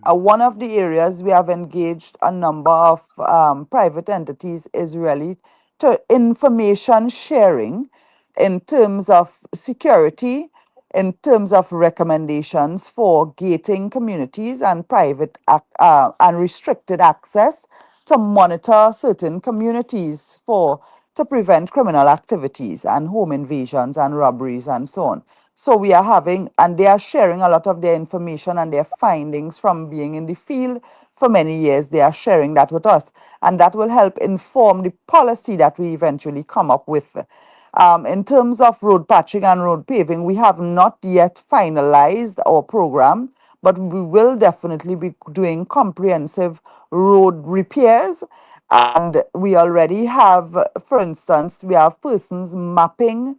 One of the areas we have engaged a number of private entities is really to information sharing in terms of security, in terms of recommendations for gating communities and private and restricted access to monitor certain communities to prevent criminal activities and home invasions and robberies and so on. So we are having, and they are sharing a lot of their information and their findings from being in the field for many years. They are sharing that with us, and that will help inform the policy that we eventually come up with. In terms of road patching and road paving, we have not yet finalized our program, but we will definitely be doing comprehensive road repairs. And we already have, for instance, we have persons mapping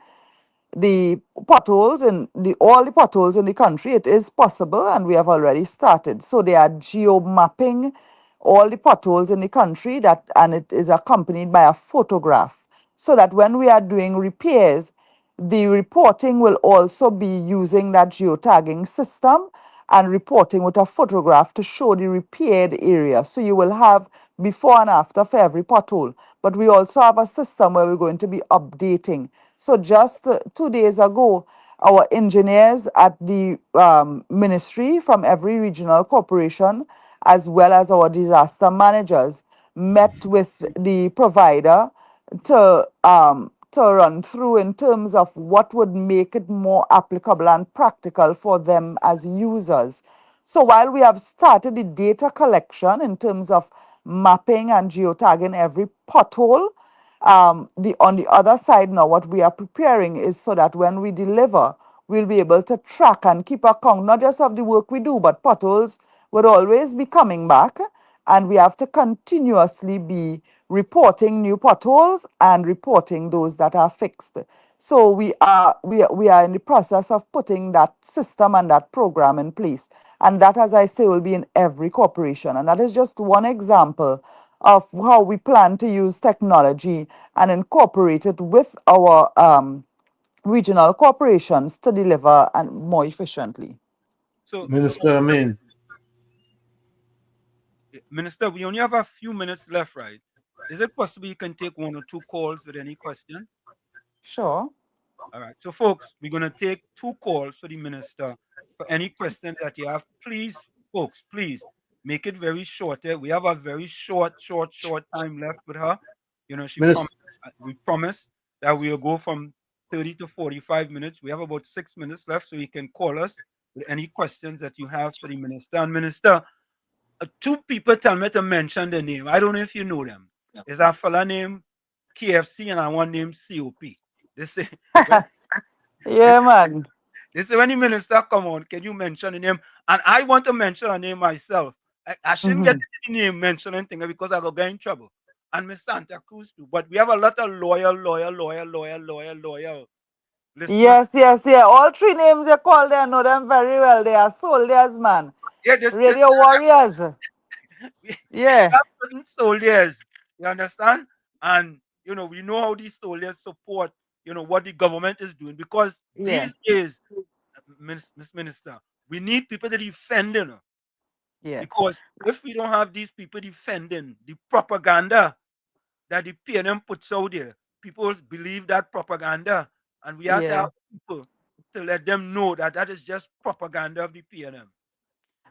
the potholes in all the potholes in the country. It is possible, and we have already started. So they are geo mapping all the potholes in the country, and it is accompanied by a photograph, so that when we are doing repairs, the reporting will also be using that geotagging system and reporting with a photograph to show the repaired area. So you will have before and after for every pothole. But we also have a system where we're going to be updating. So just 2 days ago, our engineers at the ministry from every regional corporation, as well as our disaster managers, met with the provider to run through in terms of what would make it more applicable and practical for them as users. So while we have started the data collection in terms of mapping and geotagging every pothole, on the other side now, what we are preparing is so that when we deliver, we'll be able to track and keep account not just of the work we do, but potholes would always be coming back, and we have to continuously be reporting new potholes and reporting those that are fixed. So we are in the process of putting that system and that program in place. And that, as I say, will be in every corporation. And that is just one example of how we plan to use technology and incorporate it with our regional corporations to deliver and more efficiently. So, Minister Ameen. Minister, we only have a few minutes left, right? Is it possible you can take 1 or 2 calls with any question? Sure. All right. So, folks, we're going to take 2 calls for the minister for any questions that you have. Please, folks, please make it very short. We have a very short time left with her. You know, Minister, we promised that we'll go from 30 to 45 minutes. We have about 6 minutes left, so you can call us with any questions that you have for the minister. And, Minister, 2 people tell me to mention the name. I don't know if you know them. There's a fella named KFC and one named COP. They say, Yeah, man. they say when the minister come on, can you mention the name? And I want to mention a name myself. I shouldn't get the name mentioning thing because I go get in trouble. And Miss Santa Cruz too. But we have a lot of loyal listeners. Yes, yes, yeah. All 3 names you called, I know them very well. They are soldiers, man. Yeah, this Radio warriors. we Yeah. have certain soldiers. You understand? And you know, we know how these soldiers support, you know, what the government is doing because Yeah. these days, Miss Minister, we need people to defend, you know. Yeah. Because if we don't have these people defending the propaganda that the PNM puts out there, people believe that propaganda, and we have to Yeah. have people to let them know that that is just propaganda of the PNM.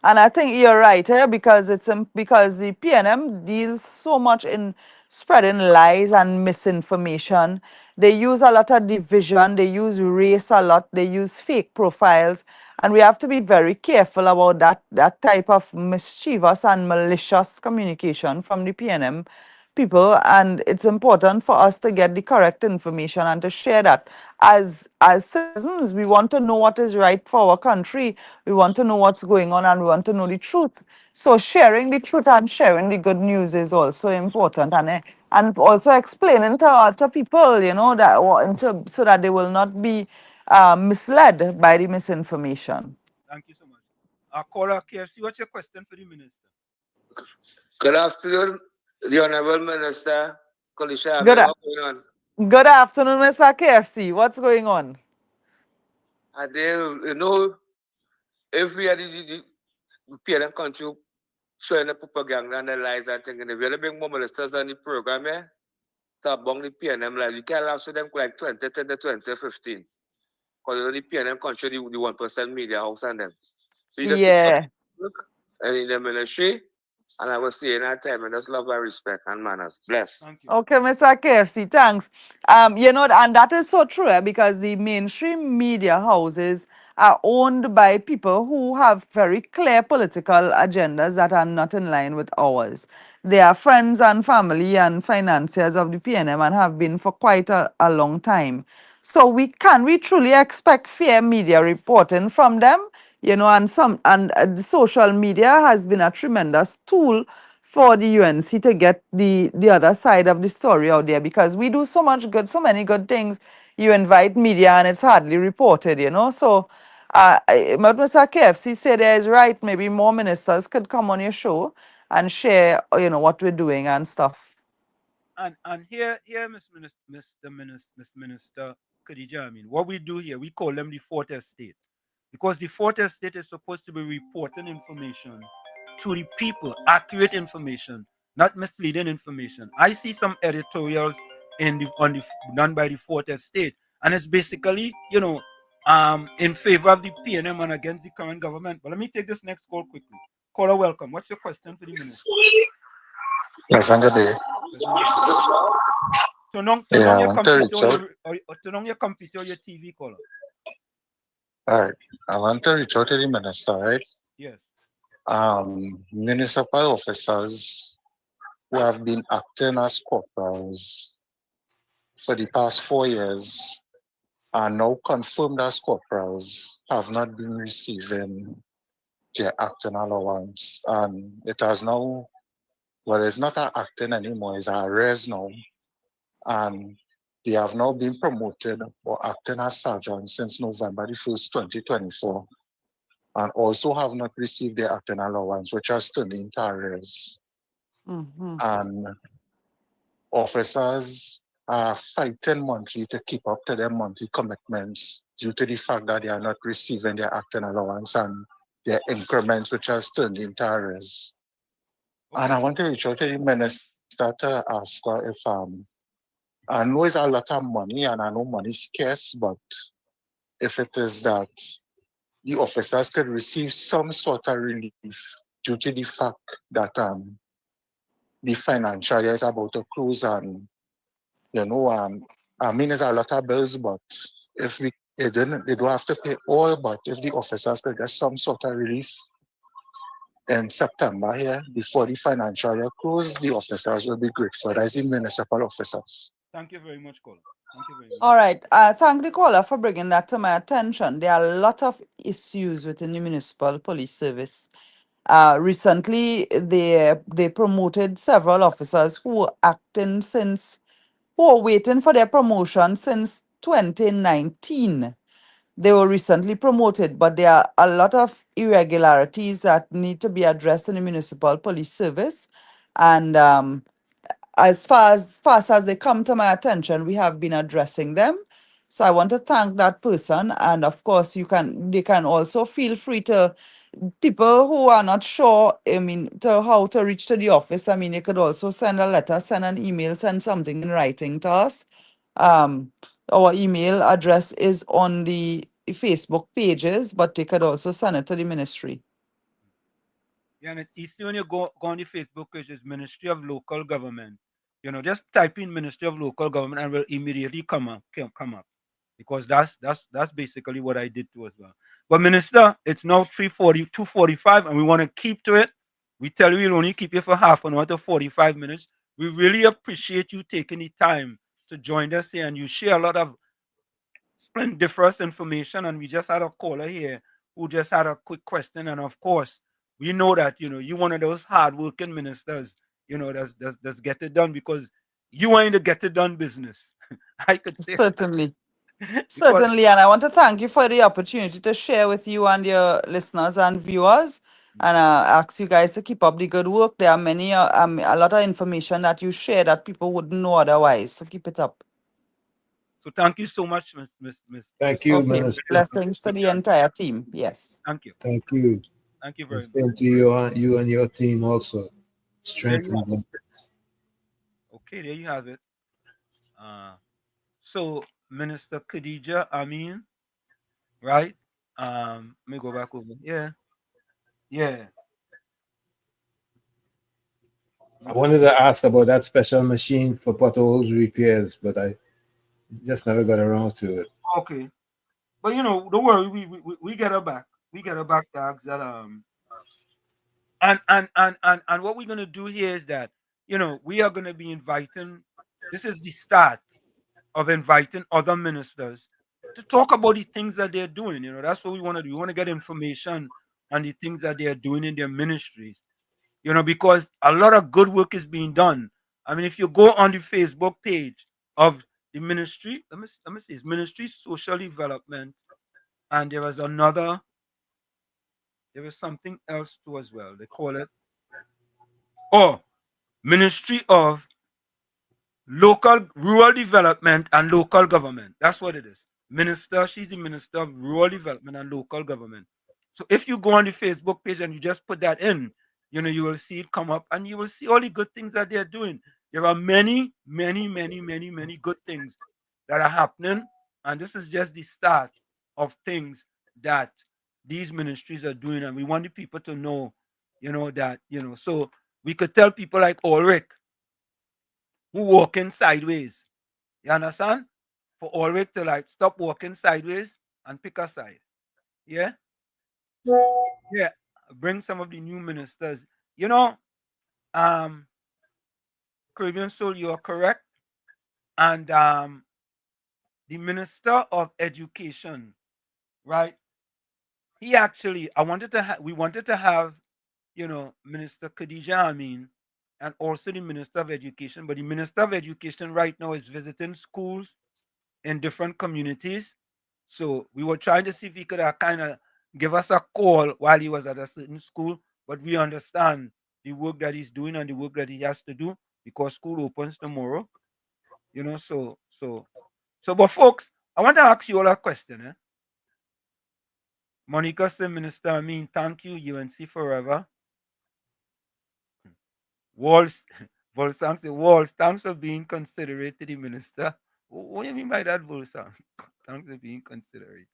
And I think you're right, because because the PNM deals so much in spreading lies and misinformation. They use a lot of division, they use race a lot, they use fake profiles, and we have to be very careful about that type of mischievous and malicious communication from the PNM people. And it's important for us to get the correct information and to share that. As citizens, we want to know what is right for our country, we want to know what's going on, and we want to know the truth. So sharing the truth and sharing the good news is also important, and also explaining to people, you know, that so that they will not be misled by the misinformation. Thank you so much. Caller KFC, what's your question for the minister? Good afternoon, the Honorable Minister Khadijah. Good, What's going on? good afternoon, Mr. KFC. What's going on? And then, you know, if we are the PNM country showing the propaganda and the lies and things, if you bring more ministers on the program, so among the PNM, like, you can't have them like 2010 to 2015. Because the PNM country, the 1% media house and them. So you just keep Yeah. look and in the ministry, and I will see in that time, and just love and respect and manners. Bless. Thank you. Okay, Mr. KFC, thanks. You know, and that is so true, because the mainstream media houses are owned by people who have very clear political agendas that are not in line with ours. They are friends and family and financiers of the PNM and have been for quite a long time. So we truly expect fair media reporting from them, you know, and the social media has been a tremendous tool for the UNC to get the other side of the story out there, because we do so much good, so many good things. You invite media and it's hardly reported, you know. So what Mr. KFC said there is right. Maybe more ministers could come on your show and share, you know, what we're doing and stuff. And here, Miss Minister Khadijah, I mean, what we do here, we call them the fourth estate. Because the fourth estate is supposed to be reporting information to the people, accurate information, not misleading information. I see some editorials done by the fourth estate, and it's basically, you know, in favor of the PNM and against the current government. But let me take this next call quickly. Caller, welcome. What's your question for the minister? Yes, I'm good day. Turn on Yeah, I your want to computer reach out. or turn on your computer or your TV, caller. All right. I want to reach out to the minister, right? Yes. Municipal officers who have been acting as corporals for the past 4 years are now confirmed as corporals have not been receiving their acting allowance. And it has now, well, it's not an acting anymore, it's a res now. And They have now been promoted or acting as sergeants since November the 1st, 2024, and also have not received their acting allowance, which has turned into arrears. And officers are fighting monthly to keep up to their monthly commitments due to the fact that they are not receiving their acting allowance and their increments, which has turned into arrears. And I want to reach out to the minister to ask her if I know it's a lot of money and I know money is scarce, but if it is that the officers could receive some sort of relief due to the fact that the financial year is about to close, and I mean, there's a lot of bills, but if they don't have to pay all, but if the officers could get some sort of relief in September here before the financial year close, the officers will be grateful as the municipal officers. Thank you very much, caller. Thank you very much. All right. Thank the caller for bringing that to my attention. There are a lot of issues within the municipal police service. Recently, they promoted several officers who were acting who are waiting for their promotion since 2019. They were recently promoted, but there are a lot of irregularities that need to be addressed in the municipal police service. And as fast as they come to my attention, we have been addressing them. So I want to thank that person. And of course, they can also feel free to people who are not sure, I mean, to how to reach to the office. I mean, they could also send a letter, send an email, send something in writing to us. Our email address is on the Facebook pages, but they could also send it to the ministry. Yeah, and it's easy when you go on the Facebook page, it's Ministry of Local Government. Just type in Ministry of Local Government and will immediately come up. Because that's basically what I did too as well. But Minister, it's now 3:40, 2:45, and we want to keep to it. We tell you we'll only keep you for half an hour to 45 minutes. We really appreciate you taking the time to join us here, and you share a lot of splendiferous information. And we just had a caller here who just had a quick question. And of course, we know that you're one of those hardworking ministers, that's get it done, because you are in the get it done business. I could say Certainly. because Certainly, and I want to thank you for the opportunity to share with you and your listeners and viewers, and ask you guys to keep up the good work. There are a lot of information that you share that people wouldn't know otherwise. So keep it up. So thank you so much, Miss. Thank you, Okay, Minister. blessings to the entire team. Yes. Thank you. Thank you. Thank you And very much. same to you and your team also. There Strength you and have it. blessings. Okay, there you have it. So Minister Khadijah, Ameen, right? Let me go back over. Yeah. I wanted to ask about that special machine for potholes repairs, but I just never got around to it. Okay. But don't worry, we get her back. We get her back, dogs. That and what we're gonna do here is that we are gonna be inviting. This is the start of inviting other ministers to talk about the things that they're doing. That's what we want to do. We want to get information on the things that they are doing in their ministries. Because a lot of good work is being done. I mean, if you go on the Facebook page of the ministry, let me see, it's Ministry Social Development, and there is something else too as well. They call it Ministry of Local Rural Development and Local Government. That's what it is. She's the Minister of Rural Development and Local Government. So if you go on the Facebook page and you just put that in, you will see it come up, and you will see all the good things that they're doing. There are many, many, many, many, many good things that are happening, and this is just the start of things that these ministries are doing, and we want the people to know, that, so we could tell people like Ulrich, who walking sideways. You understand? For Ulrich to stop walking sideways and pick a side. Yeah? Yeah. Bring some of the new ministers. Caribbean Soul, you are correct. And the Minister of Education, right? We wanted to have, Minister Khadijah Ameen and also the Minister of Education. But the Minister of Education right now is visiting schools in different communities. So we were trying to see if he could kind of give us a call while he was at a certain school. But we understand the work that he's doing and the work that he has to do because school opens tomorrow. You know, but folks, I want to ask you all a question. Monica said, Minister Ameen, thank you, UNC forever. Walls, Volsam said, Walls, thanks for being considerate to the minister. What do you mean by that, Volsam? Thanks for being considerate.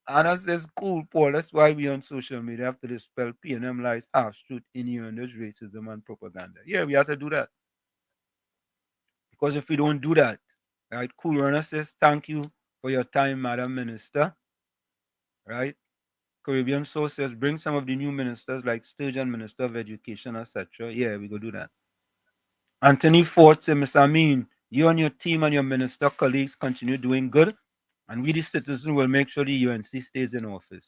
Anna says, cool, Paul. That's why we on social media have to dispel P&M lies, half-truth, innuendos, racism, and propaganda. Yeah, we have to do that. Because if we don't do that, right, Cool Runner says, thank you for your time, Madam Minister. Right? Caribbean Source says, bring some of the new ministers like Sturgeon, Minister of Education, etc. Yeah, we go do that. Anthony Ford says, Mr. Ameen, you and your team and your minister colleagues continue doing good, and we, the citizens, will make sure the UNC stays in office.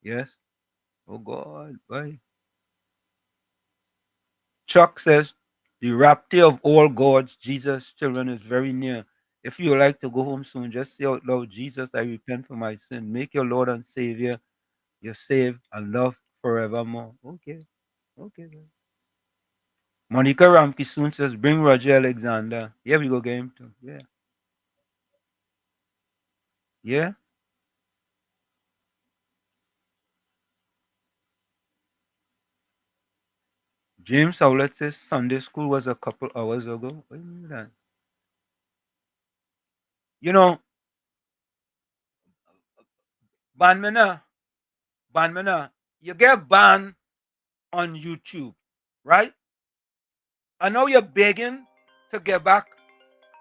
Yes? Oh, God. Bye. Chuck says, the rapture of all God's Jesus children is very near. If you would like to go home soon, just say out loud, Jesus, I repent for my sin. Make your Lord and Savior. You're saved and loved forevermore. Okay. Okay. Monica Ramke soon says, bring Roger Alexander. Yeah, we go game too. Yeah. Yeah. James Howlett says Sunday school was a couple hours ago. What do you mean that? You know, Banmana, you get banned on YouTube, right? I know you're begging to get back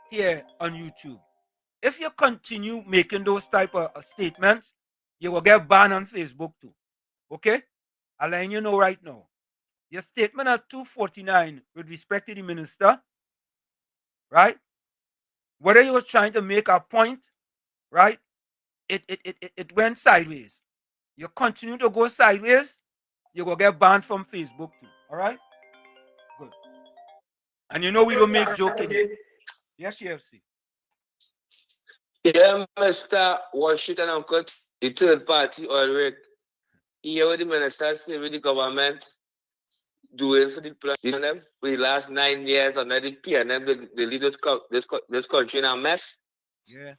here on YouTube. If you continue making those type of statements, you will get banned on Facebook too. Okay? I'll let you know right now. Your statement at 249 with respect to the minister, right? Whether you were trying to make a point, right? It went sideways. You continue to go sideways, you will get banned from Facebook too. All right? Good. And you know we don't make joking. Yes, CFC. Yeah, Mr. Washington Uncle, the third party oil rig. Here what the minister say with the government doing for the plan for the last 9 years under the PNM, they leave this country in a mess. Yeah.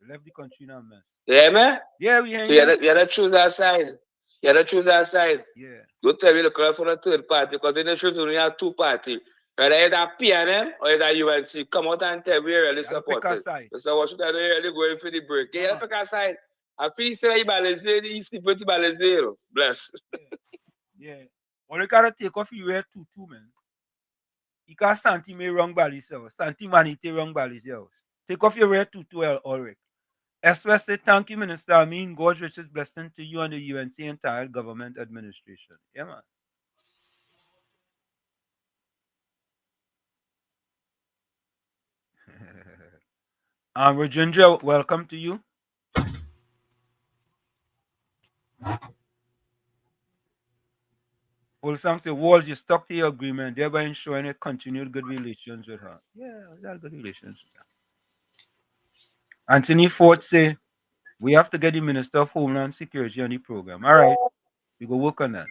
We left the country in a mess. Yeah, man? Yeah, we ain't. So you had to choose our side. You had to choose our side. Yeah. Don't tell me to call for a third party because in the truth we have two parties. Either PNM or either UNC. Come out and tell me you really support it. So what should I do? Really going for the break. You have to pick a side. I feel say you balance the sleep with the balance zero. Bless. Yeah. All you gotta take off your wear tutu, man. You can't Santi me wrong balance yours. Santi manite wrong balance yours. Take off your wear tutu already. Especially thank you, Minister Ameen. God's richest blessing to you and the UNC entire government administration. Yeah, man. Rajendra, welcome to you. Olsam say, Walls, you stuck to your agreement, thereby ensuring a continued good relations with her. Yeah, we got good relations with her. Anthony Ford say, we have to get the Minister of Homeland Security on the program. All right, we go work on that.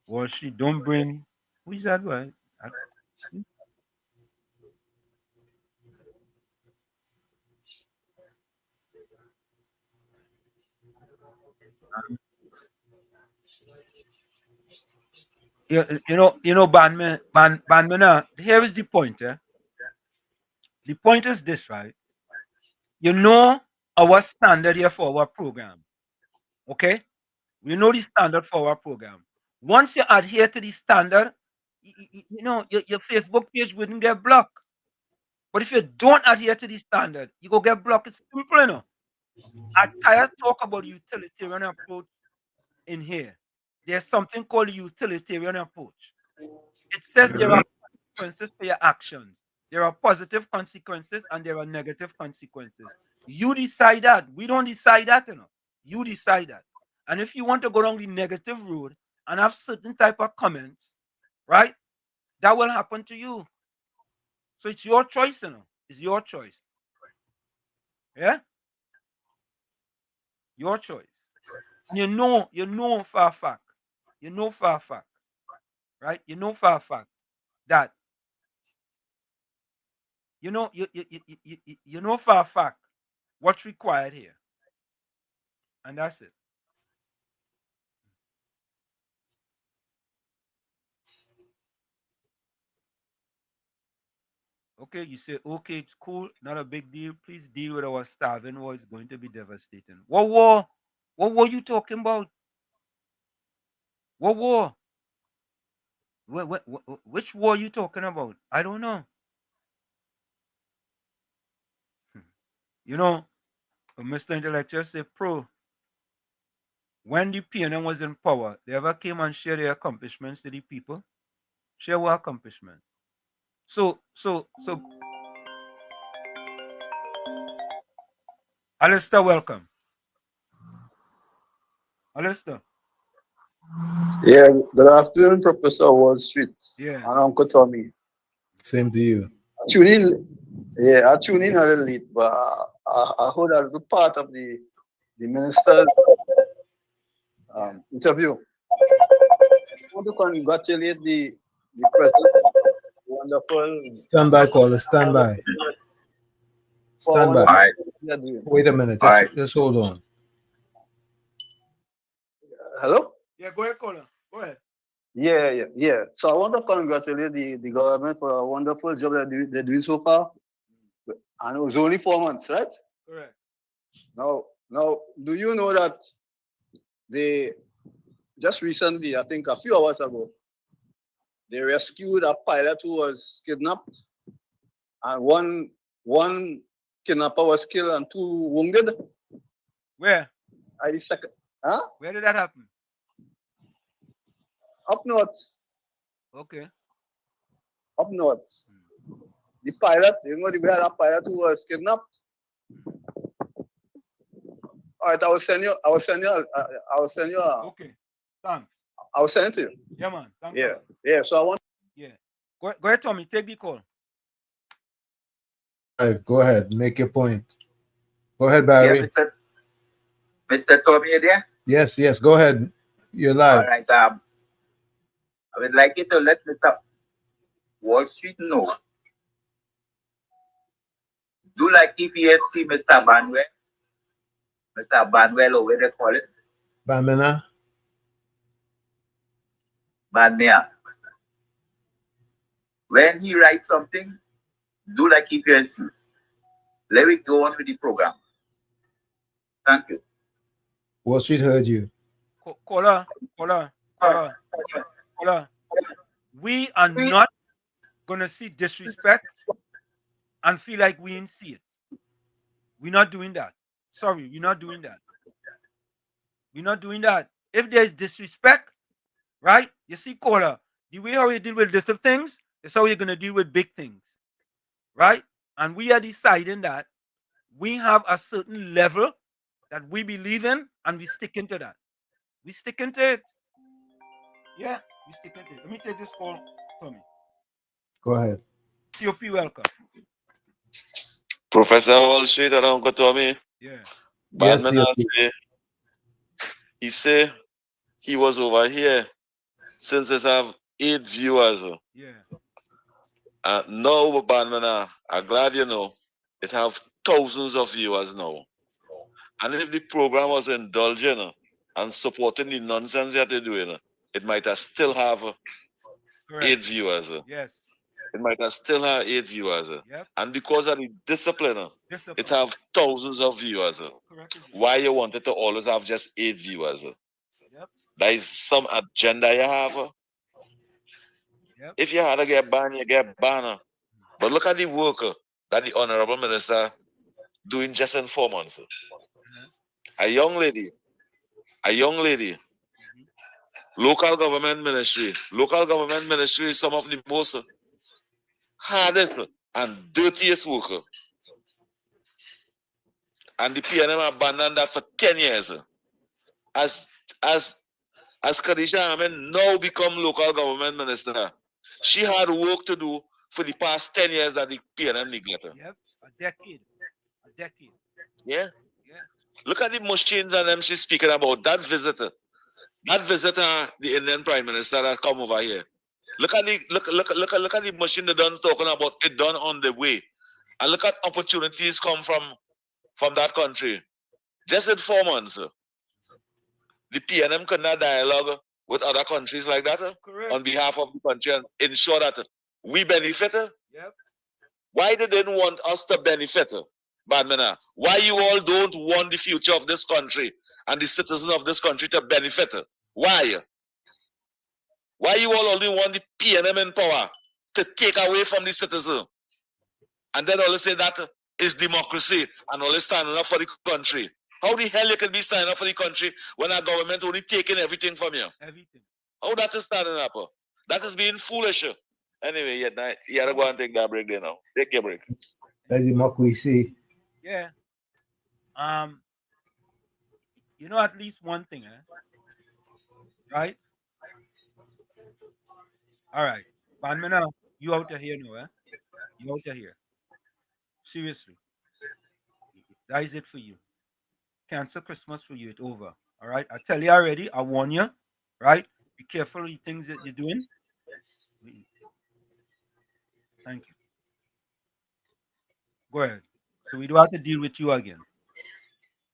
Well, she don't bring, who is that guy? You know, Bandman, here is the point, eh? The point is this, right? You know our standard here for our program. Okay? We know the standard for our program. Once you adhere to the standard, you know, your Facebook page wouldn't get blocked. But if you don't adhere to the standard, you go get blocked. It's simple, you know. I tired talk about utilitarian approach in here. There's something called utilitarian approach. It says there are consequences for your actions. There are positive consequences and there are negative consequences. You decide that. We don't decide that, you know. You decide that. And if you want to go down the negative road, and have certain type of comments, right? That will happen to you. So it's your choice, you know. It's your choice. Yeah? Your choice. And you know for a fact. You know for a fact. Right? You know for a fact that you know you know for a fact what's required here. And that's it. Okay, you say, okay, it's cool, not a big deal. Please deal with our starving war. It's going to be devastating. What war? What war you talking about? What war? Which war you talking about? I don't know. You know, Mr. Intellectual say, Pro, when the PNM was in power, they ever came and shared their accomplishments to the people? Share what accomplishment? So, Alistair, welcome. Alistair. Yeah, good afternoon, Professor Wall Street. Yeah. And Uncle Tommy. Same to you. I tune in a little late, but I heard a good part of the minister's interview. I want to congratulate the president. Wonderful. Stand by, caller. Stand by. Stand by. Wait a minute. Just hold on. Hello? Yeah, go ahead, caller. Go ahead. Yeah. So I want to congratulate the government for a wonderful job they're doing so far. And it was only 4 months, right? Correct. Now, do you know that they just recently, I think a few hours ago, they rescued a pilot who was kidnapped, and one kidnapper was killed and 2 wounded. Where? Huh? Where did that happen? Up north. Okay. Up north. The pilot, we had a pilot who was kidnapped. All right, I will send you. Okay. Thanks. I will send it to you. Yeah, man. Thanks. Yeah. So I want. Yeah. Go ahead, Tommy. Take the call. All right, go ahead. Make your point. Go ahead, Barry. Yeah, Mr. Tommy, you there? Yes. Go ahead. You're live. All right. I would like you to let Mr. Wall Street know. Do like TPFC, Mr. Banwell. Mr. Banwell, or where they call it? Bamena. Banmea. When he writes something, do like TPFC. Let it go on with the program. Thank you. Wall Street heard you. Caller. We are not going to see disrespect and feel like we didn't see it. We're not doing that. Sorry, we're not doing that. We're not doing that. If there's disrespect, right? You see, caller, the way how you deal with little things is how you're going to deal with big things, right? And we are deciding that we have a certain level that we believe in, and we stick into that. We stick into it. Yeah, we stick into it. Let me take this call, Tommy. Go ahead. COP, welcome. Professor Wall Street and Uncle Tommy. Yeah. He say he was over here since it have 8 viewers. Yeah. Now, Bandmana, I'm glad you know, it have thousands of viewers now. And if the program was indulging and supporting the nonsense that they're doing, it might have still have 8 viewers. Yes. It might have still have 8 viewers. Yep. And because of the discipline, it have thousands of viewers. Correct. Why you wanted to always have just 8 viewers? Yep. There is some agenda you have. Yep. If you had to get banned, you get banned. But look at the work that the Honorable Minister doing just in 4 months. A young lady, local government ministry is some of the most hardest and dirtiest work. And the PNM abandoned that for 10 years. As as Khadijah Ameen now become local government minister, she had work to do for the past 10 years that the PNM neglected. Yep, a decade. Yeah. Look at the machines and them she's speaking about. That visitor, the Indian Prime Minister that come over here. Look at the machine they done talking about it done on the way. And look at opportunities come from that country. Just in 4 months. The PNM could not dialogue with other countries like that on behalf of the country and ensure that we benefit. Yep. Why they didn't want us to benefit? Badmina, why you all don't want the future of this country and the citizens of this country to benefit? Why? Why you all only want the PNM in power to take away from the citizen? And then all say that is democracy and all standing up for the country. How the hell you can be standing up for the country when our government only taking everything from you? Everything. How that is standing up? That is being foolish. Anyway, you gotta go and take that break there now. Take your break. That's democracy. Yeah. You know at least one thing, right? All right. Banmina, you out of here now, You out of here. Seriously. That is it for you. Cancel Christmas for you. It's over. All right. I tell you already. I warn you. Right? Be careful of the things that you're doing. Thank you. Go ahead. So we do have to deal with you again.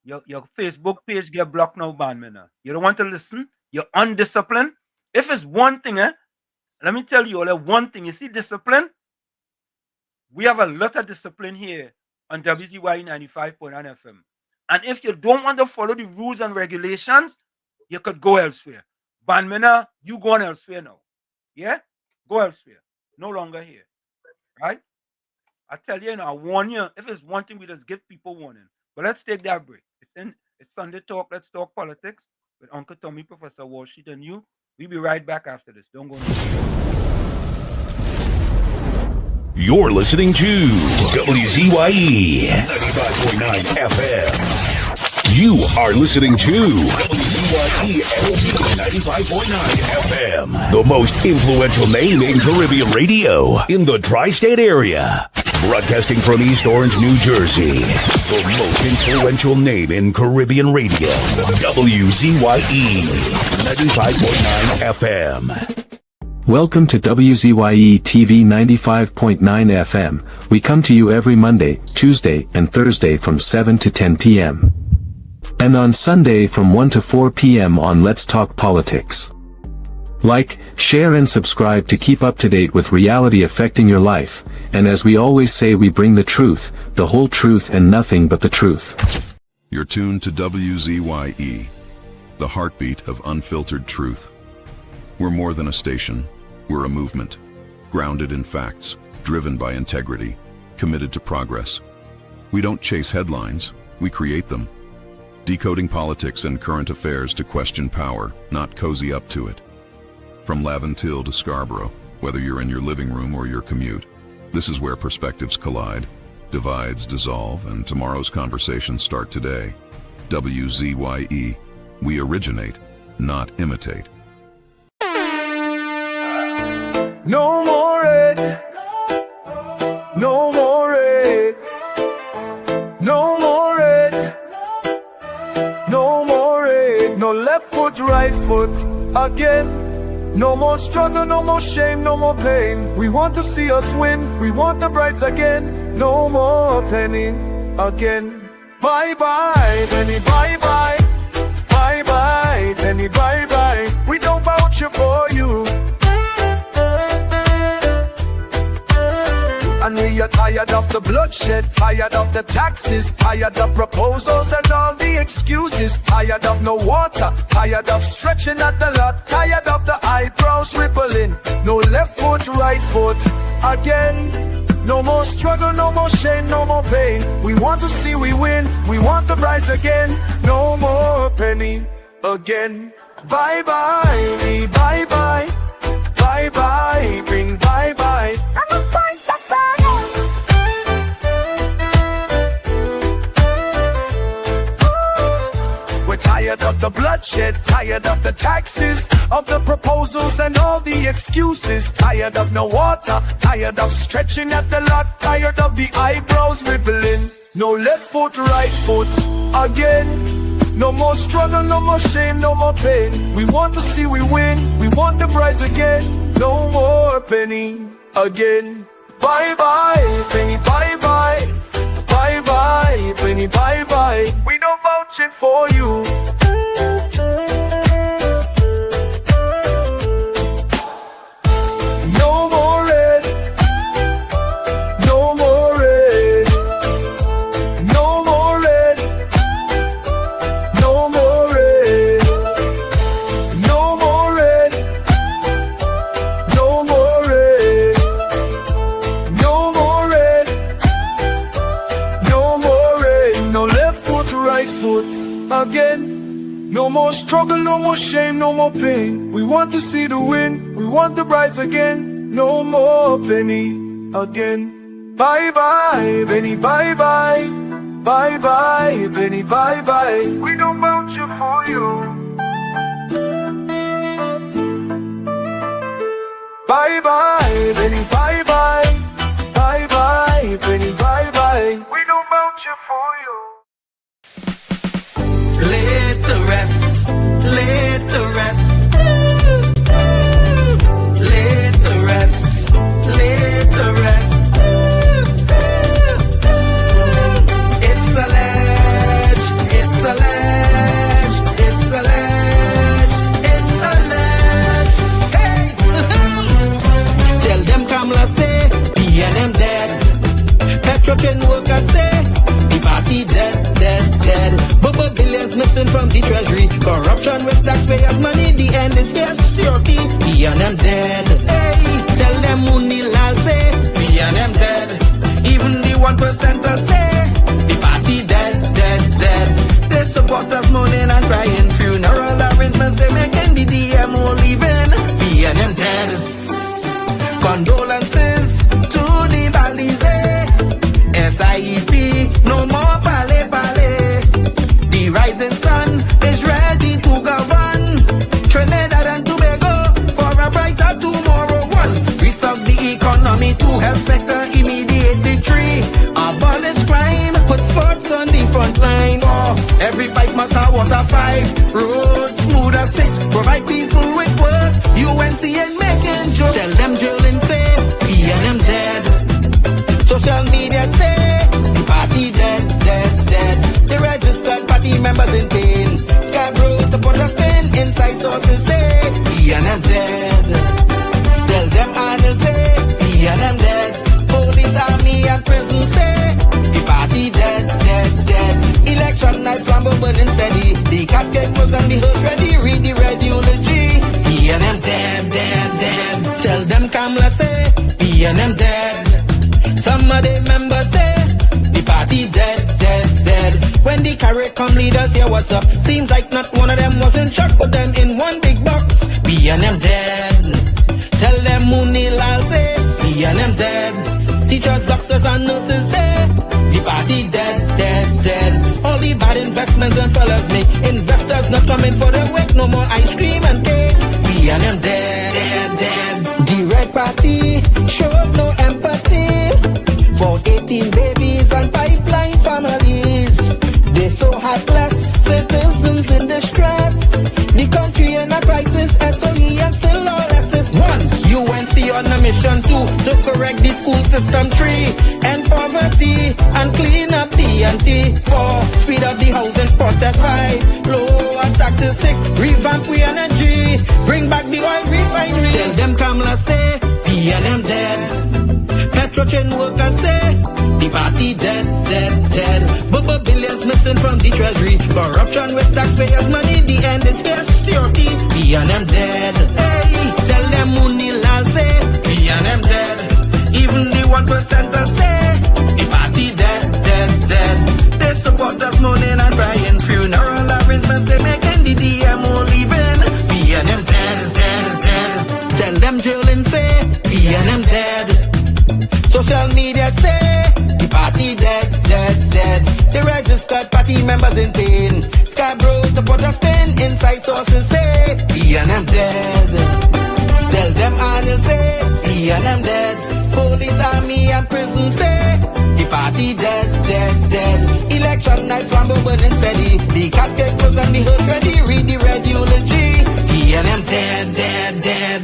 Your Facebook page get blocked now, Banmina. You don't want to listen. You're undisciplined. If it's one thing, let me tell you all one thing. You see discipline? We have a lot of discipline here on WZYE 95.9 FM. And if you don't want to follow the rules and regulations, you could go elsewhere. Banmina, you go on elsewhere now. Yeah? Go elsewhere. No longer here. Right? I tell you, I warn you, if it's one thing, we just give people warning. But let's take that break. It's Sunday Talk. Let's talk politics with Uncle Tommy, Professor Walsheet, and you. We'll be right back after this. Don't go nowhere. You're listening to WZYE 95.9 FM. You are listening to WZYE 95.9 FM, the most influential name in Caribbean radio in the tri-state area. Broadcasting from East Orange, New Jersey, the most influential name in Caribbean radio, WZYE 95.9 FM. Welcome to WZYE TV 95.9 FM. We come to you every Monday, Tuesday, and Thursday from 7 to 10 p.m. And on Sunday from 1 to 4 p.m. on Let's Talk Politics. Like, share and subscribe to keep up to date with reality affecting your life. And as we always say, we bring the truth, the whole truth and nothing but the truth. You're tuned to WZYE, the heartbeat of unfiltered truth. We're more than a station, we're a movement, grounded in facts, driven by integrity, committed to progress. We don't chase headlines, we create them. Decoding politics and current affairs to question power, not cozy up to it. From Laventille to Scarborough, whether you're in your living room or your commute, this is where perspectives collide, divides dissolve, and tomorrow's conversations start today. WZYE, we originate, not imitate. No more red, no more red, no more red, no more red, no left foot, right foot again. No more struggle, no more shame, no more pain. We want to see us win, we want the brights again. No more penny again. Bye bye, penny, bye bye. Bye bye, penny, bye bye. We don't vouch for you. And we are tired of the bloodshed, tired of the taxes, tired of proposals and all the excuses, tired of no water, tired of stretching at the lot, tired of the eyebrows rippling. No left foot, right foot again. No more struggle, no more shame, no more pain. We want to see we win, we want the brides again. No more penny again. Bye bye, me bye bye. Bye bye, bring bye bye. I'm a point of We're tired Tired of the bloodshed, tired of the taxes, of the proposals and all the excuses. Tired of no water, tired of stretching at the lot, tired of the eyebrows rippling. No left foot, right foot, again. No more struggle, no more shame, no more pain. We want to see we win, we want the prize again. No more penny again. Bye bye, penny, bye bye. Bye bye, penny, bye bye. We don't vouch it for you. No more red. No more red. No more red. No more red. No more red. No more red. No more red. No more red. No left foot, right foot again. No more struggle, no more shame, no more pain. We want to see the win, we want the brides again. No more penny again. Bye bye, penny, bye bye. Bye bye, penny, bye bye. We don't vouch for you. Bye bye, penny, bye bye. Bye bye, penny, bye bye. We don't vouch for you. Laid to rest, laid to rest, laid to rest, laid to rest. It's alleged, it's alleged, it's alleged, it's alleged. Hey, tell them Kamala say, PNM dead. Petrotrain workers say, the party dead, dead, dead. But billions missing from the treasury. Corruption with taxpayers' money. The end is here, security. PNM dead. Hey, tell them Munilal say, PNM dead. Even the 1% say, the party dead, dead, dead. They support us moaning and crying. Funeral arrangements they making. The DMO leaving. PNM dead. Condolences to the Balize. SIEP, no more pale pale. The rising sun is ready to govern Trinidad and Tobago for a brighter tomorrow. One, restart the economy, two, health sector, immediate victory. Abolish crime, put sports on the front line. Four, every pipe must have water. Five, roads smoother. Six, provide people with work. UNC and making jokes. Tell them drilling say, PNM dead. Social media say, the party dead, dead, dead. The registered party members in pain. Scarborough to put a spin. Inside sources say, PNM dead. Tell them Arnold say, PNM dead. Police, army and prison say, the party dead, dead, dead. Election night flambeau burning steady. The casket was on the hearse ready. Read the red eulogy. PNM dead, dead, dead. Tell them Kamala say, PNM dead. Some of the members say, the party dead, dead, dead. When the CARICOM leaders hear what's up, seems like not one of them was in shock. Put them in one big box, PNM dead. Tell them Munilal say, PNM dead. Teachers, doctors and nurses say, the party dead, dead, dead. All the bad investments and fellas make investors not coming for the work. No more ice cream and cake, PNM dead, dead, dead. The Red Party showed no empathy for 18 babies and pipeline families. They so heartless, citizens in distress. The country in a crisis, SOE and still all Estes. One, UNC on a mission. Two, to correct the school system. Three, end poverty and clean up TNT. Four, speed up the housing process. Five, lower taxes. Six, revamp we energy. Bring back the oil refinery. Tell them Kamala say, PNM dead. Petrotrain workers say, the party dead, dead, dead. But billions missing from the treasury. Corruption with taxpayers' money. The end is here, security. PNM dead. Hey, tell them Munilal say, PNM dead. Even the 1% say, the party dead, dead, dead. They support us moaning and crying. Funeral arrangements they making. The DMO leaving. PNM dead, dead, dead. Tell them drilling say, PNM dead. Social media say, the party dead, dead, dead. The registered party members in pain. Scarborough to to put a spin inside sources say, B&M dead. Tell them and you'll say, B&M dead. Police, army and prison say, the party dead, dead, dead. Election night flambeau burning steady. The casket closed and the hearse ready. Read the red eulogy. B&M dead, dead, dead.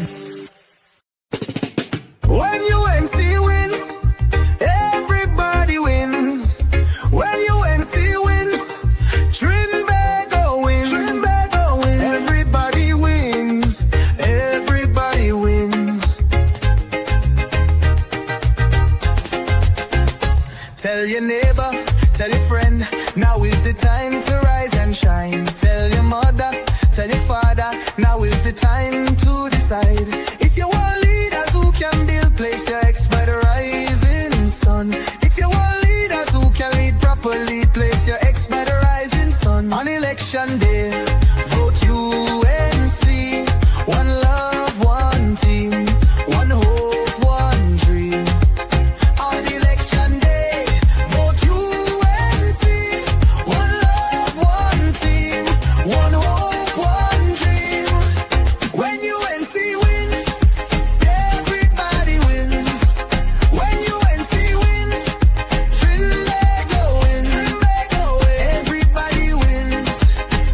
When UNC wins, everybody wins. When UNC wins, Trinbago wins. Trinbago wins. Everybody wins. Everybody wins. Tell your neighbor, tell your friend, now is the time to rise and shine. Tell your mother, tell your father, now is the time to decide. If you want leaders who can build, place your ex by the rising sun. If you want leaders who can lead properly, place your ex by the rising sun. On election day, vote UNC. One love, one team, one hope, one dream. On election day, vote UNC. One love, one team, one hope, one dream. When UNC wins, everybody wins. When UNC wins, Trinbago wins. Trinbago wins. Everybody wins.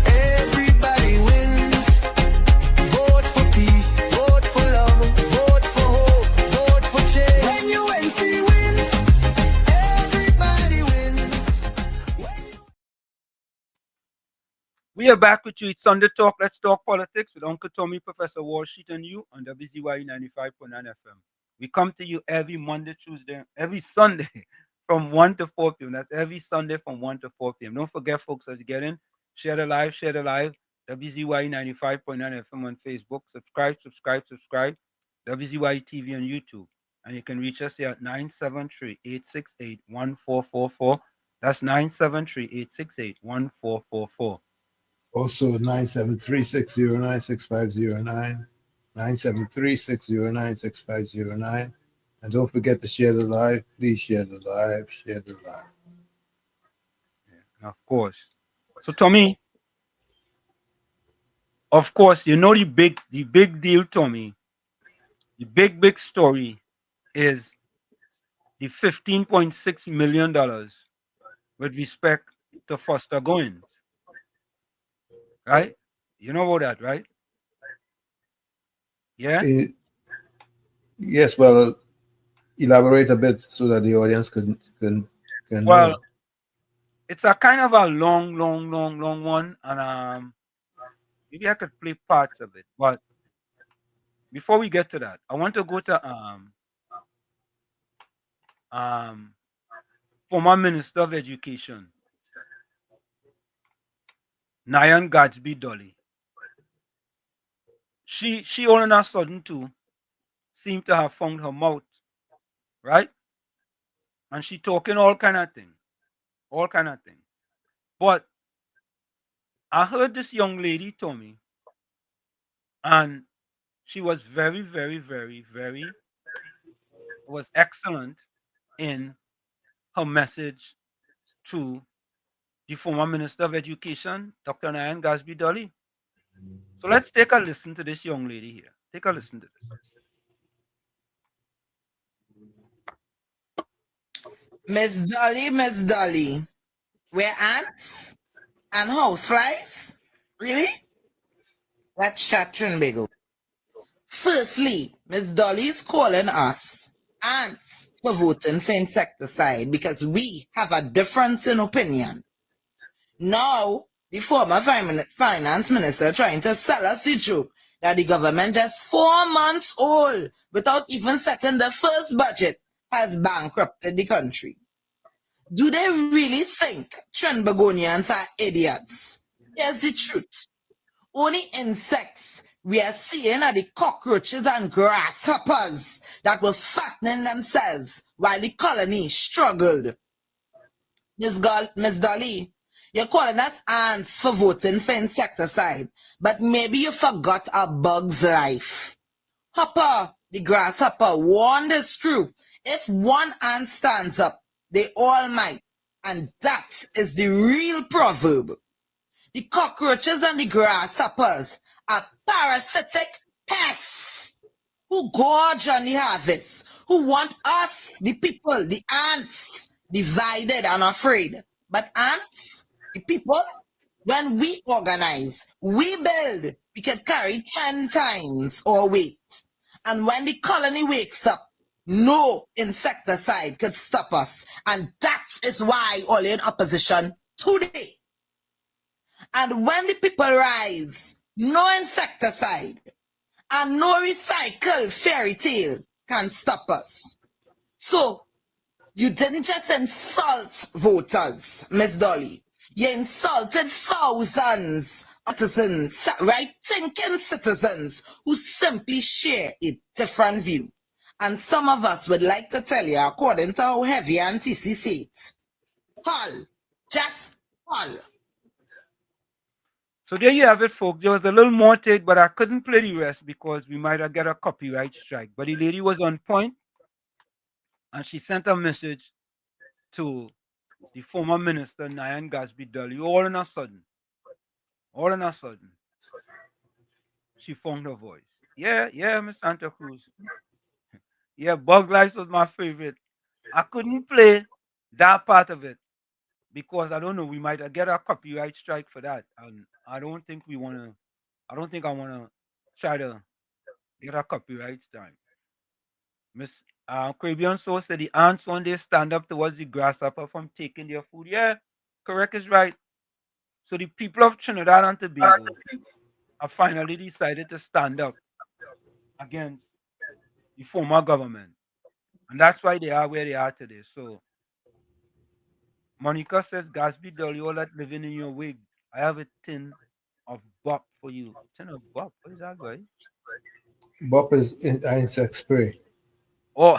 Everybody wins. Vote for peace. Vote for love. Vote for hope. Vote for change. When UNC wins, everybody wins. We are back with you. It's Sunday Talk. Let's talk politics with Uncle Tommy, Professor Walsheet, and you on WZYE 95.9 FM. We come to you every Monday, Tuesday, every Sunday from 1 to 4 p.m. That's every Sunday from 1 to 4 p.m. Don't forget, folks, as you get in, share the live, share the live. WZYE 95.9 FM on Facebook. Subscribe. WZYE TV on YouTube. And you can reach us here at 973-868-1444. That's 973-868-1444. Also 973-609-6509. 973-609-6509. And don't forget to share the live. Please share the live. Share the live. Of course. So Tommy, of course, you know the big deal, Tommy. The big story is the $15.6 million with respect to Foster Goins. Right? You know about that, right? Yeah? Yes, well, elaborate a bit so that the audience can Well, know. it's a kind of a long one, and maybe I could play parts of it. But before we get to that, I want to go to former Minister of Education, Nyan Gatsby Dolly. She all of a sudden too seemed to have found her mouth, right? And she talking all kind of thing. But I heard this young lady, Tommy, and she was very was excellent in her message to the former Minister of Education, Dr. Nyan Gatsby Dolly. So let's take a listen to this young lady here. Take a listen to this. Miss Dolly, we're ants and house flies? Really? Let's chat Trinbago. Firstly, Miss Dolly is calling us ants for voting for insecticide because we have a difference in opinion. Now, the former finance minister trying to sell us the joke that the government just 4 months old without even setting the first budget has bankrupted the country. Do they really think Trinbagonians are idiots? Here's the truth. Only insects we are seeing are the cockroaches and grasshoppers that were fattening themselves while the colony struggled. Miss Dolly, you're calling us ants for voting for insecticide, but maybe you forgot a bug's life. Hopper, the grasshopper, warned his crew, if one ant stands up, they all might. And that is the real proverb. The cockroaches and the grasshoppers are parasitic pests who gorge on the harvest, who want us, the people, the ants, divided and afraid. But ants, the people, when we organize, we build, we can carry 10 times our weight. And when the colony wakes up, no insecticide could stop us. And that is why all in opposition today. And when the people rise, no insecticide and no recycled fairy tale can stop us. So, you didn't just insult voters, Miss Dolly. You insulted thousands of citizens, right-thinking citizens who simply share a different view. And some of us would like to tell you, according to how heavy and TC say it, Hall, just Hall. So there you have it, folks. There was a little more to it, but I couldn't play the rest because we might have got a copyright strike. But the lady was on point, and she sent a message to the former minister, Nyan Gasby Dolly, all in a sudden, she found her voice. Yeah, Miss Santa Cruz. Yeah, Bug Life was my favorite. I couldn't play that part of it because I don't know, we might get a copyright strike for that. And I don't think I want to try to get a copyright strike. Miss Caribbean Soul said the ants one day stand up towards the grasshopper from taking their food. Yeah, correct is right. So the people of Trinidad and Tobago have finally decided to stand up against the former government. And that's why they are where they are today. So Monica says, Gasby Dolly, all that living in your wig. I have a tin of bop for you. Tin of bop? What is that, guy? Bop is insect spray. Oh,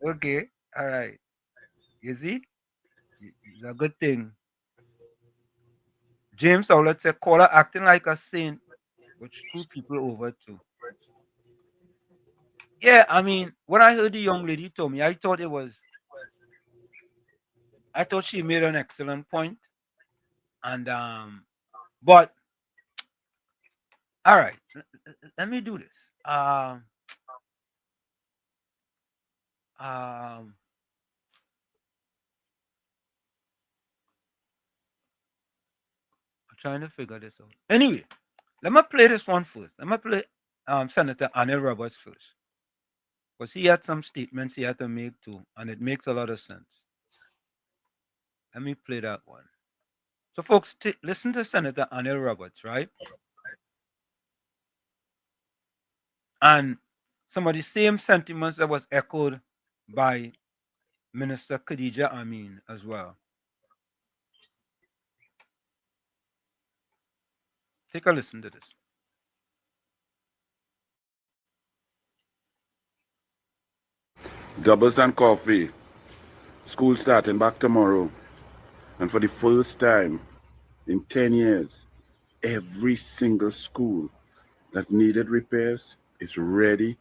okay. All right. You see? It's a good thing. James Howlett said, caller acting like a saint, but screw people over too. Yeah, I mean, when I heard the young lady told me, I thought she made an excellent point. And but all right, let me do this. I'm trying to figure this out. Anyway, let me play this one first. Let me play Senator Anil Roberts first. Because he had some statements he had to make too, and it makes a lot of sense. Let me play that one. So, folks, listen to Senator Anil Roberts, right? And some of the same sentiments that was echoed by Minister Khadijah Ameen as well. Take a listen to this. Doubles and coffee. School starting back tomorrow. And for the first time in 10 years, every single school that needed repairs is ready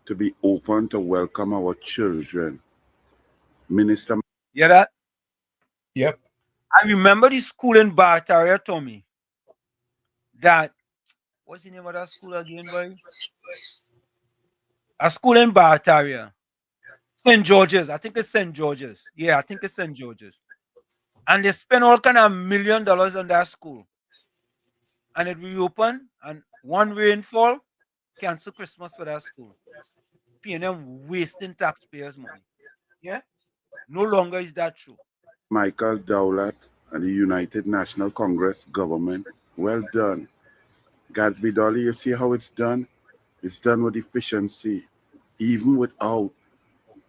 to be open to welcome our children. Minister. Hear that? Yep. I remember the school in Bartaria told me that, what's the name of that school again, boy? A school in Bartaria. St. George's. I think it's St. George's. Yeah, I think it's St. George's. And they spent all kind of $1 million on that school. And it reopened, and one rainfall, cancel Christmas for that school. P&M wasting taxpayers' money. Yeah? No longer is that true. Michael Dowlett and the United National Congress government, well done. Gadsby Dolly, you see how it's done? It's done with efficiency, even without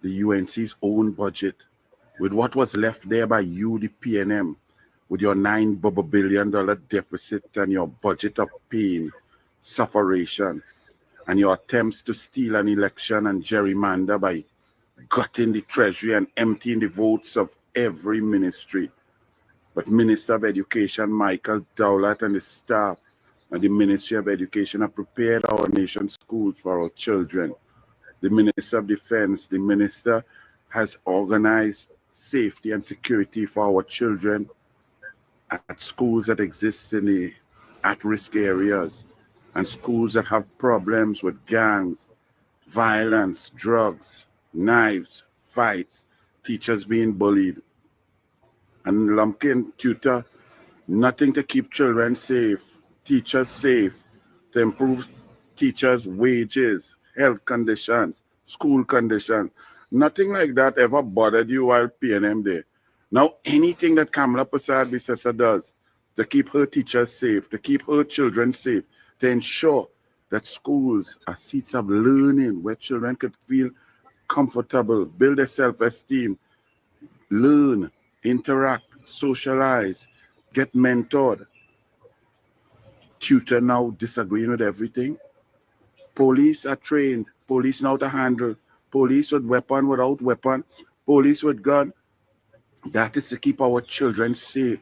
the UNC's own budget, with what was left there by you, the PNM, with your $9 billion deficit and your budget of pain, sufferation, and your attempts to steal an election and gerrymander by gutting the treasury and emptying the votes of every ministry. But Minister of Education Michael Dowlett and his staff and the Ministry of Education have prepared our nation's schools for our children. The Minister of Defense, the Minister has organized safety and security for our children at schools that exist in the at-risk areas and schools that have problems with gangs, violence, drugs, knives, fights, teachers being bullied. And Lumpkin tutor, nothing to keep children safe, teachers safe, to improve teachers' wages, health conditions, school conditions. Nothing like that ever bothered you while PNM there. Now, anything that Kamala Prasad Bisesa does to keep her teachers safe, to keep her children safe, to ensure that schools are seats of learning where children could feel comfortable, build their self-esteem, learn, interact, socialize, get mentored. Tutor now disagreeing with everything. Police are trained. Police know how to handle. Police with weapon, without weapon. Police with gun. That is to keep our children safe.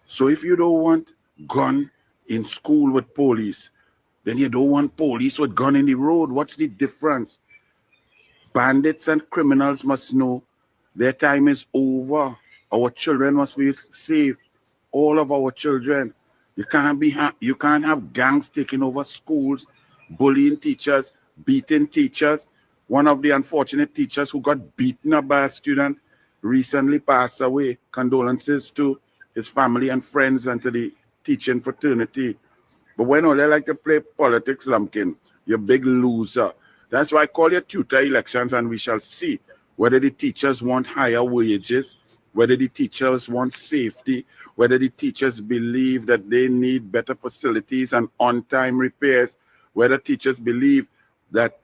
So if you don't want gun in school with police, then you don't want police with gun in the road. What's the difference? Bandits and criminals must know their time is over. Our children must be safe. All of our children. You can't have gangs taking over schools, bullying teachers, beating teachers. One of the unfortunate teachers who got beaten up by a student recently passed away. Condolences to his family and friends and to the teaching fraternity. But when all they like to play politics, Lumpkin, you're a big loser. That's why I call your tutor elections and we shall see whether the teachers want higher wages, whether the teachers want safety, whether the teachers believe that they need better facilities and on-time repairs, whether teachers believe that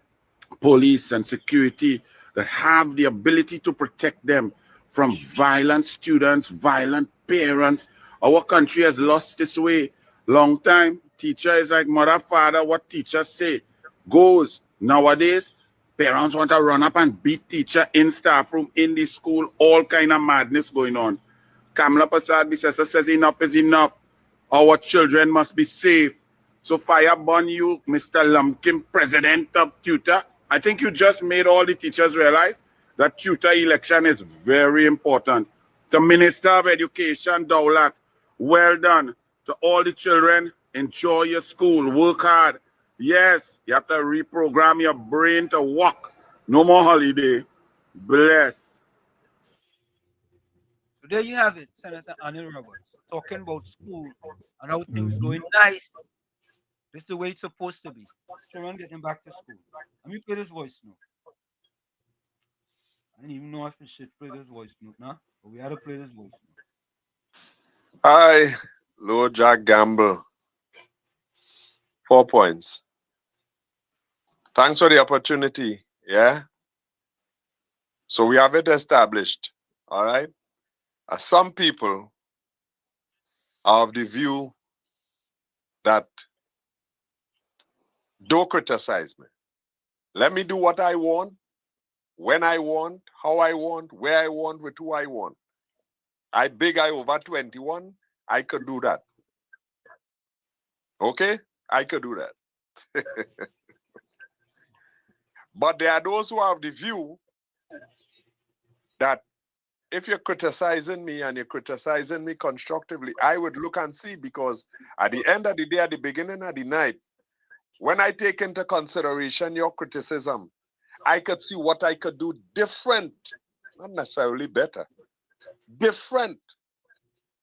police and security that have the ability to protect them from violent students, violent parents. Our country has lost its way. Long time, teacher is like mother, father, what teachers say goes. Nowadays, parents want to run up and beat teacher in staff room, in the school, all kind of madness going on. Kamala Prasad Bisesa says enough is enough. Our children must be safe. So fire burn you, Mr. Lumpkin, president of tutor. I think you just made all the teachers realize that tutor election is very important. The Minister of Education, Daulat, well done. To all the children, enjoy your school, work hard. Yes, you have to reprogram your brain to work. No more holiday. Bless. So there you have it, Senator Annie Roberts, talking about school and how things going nice. This is the way it's supposed to be. Children getting back to school. Let me play this voice note. I didn't even know if we should play this voice note now, but we had to play this voice note. Hi, Lord Jack Gamble. 4 points. Thanks for the opportunity. Yeah. So we have it established. All right. Some people are of the view that don't criticize me. Let me do what I want, when I want, how I want, where I want, with who I want. I over 21. I could do that. Okay? I could do that. But there are those who have the view that if you're criticizing me and you're criticizing me constructively, I would look and see, because at the end of the day, at the beginning of the night, when I take into consideration your criticism, I could see what I could do different, not necessarily better, different,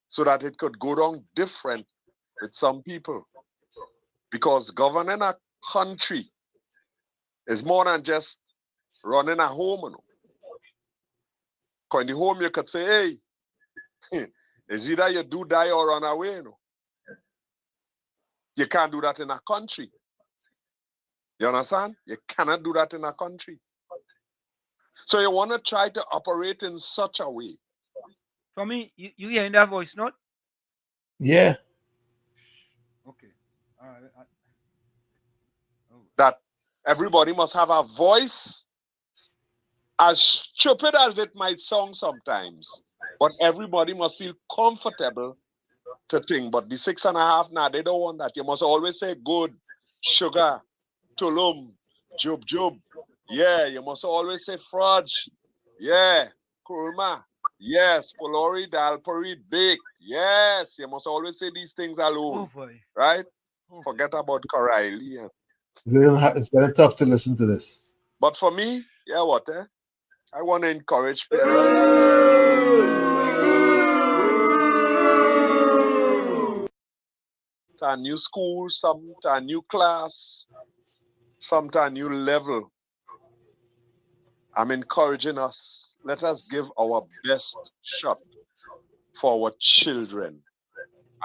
so that it could go down different with some people. Because governing a country is more than just running a home. You know. In the home, you could say, hey, it's either you do die or run away. You know. You can't do that in a country. You understand? You cannot do that in a country. So you want to try to operate in such a way. For me, you hearing that voice note? Yeah. Okay. All right. That everybody must have a voice, as stupid as it might sound sometimes, but everybody must feel comfortable to think. But the 6.5, nah, they don't want that. You must always say good, sugar, tulum, jub. Yeah, you must always say fudge. Yeah, kurma. Yes, Polori Dalpuri Bake. Yes, you must always say these things alone. Right? Forget about Karaili. It's very tough to listen to this. But for me, yeah, what? I want to encourage parents. To a new school, some to a new class, some to a new level. I'm encouraging us. Let us give our best shot for our children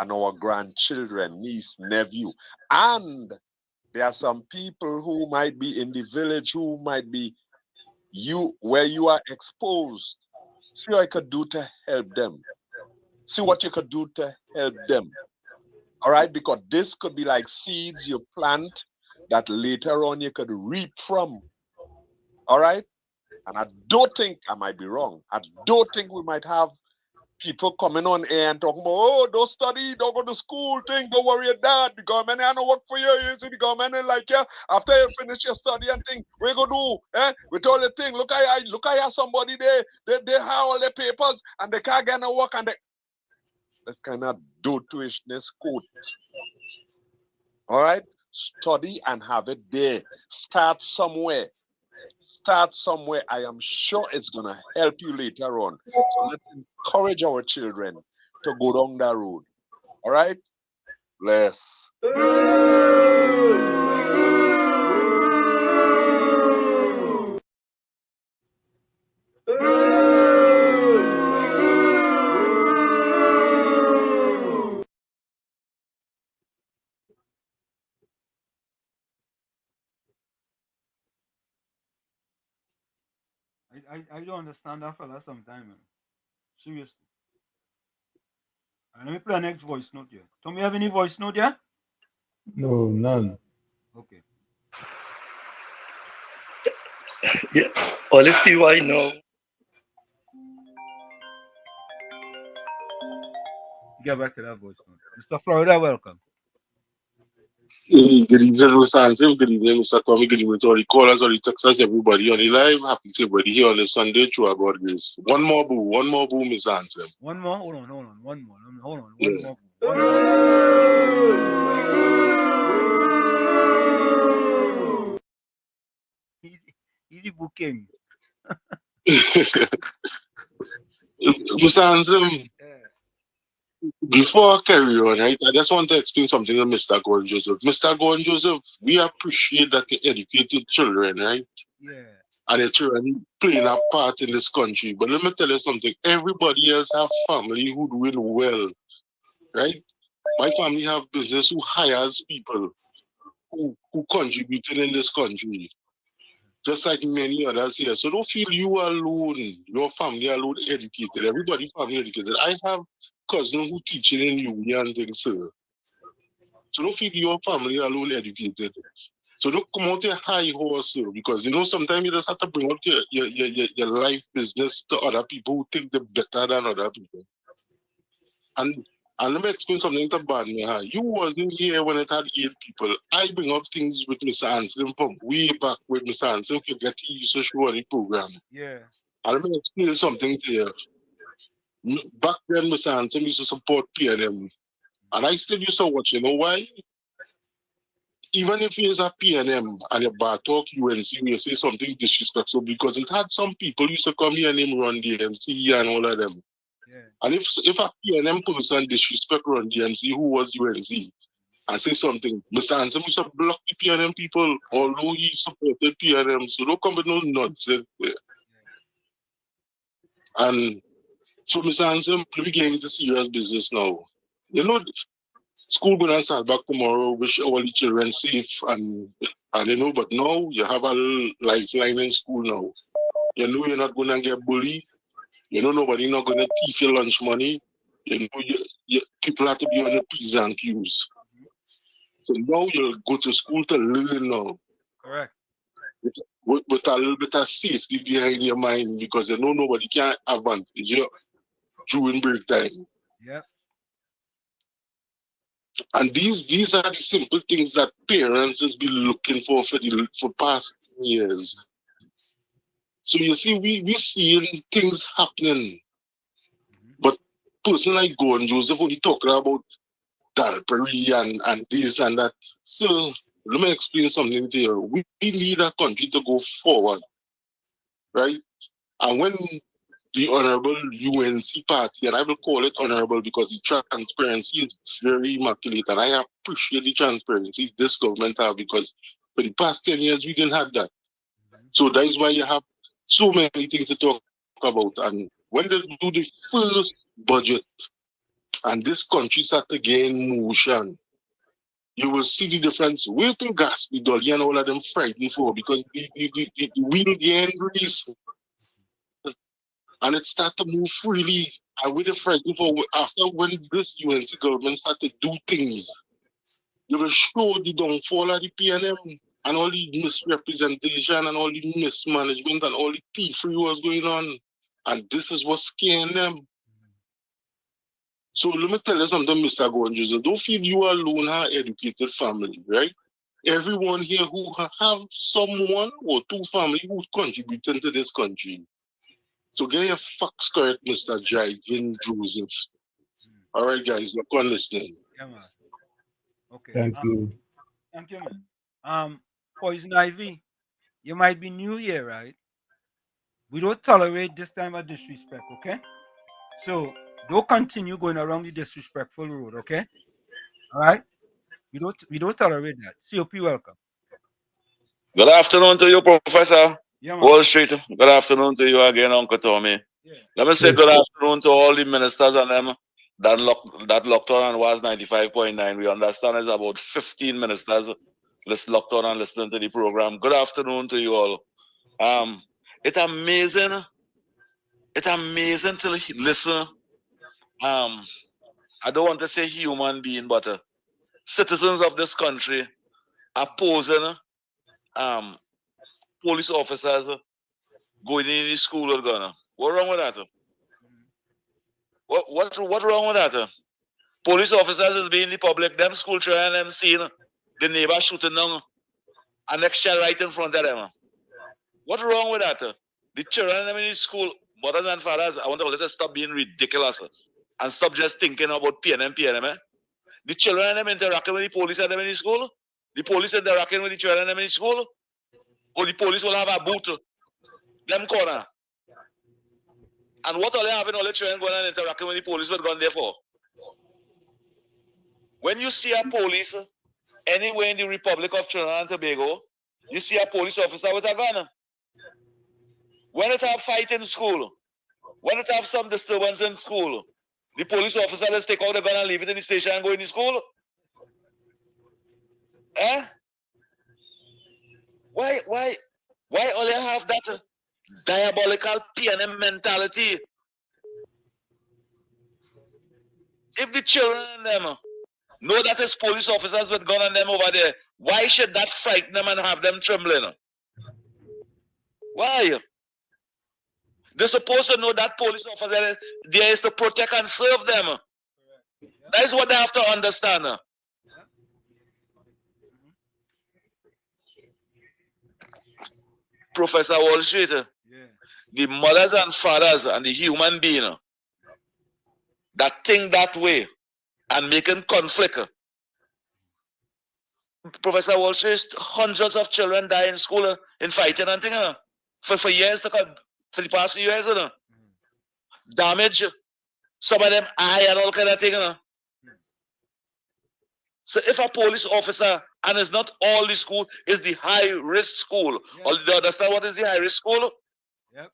and our grandchildren, niece, nephew. And there are some people who might be in the village who might be where you are exposed. See what I could do to help them. See what you could do to help them. All right, because this could be like seeds you plant that later on you could reap from. All right, and I don't think, I might be wrong, I don't think we might have people coming on air and talking about, oh, don't study, don't go to school, thing, don't worry about that. The government ain't no work for you. You see, the government ain't like you. After you finish your study and thing, what you gonna do? With all the thing, look at somebody there, they have all their papers and they can't get no work and they. That's kind of do-to-ishness quote. All right? Study and have it there. Start somewhere. Start somewhere. I am sure it's going to help you later on. So let's encourage our children to go down that road. All right? Bless. I don't understand that fella sometimes, man. Seriously. Let me play the next voice note here. Tom, you have any voice note here? No, none. Okay. Yeah. Well, let's see why now. Get back to that voice note. Mr. Florida, welcome. Good evening, Mr. Hansen. Good evening, Mr. Tommy. Good evening to all the callers, all the texters, everybody on the live. Happy to everybody here on the Sunday through God grace. One more boo, Mr. Hansen. One more? Hold on. One more. Hold on. Yeah. One more. One more. Easy booking. Mr. Hansen, before I carry on, right, I just want to explain something to Mr. Gordon Joseph. Mr. Gordon Joseph, we appreciate that the educated children, right? Yeah. And the children playing a part in this country. But let me tell you something. Everybody else have family who doing well, right? My family have business who hires people who contributed in this country, just like many others here. So don't feel you alone, your family alone educated. Everybody family educated. I have cousins who teaching in uni and things, sir. So don't feel your family alone educated. So don't come out a high horse, sir, because you know sometimes you just have to bring out your life business to other people who think they're better than other people. And let me explain something to Badmeha. You wasn't here when it had 8 people. I bring up things with Mr. Hansen from way back with Mr. Hansen. Forget he used to show on the program. Yeah. And let me explain something to you. Back then, Mr. Hansen used to support PNM. And I still used to watch. You know why? Even if he is a PNM and a Bartok UNC, you say something disrespectful because it had some people used to come here and him run the MC and all of them. Yeah. And if a PNM person disrespect run the MC who was UNC and say something, Mr. Hansen used to block the PNM people, although he supported PNM. So don't come with no nonsense there. And so Mr. Hansen, we get into serious business now. You know, school gonna start back tomorrow. Wish all the children safe and you know. But now you have a lifeline in school now. You know you're not gonna get bullied. You know nobody not gonna thief your lunch money. You know people have to be on the P's and Q's. So now you go to school to learn now. Correct. With a little bit of safety behind your mind because you know nobody can advantage you during break time. Yep. And these are the simple things that parents has been looking for past years. So you see, we seeing things happening. person like Gordon Joseph only talking about Dalbury and this and that. So let me explain something to you. We need a country to go forward, right? And when the Honorable UNC party, and I will call it honorable because the transparency is very immaculate, and I appreciate the transparency this government have, because for the past 10 years we didn't have that. So that is why you have so many things to talk about. And when they do the first budget and this country start to gain motion, you will see the difference. We think Gatsby, Dolly, and all of them frightened for, because the wheel gain grease and it start to move freely. And we're frightened for after when this UNC government start to do things, you will show the downfall of the PNM and all the misrepresentation and all the mismanagement and all the thievery was going on. And this is what's scaring them. So let me tell you something, Mr. Gonjos. Don't feel you alone have educated family, right? Everyone here who have someone or two family who's contributing to this country. So get your facts correct, Mr. Jivin Joseph. All right, guys, look on listening. Yeah, man. Okay. Thank you. Thank you, man. Poison Ivy, you might be new here, right? We don't tolerate this kind of disrespect, okay? So don't continue going around the disrespectful road, okay? All right? We don't tolerate that. COP, welcome. Good afternoon to you, Professor. Yeah, man. Wall Street. Good afternoon to you again, Uncle Tommy. Yeah. Let me say good afternoon to all the ministers and them that locked on and was 95.9. We understand it's about 15 ministers locked on and listening to the program. Good afternoon to you all. It's amazing. It's amazing to listen. I don't want to say human being, but citizens of this country opposing police officers going in the school or gonna. What wrong with that? What wrong with that? Police officers is being the public, them school children, them seeing the neighbor shooting down an next child right in front of them. What wrong with that? The children them in the school, mothers and fathers, I want to let us stop being ridiculous and stop just thinking about PNM. The children them interacting with the police and them in the school, the police interacting with the children them in the school, or the police will have a boot, them corner. And what are they having all the children going and interacting with the police with gun there for? When you see a police anywhere in the Republic of Trinidad and Tobago, you see a police officer with a gun. When it have fight in school, when it have some disturbance in school, the police officer let's take out the gun and leave it in the station and go in the school. Eh? Why only have that diabolical PNM mentality? If the children and them know that it's police officers with gun on them over there, why should that frighten them and have them trembling? Why? They're supposed to know that police officer there is to protect and serve them. That is what they have to understand. Professor Wall Street, the mothers and fathers and the human being that think that way and making conflict. Professor Wall Street, hundreds of children die in school in fighting and things for years to come, for the past few years. Damage, some of them eye and all kind of things. So if a police officer, and it's not all the school, is the high risk school. Or do you understand what is the high risk school? Yep.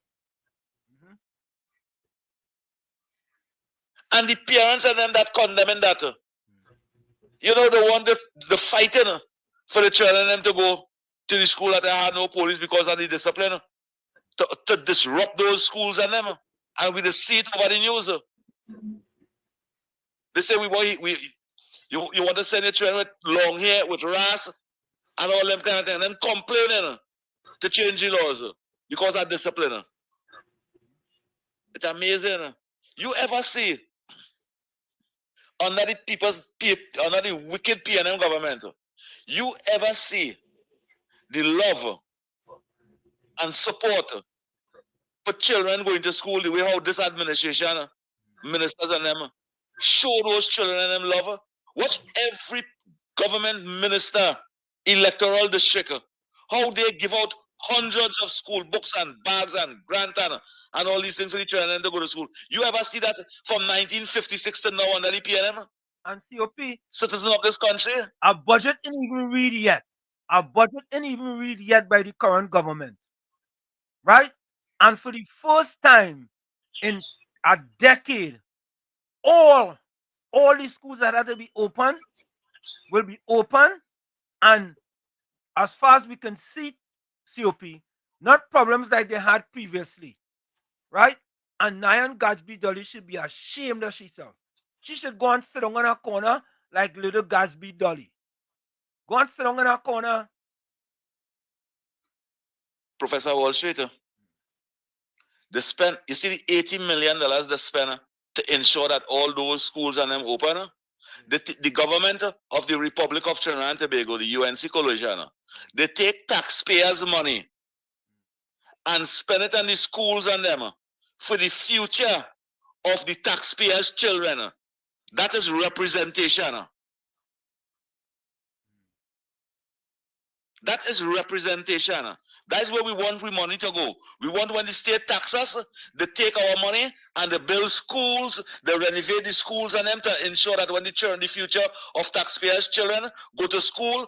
And the parents and them that condemning that. You know, they want the fighting for the children them to go to the school that they had no police because of the discipline. To disrupt those schools and them. And we just see it over the news. They say you want to send your children with long hair, with ras, and all them kind of things, and then complaining to change the laws because of discipline. It's amazing. You ever see under the wicked PNM government, you ever see the love and support for children going to school the way how this administration ministers and them show those children and them love. Watch every government minister, electoral district, how they give out hundreds of school books and bags and grant and all these things for the children to go to school. You ever see that from 1956 to now under the PNM? And COP, citizen of this country. Our budget ain't even read yet. Our budget ain't even read yet by the current government. Right? And for the first time in a decade, all the schools that had to be open will be open. And as far as we can see, COP, not problems like they had previously. Right? And Nyan Gatsby Dolly should be ashamed of herself. She should go and sit down in a corner like little Gatsby Dolly. Go and sit down in a corner. Professor Wall Street, they spend, you see the $80 million they spend to ensure that all those schools and them open. The government of the Republic of Trinidad and Tobago, the UNC Consolation, they take taxpayers' money and spend it on the schools and them for the future of the taxpayers' children. That is representation. That is representation. That is where we want we money to go. We want when the state taxes, they take our money and they build schools, they renovate the schools and them to ensure that when the children, the future of taxpayers' children go to school,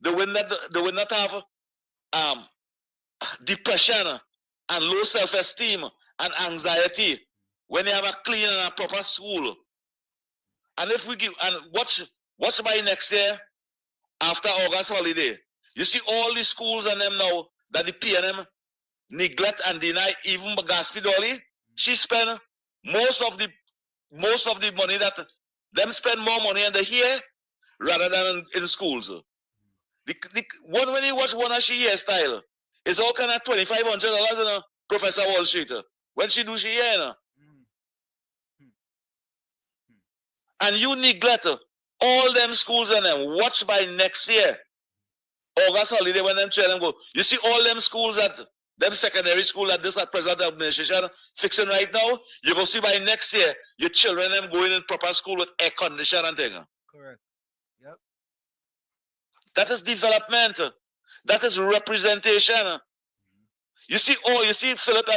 they will not have depression and low self-esteem and anxiety when they have a clean and a proper school. And if we give, and watch by next year after August holiday, you see all the schools and them now that the PNM neglect and deny. Even Gatsby Dolly, she spend most of the money that them spend more money in the year rather than in schools. When you watch one of she hairstyle, it's all kind of $2,500 in a Professor Wall Street. When she do she hair, and you neglect all them schools and them. Watch by next year, August holiday, when them children go. You see all them schools that them secondary school that this at present administration fixing right now. You go see by next year your children them going in proper school with air condition and thing. Correct. Yep. That is development. That is representation. You see, Philip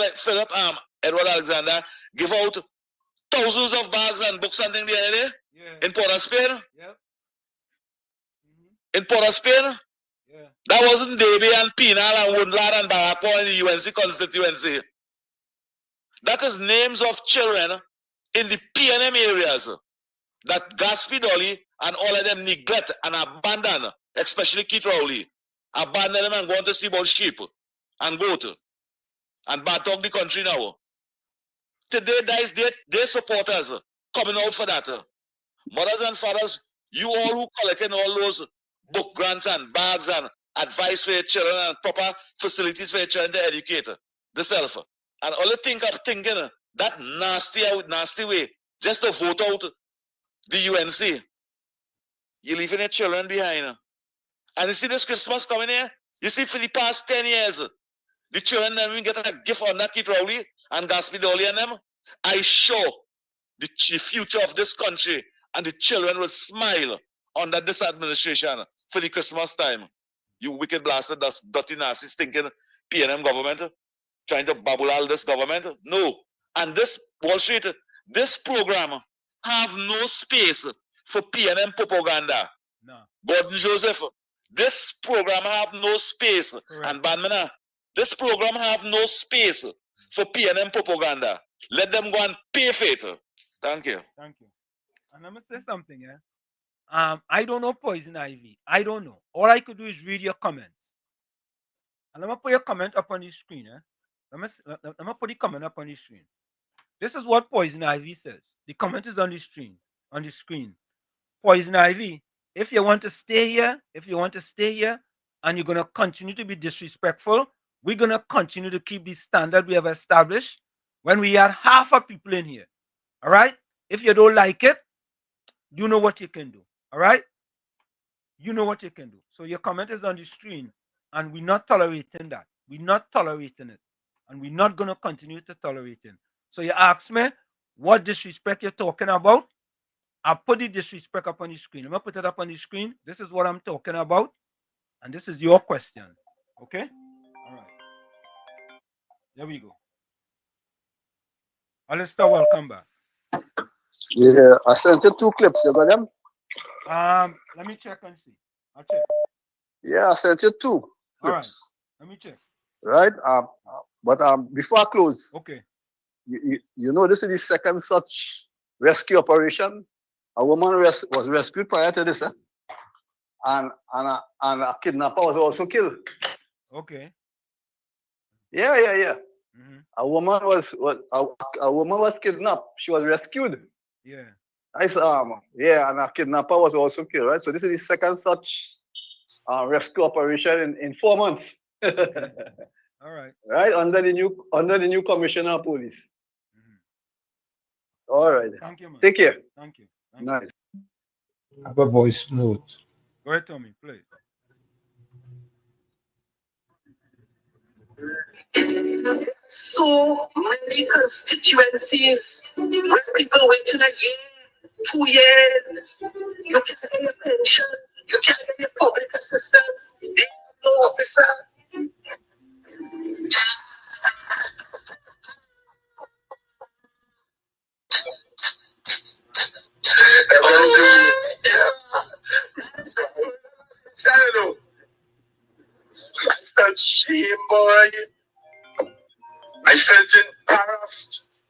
Edward Alexander give out thousands of bags and books and things the other day in Port of Spain. Yep. In Port of Spain. Yeah. That wasn't Davy and Penal and Woodland and Barrapo in the UNC constituency. That is names of children in the PNM areas that Gatsby Dolly and all of them neglect and abandon, especially Keith Rowley. Abandon them and go on to see about sheep and goat and bad talk the country now. Today, guys, their supporters coming out for that. Mothers and fathers, you all who collecting all those book grants and bags and advice for your children and proper facilities for your children to educate themselves. And all you think of thinking that nasty way, just to vote out the UNC. You're leaving your children behind. And you see this Christmas coming here? You see for the past 10 years, the children never even get a gift on that Keith Rowley and Gatsby Dolly and them. I show the future of this country and the children will smile under this administration for the Christmas time. You wicked blasted, that's dirty, nasty, stinking PNM government trying to bubble all this government. No. And this Wall Street, this program have no space for PNM propaganda. No. Gordon Joseph, this program have no space. Correct. And Banmana, this program have no space for PNM propaganda. Let them go and pay for it. Thank you. Thank you. And I'm going to say something, yeah? I don't know Poison Ivy. I don't know. All I could do is read your comments. And I'm going to put your comment up on the screen. I'm going to put the comment up on the screen. This is what Poison Ivy says. The comment is on the screen. Poison Ivy, if you want to stay here, and you're going to continue to be disrespectful, we're going to continue to keep the standard we have established when we had half of people in here. All right? If you don't like it, you know what you can do. All right? You know what you can do. So your comment is on the screen, and we're not tolerating that. We're not tolerating it. And we're not going to continue to tolerate it. So you ask me, what disrespect you're talking about? I put the disrespect up on the screen. I'm going to put it up on the screen. This is what I'm talking about. And this is your question. Okay? All right. There we go. Alistair, welcome back. Yeah, I sent you 2 clips. You got them? Let me check and see. I'll check. Yeah, I sent you 2 clips. All right. Let me check. Right? But before I close, okay. You know this is the second such rescue operation. A woman was rescued prior to this, and a kidnapper was also killed. Okay. Yeah. Mm-hmm. A woman was kidnapped. She was rescued. Yeah. Yeah, and a kidnapper was also killed. Right. So this is the second such rescue operation in 4 months. Okay. All right. Right, under the new commissioner of police. All right. Thank you, man. Take care. Thank you. Nice. I have a voice note. Go ahead, Tommy, please. So many constituencies where people waiting a year, 2 years, you can't get your pension, you can't get your public assistance, they have no officer. I felt shame, boy. I felt embarrassed.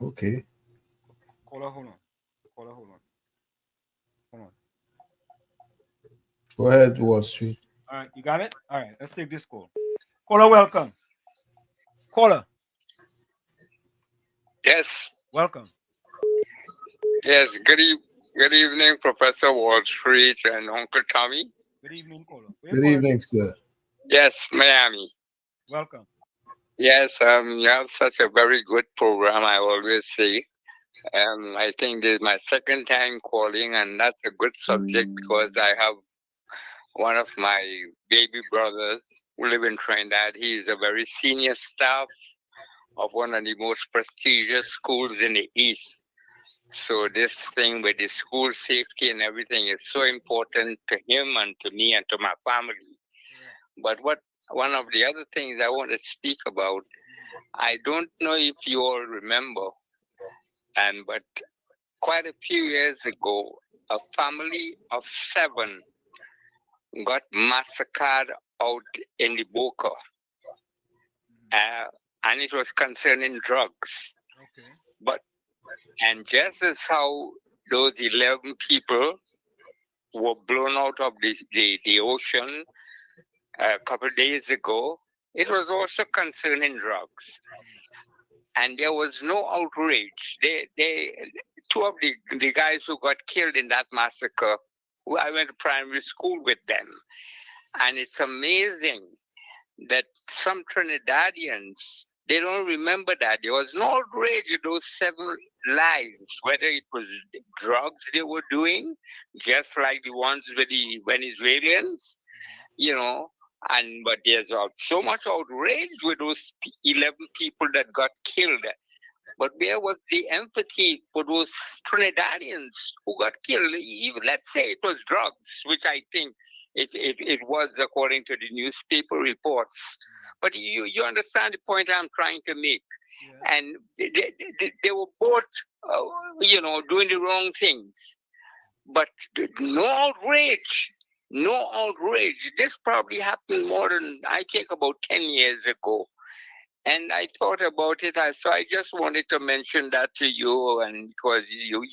Okay. Hold on. Hold on. Go ahead, Wall Street. All right, you got it? All right, let's take this call. Caller, welcome. Caller. Yes. Welcome. Yes. Good evening, Professor Wall Street and Uncle Tommy. Good evening, caller. Good evening, sir. Yes, Miami. Welcome. Yes, you have such a very good program, I always say. I think this is my second time calling, and that's a good subject because I have one of my baby brothers who live in Trinidad. He is a very senior staff of one of the most prestigious schools in the East. So this thing with the school safety and everything is so important to him and to me and to my family. But one of the other things I want to speak about, I don't know if you all remember, but quite a few years ago, a family of 7 got massacred out in the Boca. And it was concerning drugs. Okay. And just as how those 11 people were blown out of the ocean a couple of days ago, it was also concerning drugs. And there was no outrage. Two of the guys who got killed in that massacre, I went to primary school with them. And it's amazing that some Trinidadians, they don't remember that. There was no outrage in those 7 lives, whether it was drugs they were doing, just like the ones with the Venezuelans, but there's so much outrage with those 11 people that got killed. But where was the empathy for those Trinidadians who got killed? Even, let's say it was drugs, which I think it was according to the newspaper reports. But you understand the point I'm trying to make. Yeah. And they were both, doing the wrong things. But no outrage. No outrage. This probably happened more than, I think, about 10 years ago. And I thought about it, so I just wanted to mention that to you, and because you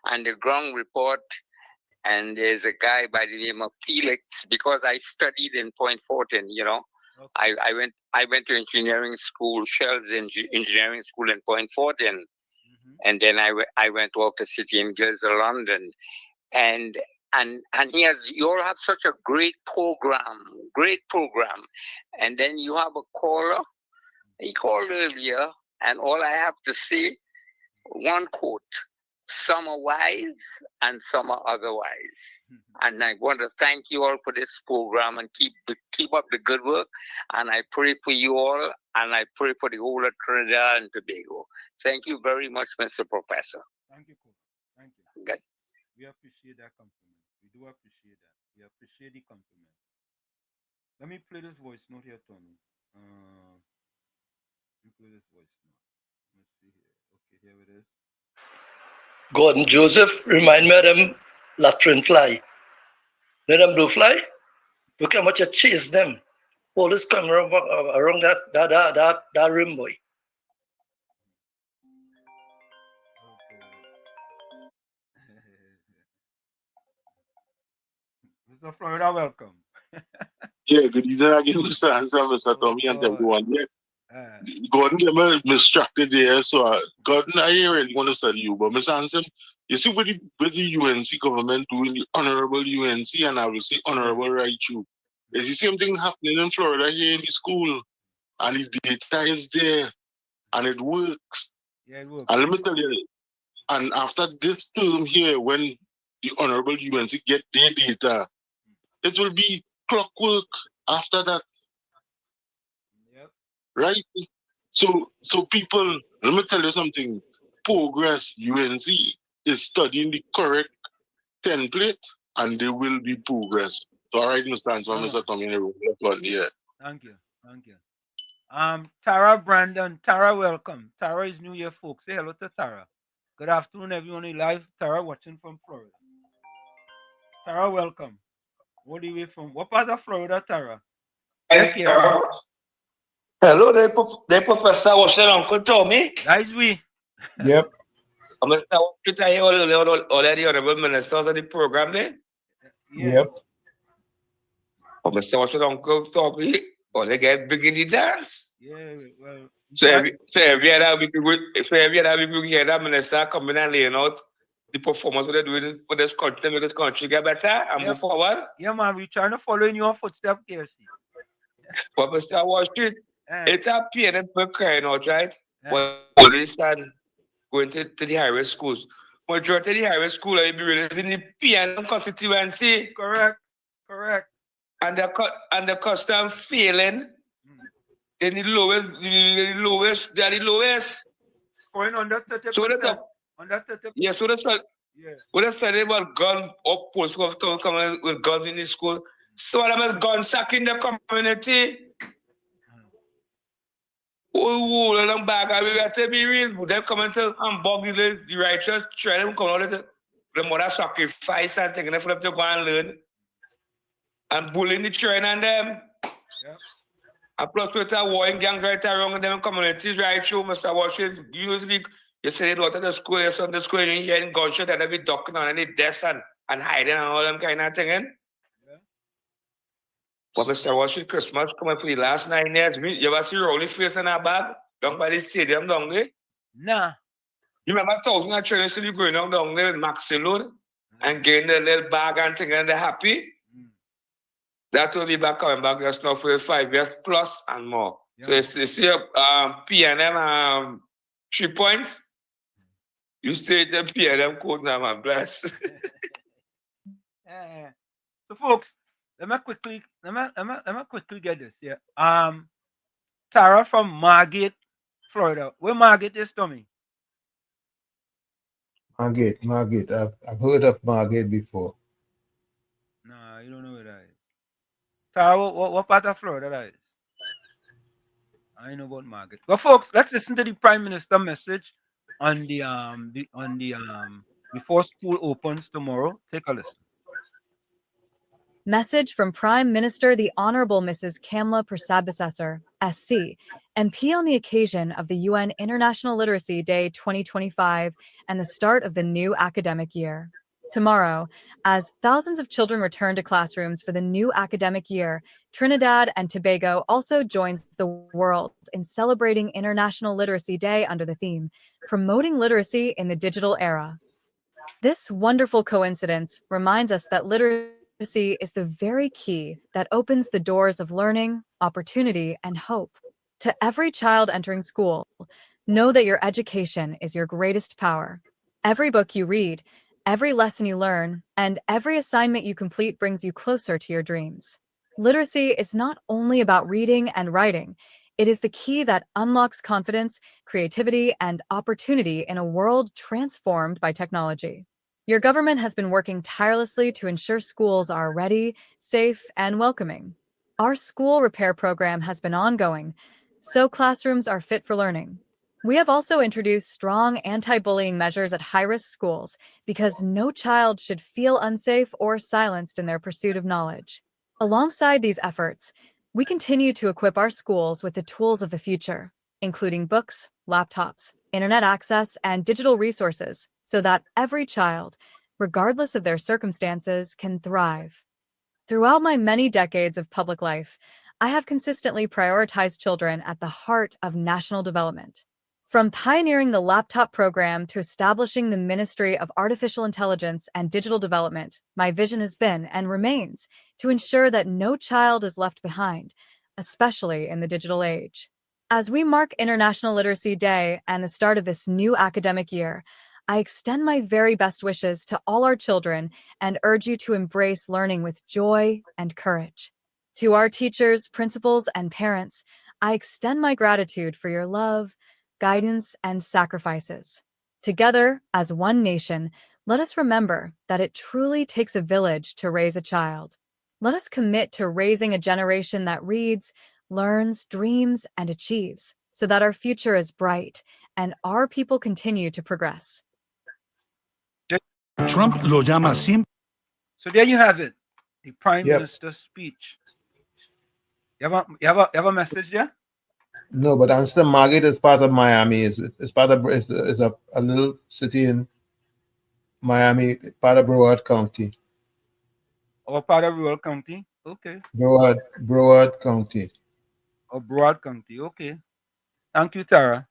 and the ground report, and there's a guy by the name of Felix, because I studied in Point Fortin, Okay. I went to engineering school, Shell's engineering school in Point Fortin, and then I went to Oxford City in Guilds of London, and you all have such a great program, and then you have a caller. He called earlier, and all I have to say, one quote: Some are wise and some are otherwise. And I want to thank you all for this program and keep up the good work. And I pray for you all, and I pray for the whole of Trinidad and Tobago. Thank you very much, Mr. Professor. Thank you, Coach. Thank you. Good. We appreciate that compliment. We do appreciate that. We appreciate the compliment. Let me play this voice note here, Tony. Let me play this voice note. Let's see here. Okay, here it is. Gordon Joseph, remind me of them latrine fly. Let them do fly. Look how much I chase them. All this come around that rim, boy. Mr. Florida, welcome. Yeah, good evening again, Mr. Tommy and everyone. Yeah. Gordon, get me distracted there, so Gordon, I really want to study you, but Mr. Hansen, you see what the UNC government doing, the honorable UNC, and I will say honorable Raichu. It's the same thing happening in Florida here in the school, and the data is there, and it works. Yeah, it works. And let me tell you, and after this term here, when the honorable UNC get their data, it will be clockwork after that. Yep. Right? So people, let me tell you something. Progress UNC is studying the correct template, and there will be progress. So, all right, Mr. Hanson, Mr. Tommy, yeah. Thank you. Thank you. Tara Brandon. Tara, welcome. Tara is new here, folks. Say hello to Tara. Good afternoon, everyone in live. Tara watching from Florida. Tara, welcome. What do you from? What part of Florida, Tara? Hello, the Professor watching Uncle Tommy. That's we. Yep. I'm going to tell you already, honorable ministers of the program there. Yep. I'm going to watch Uncle Tommy. Or they get big in the dance. Yeah, well. So every other week we get that minister coming and laying out the performance what they're doing for this country, make this country get better and move forward. Yeah, man, we're trying to follow in your footsteps, KFC. But Mr. Wall Street, it's a parent for crying out, right? But they stand going to the highway schools. Majority of the highway school are be released in the PNM constituency. Correct. And the custom failing. Then the lowest, they're the lowest. Going under 30%. So that's under 30%. Yeah, so that's what. Yeah. What I study about gun up post coming with guns in the school. So what about gun sack in the community? Oh, long back, I will to be real. Them coming to bug the righteous, try them come out of the mother sacrifice and taking them for them to go and learn. And bullying the children and them. Yeah. And plus with a war in gang right around in them communities, right through Mr. Washington, usually you say a lot of the school, your Sunday school, you hear in gunshot and they be ducking on any desk and hiding and all them kind of thing. Yeah. But Mr. Washington, Christmas coming for the last 9 years, you ever see Rolling Face in our bag down by the stadium down there? Nah. You remember 1,000 of children still going down there with maxi load and getting the little bag and thing and they're happy? That will be coming back just now for 5 years plus and more. Yeah. So you see PNM 3 points. You stay the PNM code now, man. Bless. So folks, let me quickly get this. Yeah. Tara from Margate, Florida. Where Margate is, Tommy? Margate. I've heard of Margate before. Nah, you don't know where that is. Tara, what part of Florida that is? I know about Margaret. Well, folks, let's listen to the Prime Minister message on the before school opens tomorrow. Take a listen. Message from Prime Minister the Honorable Mrs. Kamla Persad-Bissessar, SC, MP on the occasion of the UN International Literacy Day 2025 and the start of the new academic year. Tomorrow, as thousands of children return to classrooms for the new academic year, Trinidad and Tobago also joins the world in celebrating International Literacy Day under the theme, Promoting Literacy in the Digital Era. This wonderful coincidence reminds us that literacy is the very key that opens the doors of learning, opportunity, and hope. To every child entering school, know that your education is your greatest power. Every book you read, every lesson you learn, and every assignment you complete brings you closer to your dreams. Literacy is not only about reading and writing, it is the key that unlocks confidence, creativity, and opportunity in a world transformed by technology. Your government has been working tirelessly to ensure schools are ready, safe, and welcoming. Our school repair program has been ongoing, so classrooms are fit for learning. We have also introduced strong anti-bullying measures at high-risk schools because no child should feel unsafe or silenced in their pursuit of knowledge. Alongside these efforts, we continue to equip our schools with the tools of the future, including books, laptops, internet access, and digital resources, so that every child, regardless of their circumstances, can thrive. Throughout my many decades of public life, I have consistently prioritized children at the heart of national development. From pioneering the laptop program to establishing the Ministry of Artificial Intelligence and Digital Development, my vision has been and remains to ensure that no child is left behind, especially in the digital age. As we mark International Literacy Day and the start of this new academic year, I extend my very best wishes to all our children and urge you to embrace learning with joy and courage. To our teachers, principals, and parents, I extend my gratitude for your love, guidance, and sacrifices. Together, as one nation, let us remember that it truly takes a village to raise a child. Let us commit to raising a generation that reads, learns, dreams, and achieves, so that our future is bright and our people continue to progress. Trump lo llama siempre. So there you have it, the Prime Yep. Minister's speech. You have a message there? No, but Anston Margate is part of Miami. It's part of it's a little city in Miami, part of Broward County. Or part of rural county? Okay. Broward County. Or Broad County, okay. Thank you, Tara.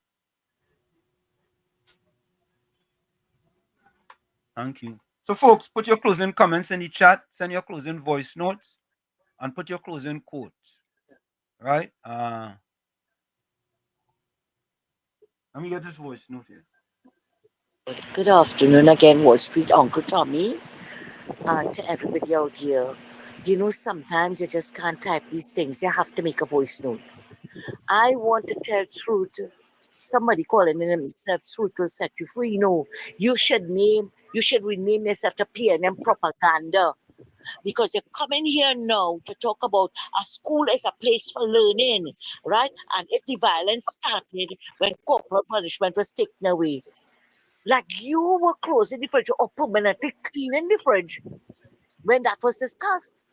Thank you. So, folks, put your closing comments in the chat, send your closing voice notes, and put your closing quotes. Right? Let me get this voice note here. Good afternoon again, Wall Street Uncle Tommy, and to everybody out here. You know, sometimes you just can't type these things. You have to make a voice note. I want to tell truth. Somebody calling himself Truth will set you free. No, you should rename yourself to PNM Propaganda. Because you're coming here now to talk about a school as a place for learning, right? And if the violence started when corporal punishment was taken away, like you were closing the fridge or permanently cleaning the fridge when that was discussed.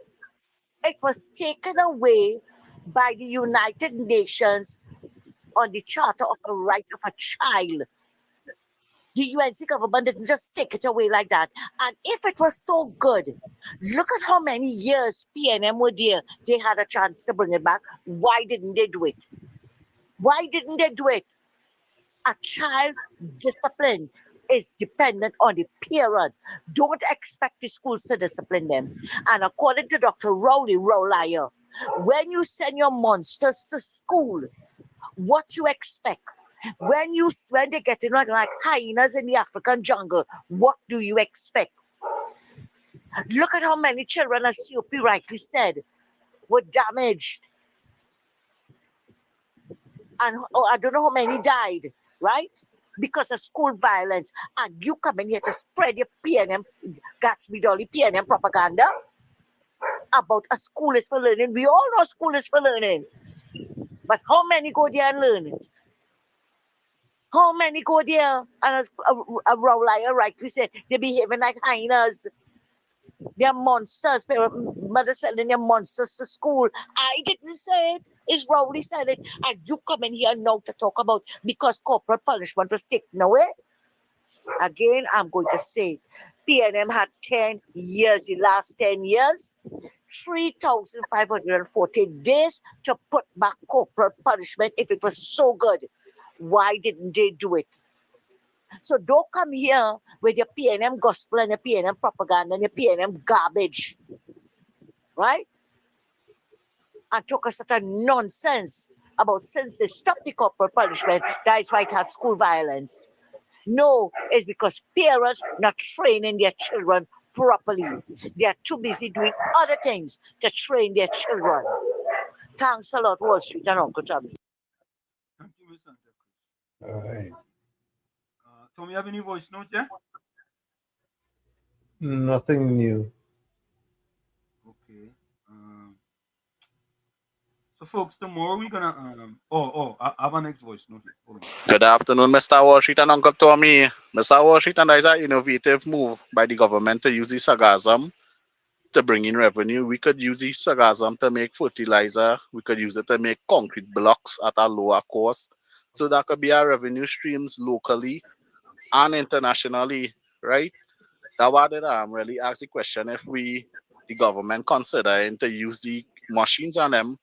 It was taken away by the United Nations on the Charter of the Right of a Child. The UNC government didn't just take it away like that. And if it was so good, look at how many years PNM were there. They had a chance to bring it back. Why didn't they do it? Why didn't they do it? A child's discipline is dependent on the parent. Don't expect the schools to discipline them. And according to Dr. Rowley, when you send your monsters to school, what you expect? When they get in like hyenas in the African jungle, what do you expect? Look at how many children, as COP rightly said, were damaged. And I don't know how many died, right? Because of school violence. And you come in here to spread your PNM, Gatsby Dolly PNM propaganda about a school is for learning. We all know school is for learning. But how many go there and learn it? How many go there? And as a Rowley rightly said, they're behaving like hyenas. They're monsters. Mother sending their monsters to school. I didn't say it. It's Rowley said it. And you come in here now to talk about because corporal punishment was taken away. Again, I'm going to say it. PNM had 10 years, the last 10 years, 3,540 days to put back corporal punishment if it was so good. Why didn't they do it? So don't come here with your PNM gospel and your PNM propaganda and your PNM garbage, right? And talk us such a nonsense about since they stopped the corporal punishment, that is why it has school violence. No, it's because parents not training their children properly. They are too busy doing other things to train their children. Thanks a lot, Wall Street and Uncle Tommy. Thank you, Miss Santa Cruz. All right. Tommy, have any voice notes, yeah? Nothing new. Okay. So, folks, tomorrow we're gonna I have a next voice note here. Hold on. Good afternoon, Mr. Washington and Uncle Tommy. Mr. Washington, there is an innovative move by the government to use the sargassum to bring in revenue. We could use the sargassum to make fertilizer. We could use it to make concrete blocks at a lower cost. So that could be our revenue streams locally and internationally, right? That's why I'm really ask the question if the government, considering to use the machines on them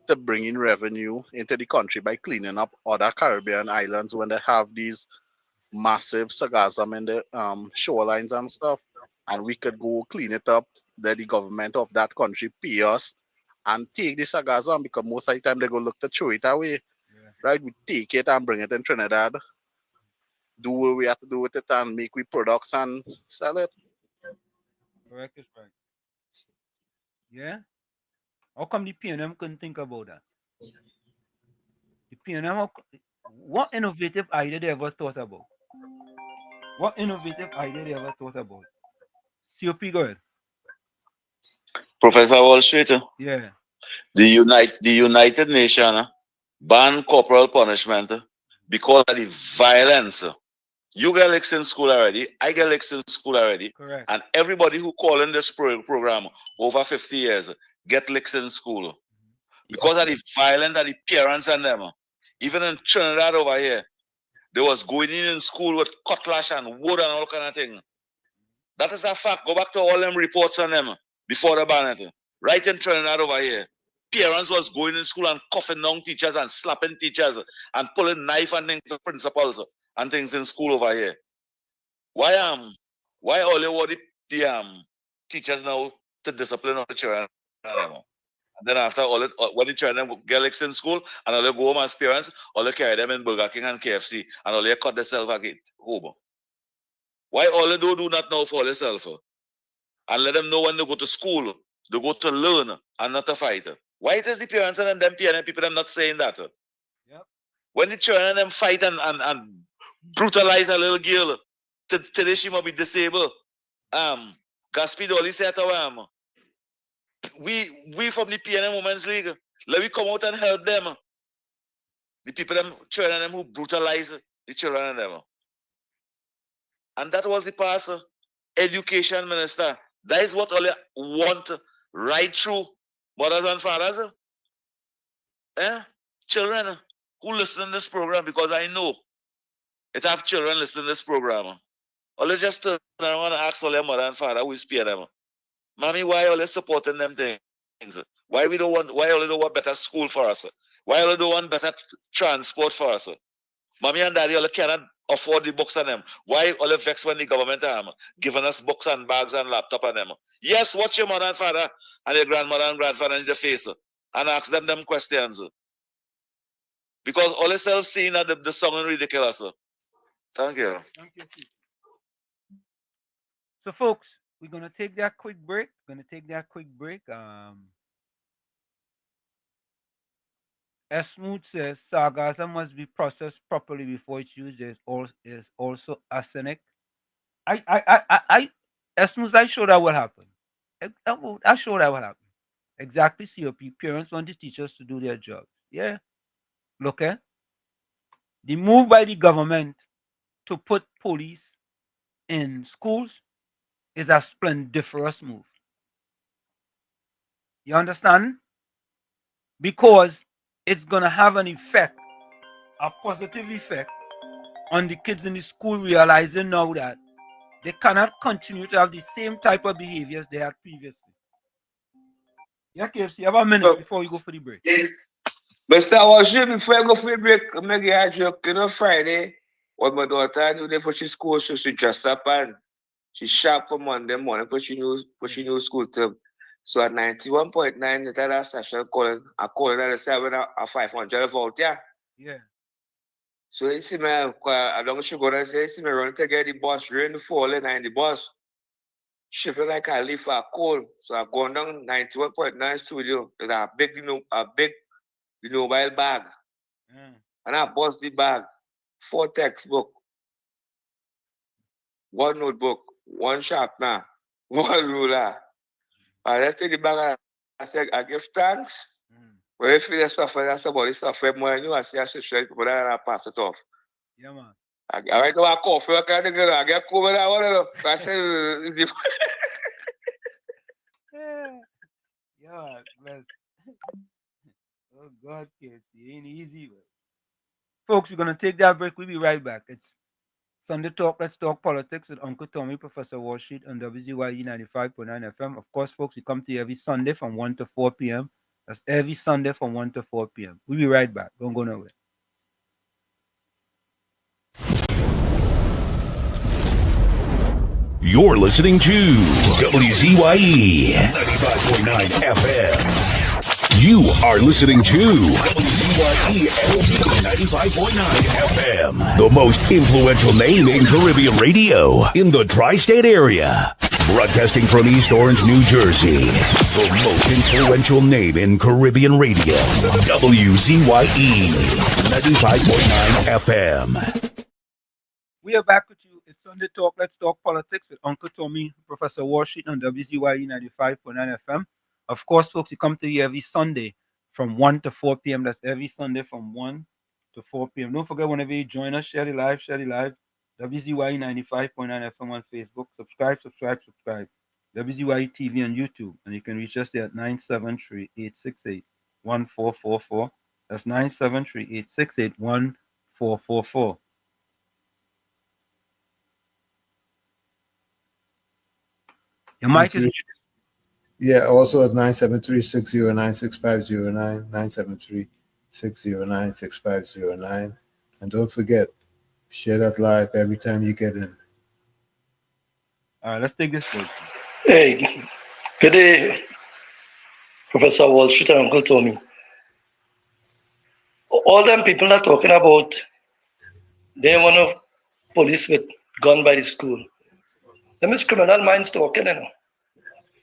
to bring in revenue into the country by cleaning up other Caribbean islands when they have these massive sargassum in the shorelines and stuff. And we could go clean it up. Then the government of that country pay us and take the sargassum because most of the time they go look to throw it away. Right? We take it and bring it in Trinidad, do what we have to do with it and make we products and sell it. Correct is right. Yeah? How come the PNM couldn't think about that? The PNM, what innovative idea they ever thought about? What innovative idea they ever thought about? COP, go ahead. Professor Wall Street, Yeah. the United Nations ban corporal punishment because of the violence. You get licks in school already. I get licks in school already. Correct. And everybody who call in this program over 50 years get licks in school. Because of the violence of the parents and them. Even in Trinidad over here, they was going in school with cutlass and wood and all kind of thing. That is a fact. Go back to all them reports on them before the ban it. Right in Trinidad over here. Parents was going in school and cuffing down teachers and slapping teachers and pulling knife and things to principals and things in school over here. Why all you want the teachers now to discipline all the children? And then after when the children get licks in school and all you go home as parents, all you carry them in Burger King and KFC and all you cut themselves at home. Why all you do not know for yourself? And let them know when they go to school, they go to learn and not to fight. Why it is the parents and them PNM people them not saying that? Yep. When the children them fight and brutalize a little girl, today she must be disabled. Gaspi Dolly said to we from the PNM Women's League, let me come out and help them. The people them children them who brutalize the children and them. And that was the past education minister. That is what all you want right through mothers and fathers. Children who listen to this program, because I know it have children listening to this program. All you just turn around and ask all their mother and father who is pay them. Mommy, why all you supporting them things? Why all you don't want better school for us? Why all you don't want better transport for us? Mommy and daddy all cannot afford the books on them. Why all you vex when the government giving us books and bags and laptop on them? Yes, watch your mother and father and your grandmother and grandfather in the face and ask them questions. Because all yourself seeing that the song is ridiculous. Thank you. Thank you. So, folks, we're gonna take that quick break. As Smooth says, sargassum must be processed properly before it's used. Is also arsenic. As Smooth, I show that will happen. I show that will happen. Exactly, COP. Parents want the teachers to do their jobs. Yeah. Look, the move by the government to put police in schools is a splendiferous move. You understand? Because it's going to have an effect, a positive effect on the kids in the school realizing now that they cannot continue to have the same type of behaviors they had previously. Yeah, KFC, you have a minute before we go for the break. Mr. Washington, before I go for the break, I'm going to get a joke. You know, Friday, when my daughter knew before she school, so she dressed up and she sharp for Monday morning because she knew school term. So at 91.9, the other station calling, I called her and said, I went a 500 volt, yeah? Yeah. So you see me, I don't should go and say, you see me run to get the bus, rain falling and the bus shivering like I leave for a cold. So I go down 91.9 studio with a big, mobile bag. And I bust the bag, 4 textbook, 1 notebook, 1 sharpener, 1 ruler. I left the bag. I said, I give thanks. When you feel suffer, that's somebody suffer more than you. I say, I should show people that I pass it off. Yeah, man. I went to a coffee, I get cool that one. I said, Yeah, bless. Oh, God, kids. It ain't easy, but. Folks, we're going to take that break. We'll be right back. It's Sunday Talk. Let's talk politics with Uncle Tommy, Professor Wall Street on WZYE 95.9 FM. Of course, folks, we come to you every Sunday from 1 to 4 p.m. That's every Sunday from 1 to 4 p.m. We'll be right back. Don't go nowhere. You're listening to WZYE 95.9 FM. You are listening to WZYE 95.9 FM, the most influential name in Caribbean radio in the tri-state area. Broadcasting from East Orange, New Jersey, the most influential name in Caribbean radio. WZYE 95.9 FM. We are back with you. It's Sunday Talk. Let's talk politics with Uncle Tommy, Professor Wall Street on WZYE 95.9 FM. Of course, folks, we come to you every Sunday from 1 to 4 p.m. That's every Sunday from 1 to 4 p.m. Don't forget, whenever you join us, share the live. WZYE 95.9 FM on Facebook. Subscribe. WZYE TV on YouTube. And you can reach us there at 973-868-1444. That's 973-868-1444. Your mic is muted. Yeah, also at 973-609-6509, 973-609-6509. And don't forget, share that live every time you get in. All right, let's take this one. Hey, good day, Professor Wall Street and Uncle Tommy. All them people are talking about they want to police with gun by the school. Them is criminal minds talking, you know.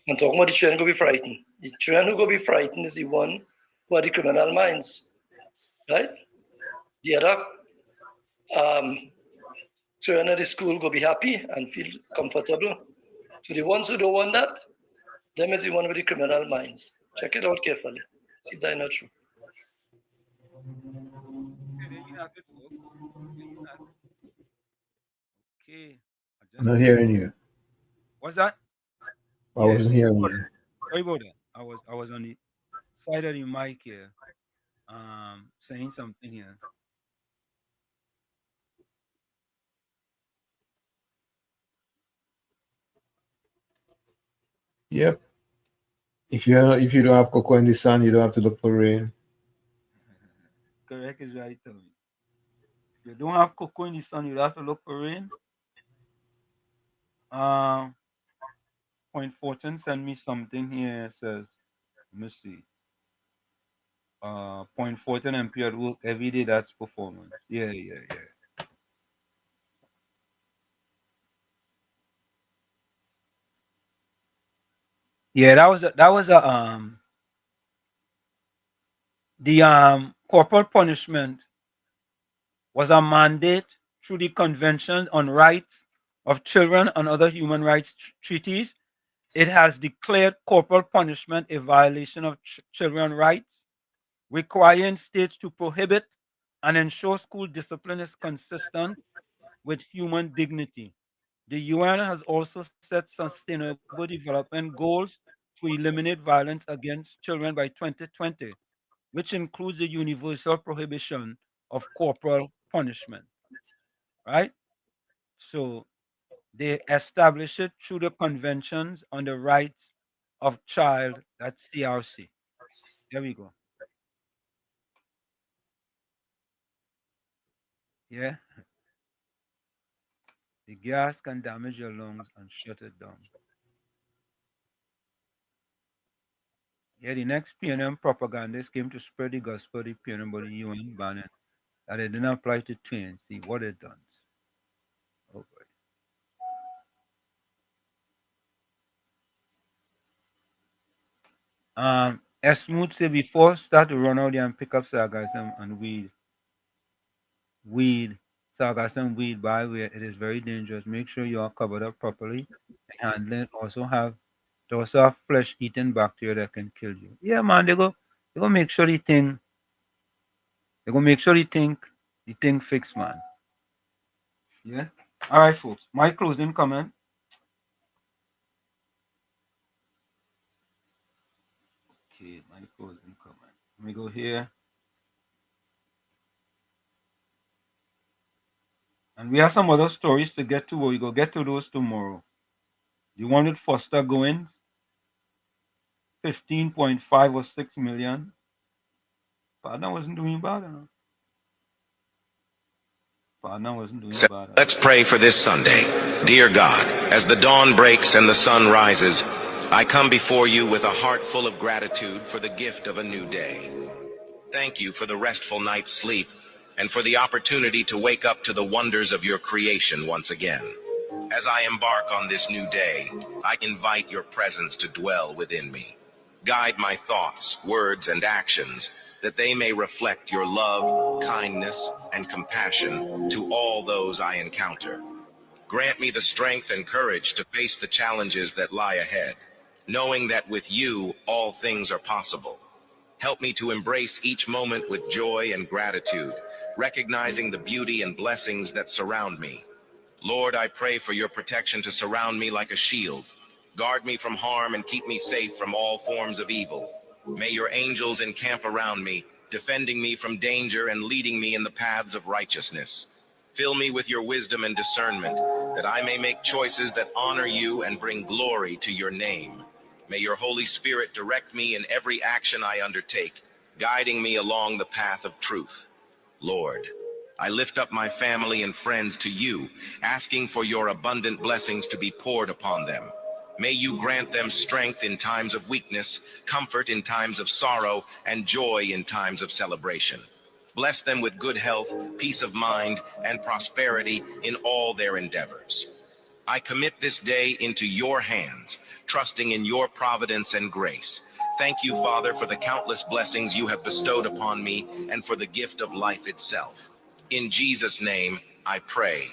And talking about the children go be frightened. The children who go be frightened is the one who are the criminal minds, right? The other children at the school go be happy and feel comfortable. So the ones who don't want that, them is the one with the criminal minds. Check it out carefully. See if that's not true. Okay. I'm not hearing you. What's that? I wasn't hearing you. Sorry about that. I was on the side of the mic here, saying something here. Yep. If you don't have cocoa in the sun, you don't have to look for rain. Correct is right, Tommy. If you don't have cocoa in the sun, you have to look for rain. Point Fortune send me something here. It says, let me see. Point Fortune MP at work every day. That's performance. Yeah. Yeah, that was the corporal punishment was a mandate through the Convention on Rights of Children and other human rights treaties. It has declared corporal punishment a violation of children's rights, requiring states to prohibit and ensure school discipline is consistent with human dignity. The UN has also set sustainable development goals to eliminate violence against children by 2020, which includes the universal prohibition of corporal punishment. Right? So they establish it through the Conventions on the Rights of Child, that's CRC. There we go. Yeah. The gas can damage your lungs and shut it down. Yeah, the next PNM propagandist came to spread the gospel, the PNM, but the UN banned it. that it didn't apply to twins. See what it does. Oh boy. As Smooth said before, start to run out there and pick up sargassum and weed, sargassum weed by where it is very dangerous. Make sure you are covered up properly and handle it. They also have flesh-eating bacteria that can kill you. Yeah, man, they go make sure the thing fixed, man. Yeah. All right, folks. My closing comment. Okay, my closing comment. Let me go here. And we have some other stories to get to, but we go get to those tomorrow. You wanted Foster going 15.5 or 6 million. Partner wasn't doing bad enough. Partner wasn't doing bad enough. Let's pray for this Sunday. Dear God, as the dawn breaks and the sun rises, I come before you with a heart full of gratitude for the gift of a new day. Thank you for the restful night's sleep and for the opportunity to wake up to the wonders of your creation once again. As I embark on this new day, I invite your presence to dwell within me. Guide my thoughts, words, and actions, that they may reflect your love, kindness, and compassion to all those I encounter. Grant me the strength and courage to face the challenges that lie ahead, knowing that with you, all things are possible. Help me to embrace each moment with joy and gratitude, recognizing the beauty and blessings that surround me. Lord, I pray for your protection to surround me like a shield. Guard me from harm and keep me safe from all forms of evil. May your angels encamp around me, defending me from danger and leading me in the paths of righteousness. Fill me with your wisdom and discernment, that I may make choices that honor you and bring glory to your name. May your Holy Spirit direct me in every action I undertake, guiding me along the path of truth. Lord, I lift up my family and friends to you, asking for your abundant blessings to be poured upon them. May you grant them strength in times of weakness, comfort in times of sorrow, and joy in times of celebration. Bless them with good health, peace of mind, and prosperity in all their endeavors. I commit this day into your hands, trusting in your providence and grace. Thank you, Father, for the countless blessings you have bestowed upon me and for the gift of life itself. In Jesus' name, I pray.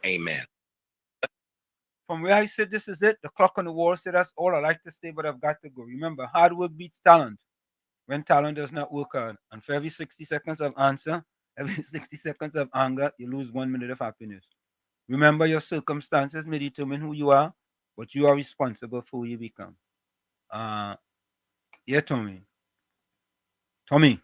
Amen. From where I said this is it, the clock on the wall said that's all I like to say, but I've got to go. Remember, hard work beats talent when talent does not work hard. And for every 60 seconds of answer, every 60 seconds of anger, you lose 1 minute of happiness. Remember, your circumstances may determine who you are, but you are responsible for who you become. Yeah, Tommy. Tommy.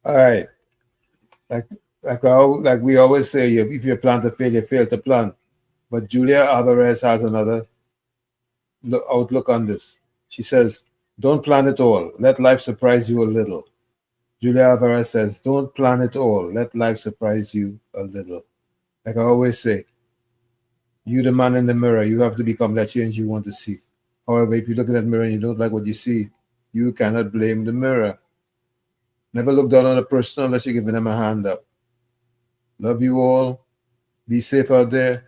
All right. Like we always say, if you plan to fail, you fail to plan. But Julia Alvarez has another outlook on this. She says, don't plan it all. Let life surprise you a little. Julia Alvarez says, don't plan it all. Let life surprise you a little. Like I always say, you the man in the mirror. You have to become that change you want to see. However, if you look in that mirror and you don't like what you see, you cannot blame the mirror. Never look down on a person unless you're giving them a hand up. Love you all. Be safe out there.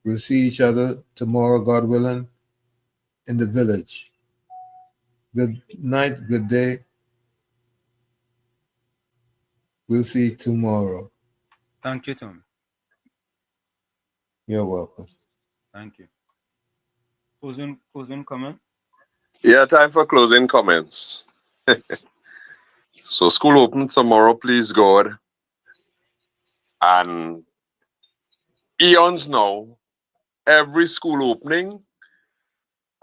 We'll see each other tomorrow, God willing, in the village. Good night, good day. We'll see tomorrow. Thank you, Tom. You're welcome. Thank you. Closing comment? Yeah, time for closing comments. So school open tomorrow, please God. And eons now, every school opening,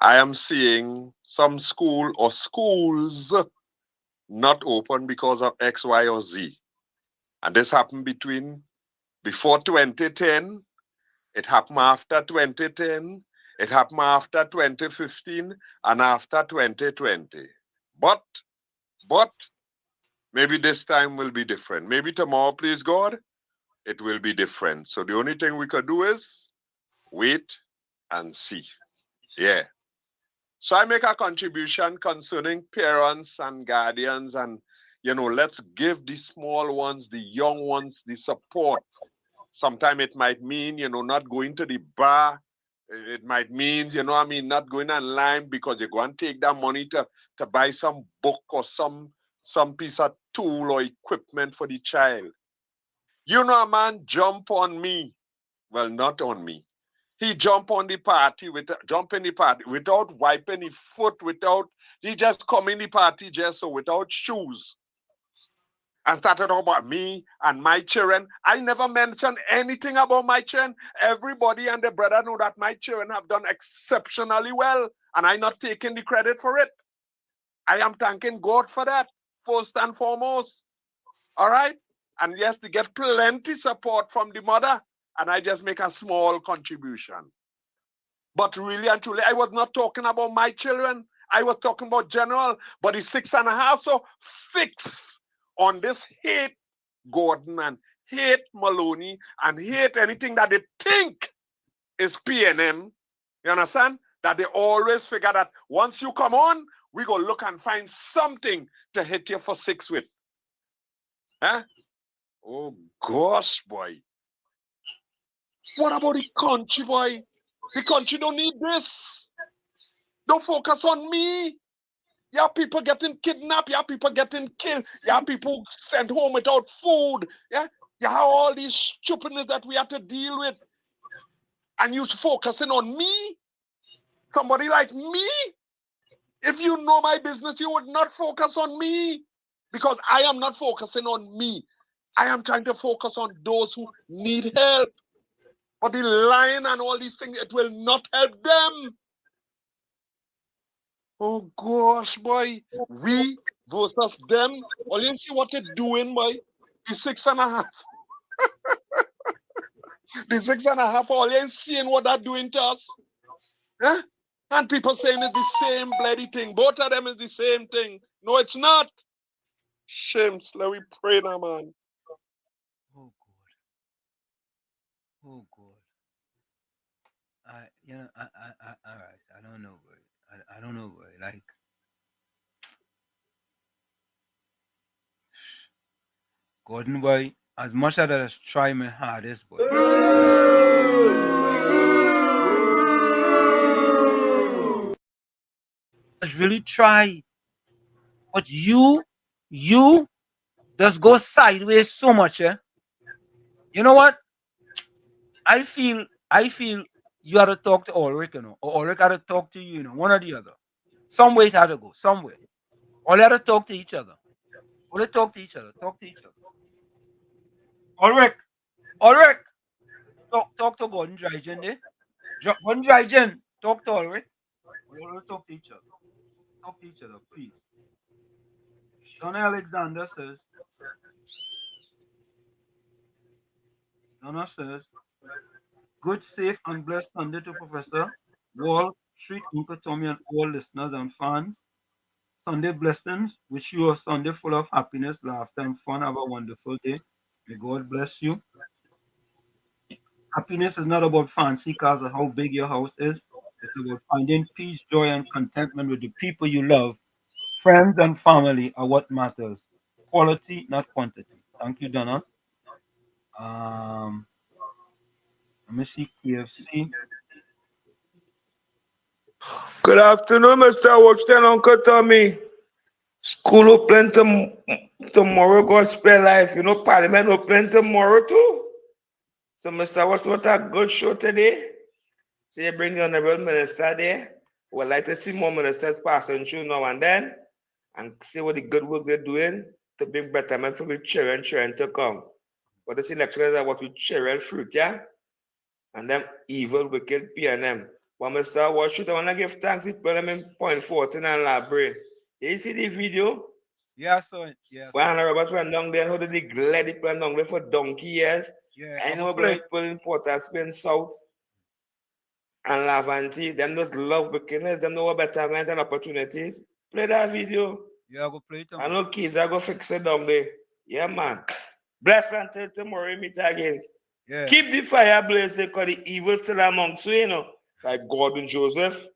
I am seeing some school or schools not open because of X, Y, or Z. And this happened before 2010, it happened after 2010, it happened after 2015, and after 2020. But maybe this time will be different. Maybe tomorrow, please God, it will be different. So the only thing we could do is wait and see. Yeah. So I make a contribution concerning parents and guardians, and let's give the small ones, the young ones, the support. Sometimes it might mean, not going to the bar. It might mean, not going online because you're going to take that money to buy some book or some piece of tool or equipment for the child. A man jump on me. Well, not on me. He jump in the party without wiping his foot, he just come in the party just so without shoes. And started about me and my children. I never mentioned anything about my children. Everybody and their brother know that my children have done exceptionally well, and I'm not taking the credit for it. I am thanking God for that, first and foremost. All right? And yes, they get plenty support from the mother, and I just make a small contribution. But really and truly, I was not talking about my children. I was talking about general, but it's 6.5, so fix on this hate Gordon and hate Maloney and hate anything that they think is PNM. You understand? That they always figure that once you come on, we go look and find something to hit you for 6 with. Huh? Oh gosh, boy. What about the country, boy? The country don't need this. Don't focus on me. You have people getting kidnapped. You have people getting killed. You have people sent home without food. Yeah? You have all these stupidness that we have to deal with. And you're focusing on me? Somebody like me? If you know my business, you would not focus on me. Because I am not focusing on me. I am trying to focus on those who need help. But the lying and all these things, it will not help them. Oh gosh, boy. We versus them. All you see what they're doing, boy. The 6.5. The 6.5, all you seeing what they're doing to us. Huh? And people saying it's the same bloody thing. Both of them is the same thing. No, it's not. Shames. Let me pray now, man. Oh God. Oh God. All right. I don't know, boy. I don't know, boy. Like, Gordon, boy, as much as I try my hardest, boy. I really try. But you just go sideways so much, eh? You know what? I feel you have to talk to Ulrich, or Ulrich got to talk to you, one or the other. Some way it had to go, somewhere. All you have to talk to each other. All you talk to each other. Talk to each other. Ulrich, talk to Gordon Drygen there. Gordon Drygen, talk to Ulrich. All talk to each other. Talk to each other, please. Donna Alexander says, good, safe, and blessed Sunday to Professor Wall Street, Uncle Tommy, and all listeners and fans. Sunday blessings. Wish you a Sunday full of happiness, laughter, and fun. Have a wonderful day. May God bless you. Happiness is not about fancy cars or how big your house is. It's about finding peace, joy, and contentment with the people you love. Friends and family are what matters. Quality, not quantity. Thank you, Donna. Let me see KFC. Good afternoon, Mr. Watchton, Uncle Tommy. School open tomorrow, Gospel Life. Parliament open tomorrow too. So, Mr. Watchton, what a good show today. So you bring the Honorable Minister there. We'd like to see more ministers passing through now and then and see what the good work they're doing to bring betterment for the children to come. But this election is about the children fruit, yeah? And them evil, wicked PNM. But Mr. Washington, I want to give thanks to people in Point 14 and Library. You see the video? Yeah, so yeah. When Roberts went down there, how did they glad they went down there for donkey years? Yeah, I know about people in Port of Spain South and Lavanti, them just love wickedness, them know betterment and opportunities. Play that video. Yeah, go play it. I know kids are go fix it down there. Yeah, man. Bless until tomorrow meet again. Yeah. Keep the fire blazing because the evil still amongst you, like Gordon Joseph.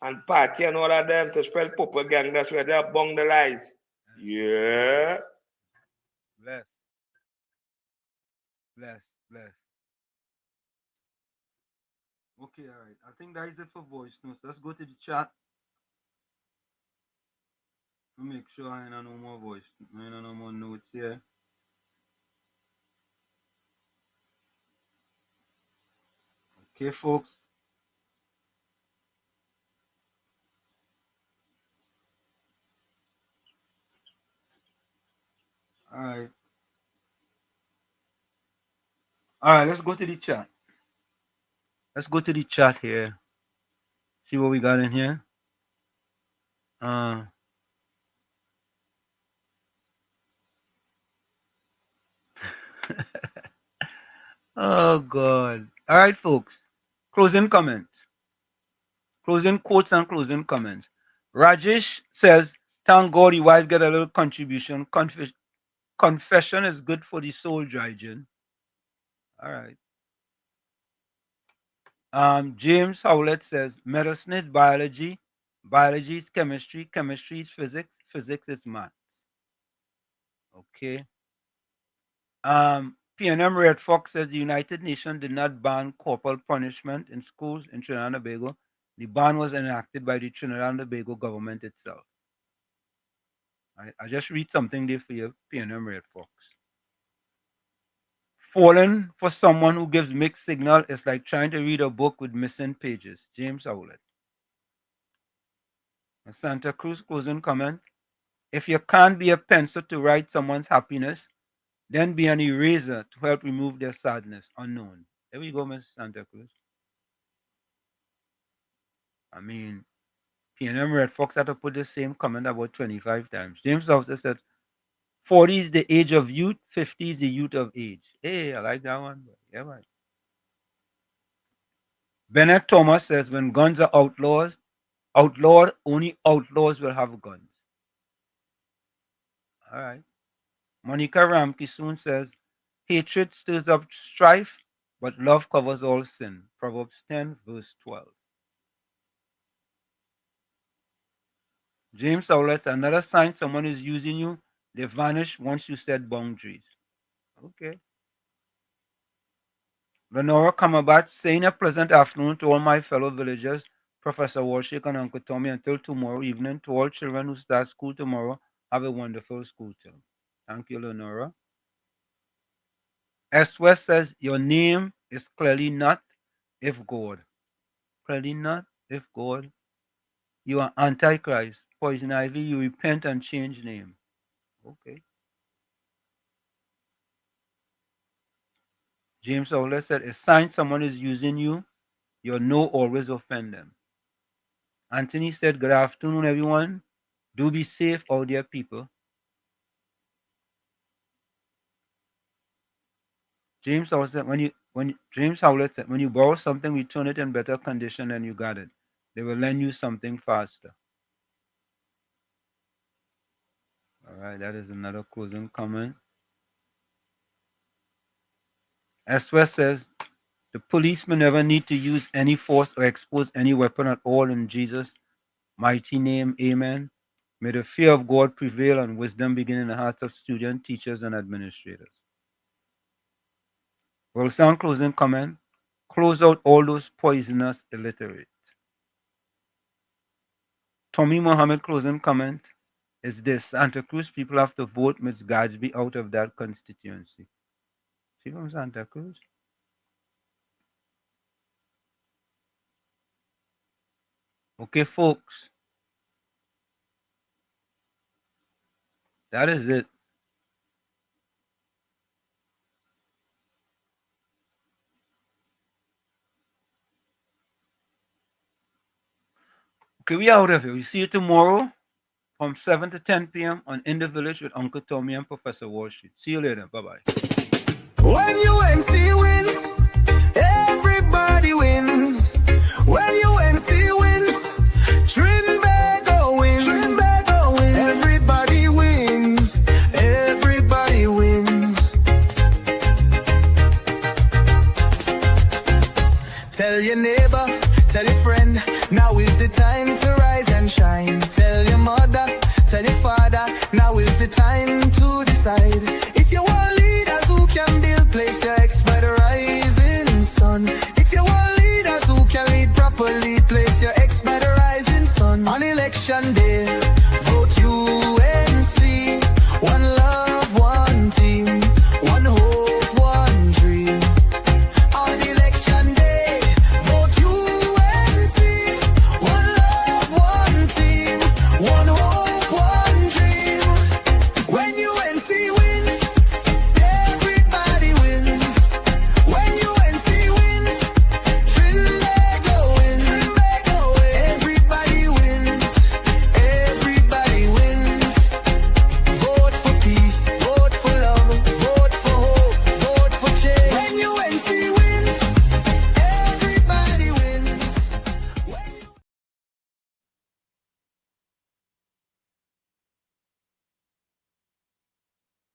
and party and all of them to spell Purple Gang. That's where they bung the lies. Yeah. Bless. Bless. Bless. Okay, all right. I think that is it for voice notes. Let's go to the chat. Make sure I ain't no more voice. I ain't no more notes here. Okay, folks. All right. All right, let's go to the chat. Let's go to the chat here. See what we got in here. Oh, God. All right, folks. Closing comments. Closing quotes and closing comments. Rajesh says, thank God your wife get a little contribution. Confession is good for the soul, Drygen. All right. James Howlett says, medicine is biology. Biology is chemistry. Chemistry is physics. Physics is maths. Okay. PNM Red Fox says the United Nations did not ban corporal punishment in schools in Trinidad and Tobago. The ban was enacted by the Trinidad and Tobago government itself. I just read something there for you, PNM Red Fox. Falling for someone who gives mixed signal is like trying to read a book with missing pages. James Howlett. Santa Cruz closing comment. If you can't be a pencil to write someone's happiness, then be an eraser to help remove their sadness. Unknown. There we go, Miss Santa Cruz. I mean, PNM Red Fox had to put the same comment about 25 times. James Howlett said, 40 is the age of youth, 50 is the youth of age. Hey, I like that one. Yeah, right. Bennett Thomas says, when guns are outlawed, only outlaws will have guns. All right. Monica Ramke soon says, hatred stirs up strife, but love covers all sin. Proverbs 10, verse 12. James Howlett, another sign someone is using you, they vanish once you set boundaries. Okay. Lenora Kamabat, saying a pleasant afternoon to all my fellow villagers, Professor Walshik and Uncle Tommy, until tomorrow evening. To all children who start school tomorrow, have a wonderful school term. Thank you, Lenora. S. West says, your name is clearly not if God. Clearly not if God. You are Antichrist. Poison Ivy, you repent and change name. Okay. James Howlett said, a sign someone is using you, your no always offend them. Anthony said, good afternoon, everyone. Do be safe out there, people. James Howlett said, when you borrow something, return it in better condition than you got it. They will lend you something faster. All right, that is another closing comment. Eswes says, the policemen never need to use any force or expose any weapon at all in Jesus' mighty name. Amen. May the fear of God prevail and wisdom begin in the hearts of students, teachers, and administrators. Well, some closing comment. Close out all those poisonous illiterate. Tommy Mohammed closing comment is this. Santa Cruz people have to vote Ms. Gadsby out of that constituency. See from Santa Cruz? Okay, folks. That is it. Okay, we out of here. We see you tomorrow from 7 to 10 p.m. on In the Village with Uncle Tommy and Professor Walsh. See you later. Bye-bye. When UNC wins, everybody wins. When UNC wins, Trinbago wins. Trinbago wins. Everybody wins. Everybody wins. Tell your neighbor, tell your friend, now is the time. Consolation Day.